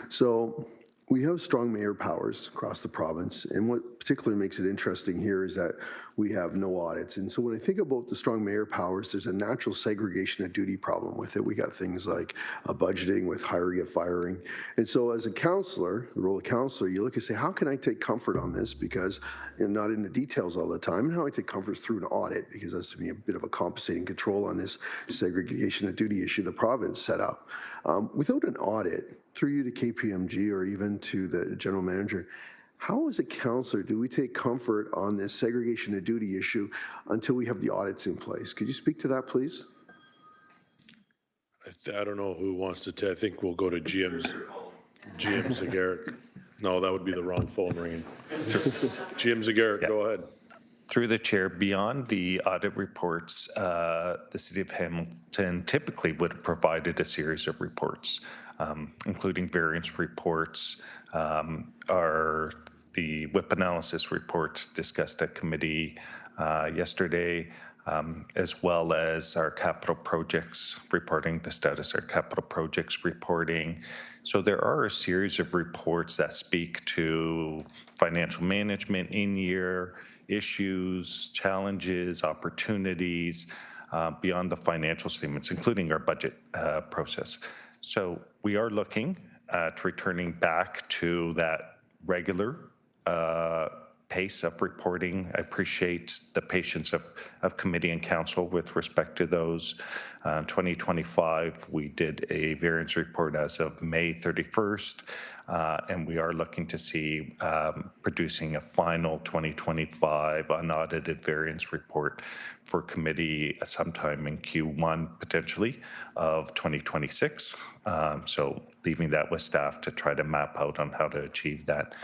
So we have strong mayor powers across the province, and what particularly makes it interesting here is that we have no audits. And so when I think about the strong mayor powers, there's a natural segregation of duty problem with it. We got things like budgeting with hiring and firing. And so as a councillor, the role of councillor, you look and say, how can I take comfort on this? Because I'm not in the details all the time. And how I take comfort through an audit, because that's to me a bit of a compensating control on this segregation of duty issue the province set up. Without an audit, through you to KPMG or even to the general manager, how as a councillor do we take comfort on this segregation of duty issue until we have the audits in place? Could you speak to that, please? I don't know who wants to I think we'll go to GM Zagaric. No, that would be the wrong phone ringing. GM Zagaric, go ahead. Through the chair, beyond the audit reports, the City of Hamilton typically would have provided a series of reports, including variance reports, the WIP analysis report discussed at committee yesterday, as well as our capital projects reporting, the status of our capital projects reporting. So there are a series of reports that speak to financial management in-year issues, challenges, opportunities, beyond the financial statements, including our budget process. So we are looking at returning back to that regular pace of reporting. I appreciate the patience of committee and council with respect to those. 2025, we did a variance report as of May 31st, and we are looking to see producing a final 2025 unaudited variance report for committee sometime in Q1 potentially of 2026. So leaving that with staff to try to map out on how to achieve that.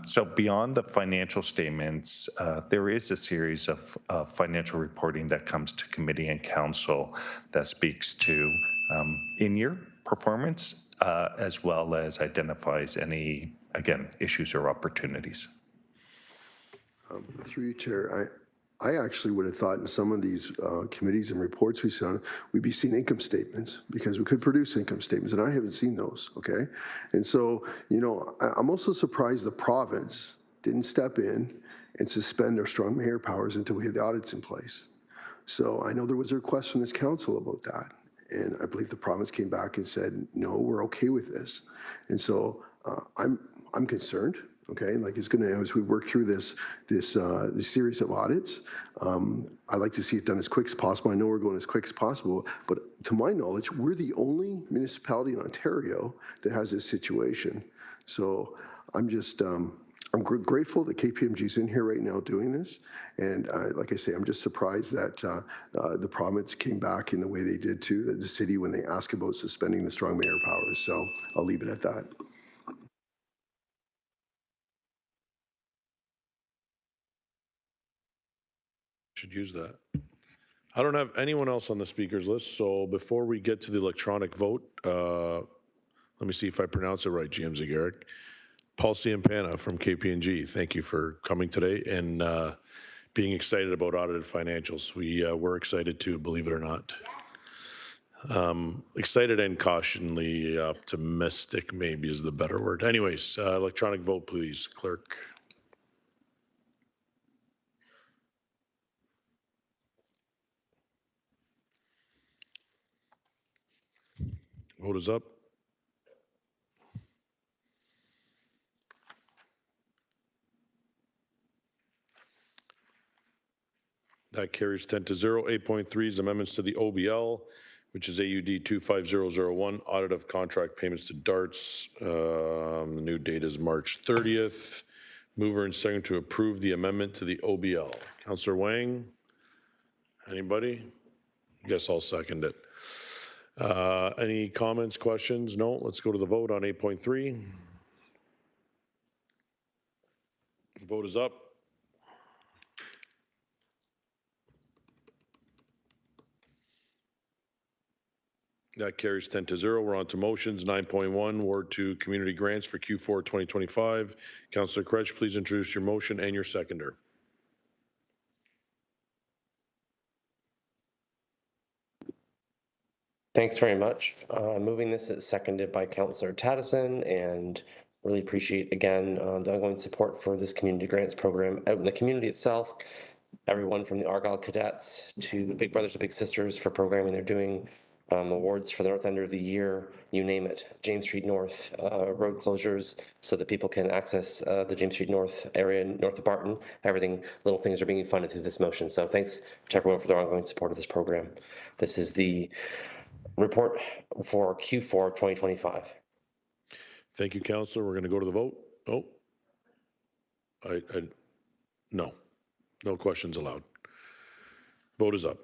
So beyond the financial statements, there is a series of financial reporting that comes to committee and council that speaks to in-year performance, as well as identifies any, again, issues or opportunities. Through you, Chair, I actually would have thought in some of these committees and reports we saw, we'd be seeing income statements because we could produce income statements, and I haven't seen those, okay? And so, you know, I'm also surprised the province didn't step in and suspend our strong mayor powers until we had the audits in place. So I know there was a request from this council about that. And I believe the province came back and said, no, we're okay with this. And so I'm concerned. Okay, like it's going to, as we work through this series of audits, I'd like to see it done as quick as possible. I know we're going as quick as possible, but to my knowledge, we're the only municipality in Ontario that has this situation. So I'm just, I'm grateful that KPMG is in here right now doing this. And like I say, I'm just surprised that the province came back in the way they did to the city when they asked about suspending the strong mayor powers. So I'll leave it at that. Should use that. I don't have anyone else on the speakers list, so before we get to the electronic vote, let me see if I pronounce it right, GM Zagaric. Paul Ciampana from KPMG, thank you for coming today and being excited about audited financials. We're excited too, believe it or not. Excited and cautionally optimistic maybe is the better word. Anyways, electronic vote, please, clerk. Vote is up. That carries 10-0. 8.3 is amendments to the OBL, which is AUD 25001, audit of contract payments to DARTS. The new date is March 30th. Mover and second to approve the amendment to the OBL. Councillor Wang, anybody? I guess I'll second it. Any comments, questions? No, let's go to the vote on 8.3. Vote is up. That carries 10-0. We're on to motions. 9.1, Ward 2 community grants for Q4 2025. Councillor Kretsch, please introduce your motion and your seconder. Thanks very much. Moving this is seconded by Councillor Taddison, and really appreciate again the ongoing support for this community grants program out in the community itself. Everyone from the Argyle Cadets to the Big Brothers and Big Sisters for programming they're doing. Awards for the North End of the Year, you name it. James Street North, road closures so that people can access the James Street North area north of Barton. Everything, little things are being funded through this motion. So thanks to everyone for their ongoing support of this program. This is the report for Q4 2025. Thank you, Councillor. We're going to go to the vote. Oh, no questions allowed. Vote is up.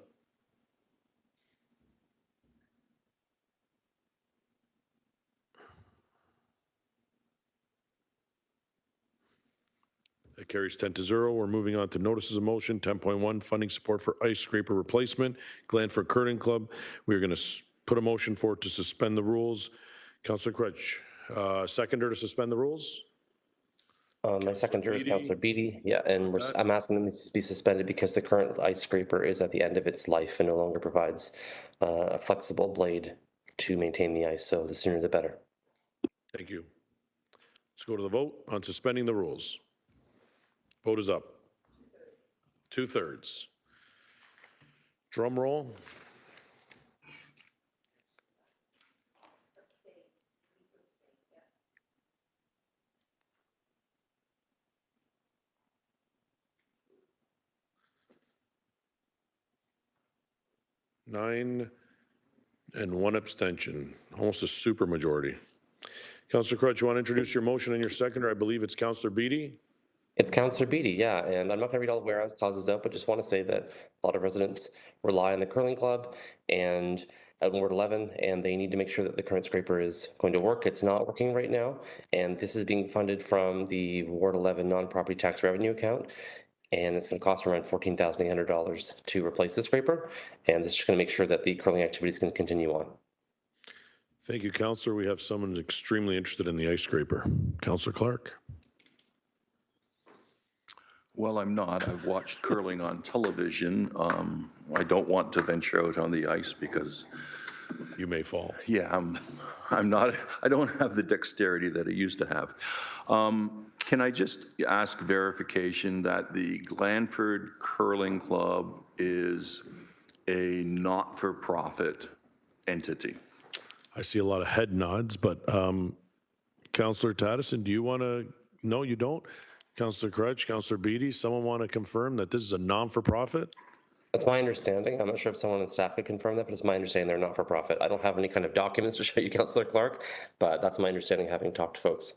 That carries 10-0. We're moving on to notices of motion. 10.1, funding support for ice scraper replacement, Glanford Curling Club. We're going to put a motion forward to suspend the rules. Councillor Kretsch, seconder to suspend the rules? My seconder is Councillor Beattie. Yeah, and I'm asking them to be suspended because the current ice scraper is at the end of its life and no longer provides a flexible blade to maintain the ice. So the sooner the better. Thank you. Let's go to the vote on suspending the rules. Vote is up. 2/3. Drum roll. Nine and one abstention, almost a super majority. Councillor Crutch, you want to introduce your motion and your seconder? I believe it's Councillor Beattie. It's Councillor Beattie, yeah, and I'm not going to read all the whereas clauses out, but just want to say that a lot of residents rely on the curling club and at Ward 11, and they need to make sure that the current scraper is going to work. It's not working right now, and this is being funded from the Ward 11 non-property tax revenue account, and it's going to cost around $14,800 to replace the scraper, and this is going to make sure that the curling activities can continue on. Thank you, Councillor. We have someone extremely interested in the ice scraper. Councillor Clark. Well, I'm not. I've watched curling on television. I don't want to venture out on the ice because you may fall. Yeah, I'm not. I don't have the dexterity that I used to have. Can I just ask verification that the Glanford Curling Club is a not-for-profit entity. I see a lot of head nods, but Councillor Taddison, do you want to? No, you don't. Councillor Crutch, Councillor Beatty, someone want to confirm that this is a non-for-profit? That's my understanding. I'm not sure if someone in staff could confirm that, but it's my understanding they're not for profit. I don't have any kind of documents to show you, Councillor Clark, but that's my understanding having talked to folks.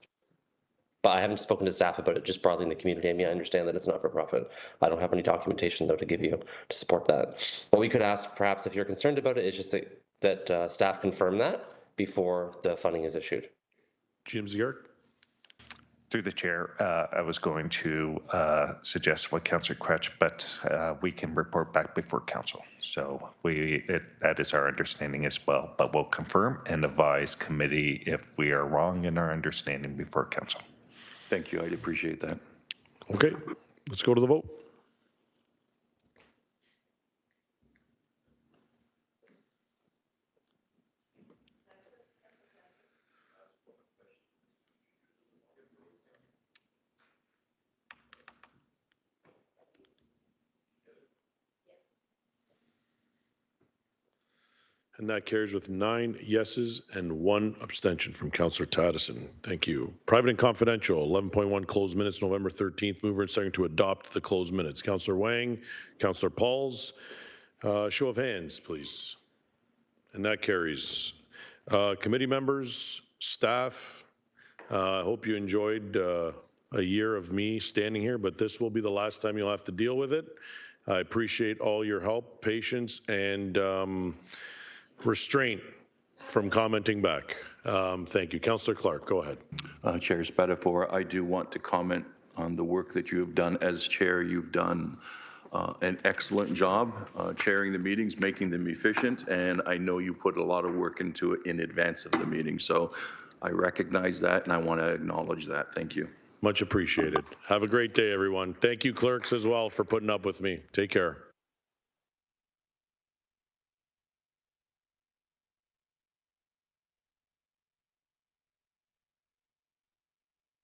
But I haven't spoken to staff about it just broadly in the community. I mean, I understand that it's not for profit. I don't have any documentation though to give you to support that. What we could ask, perhaps, if you're concerned about it, is just that staff confirm that before the funding is issued. Jim Zegart? Through the chair, I was going to suggest what Councillor Crutch, but we can report back before council. So that is our understanding as well, but we'll confirm and advise committee if we are wrong in our understanding before council. Thank you. I'd appreciate that. Okay, let's go to the vote. And that carries with 9 yeses and 1 abstention from Councillor Taddison. Thank you. Private and confidential, 11.1 closed minutes, November 13th. Mover and second to adopt the closed minutes. Councillor Wang, Councillor Pauls. Show of hands, please. And that carries. Committee members, staff, I hope you enjoyed a year of me standing here, but this will be the last time you'll have to deal with it. I appreciate all your help, patience, and restraint from commenting back. Thank you. Councillor Clark, go ahead. Chair Spatafor, I do want to comment on the work that you have done as chair. You've done an excellent job chairing the meetings, making them efficient, and I know you put a lot of work into it in advance of the meeting. So I recognize that and I want to acknowledge that. Thank you. Much appreciated. Have a great day, everyone. Thank you, clerks, as well, for putting up with me. Take care.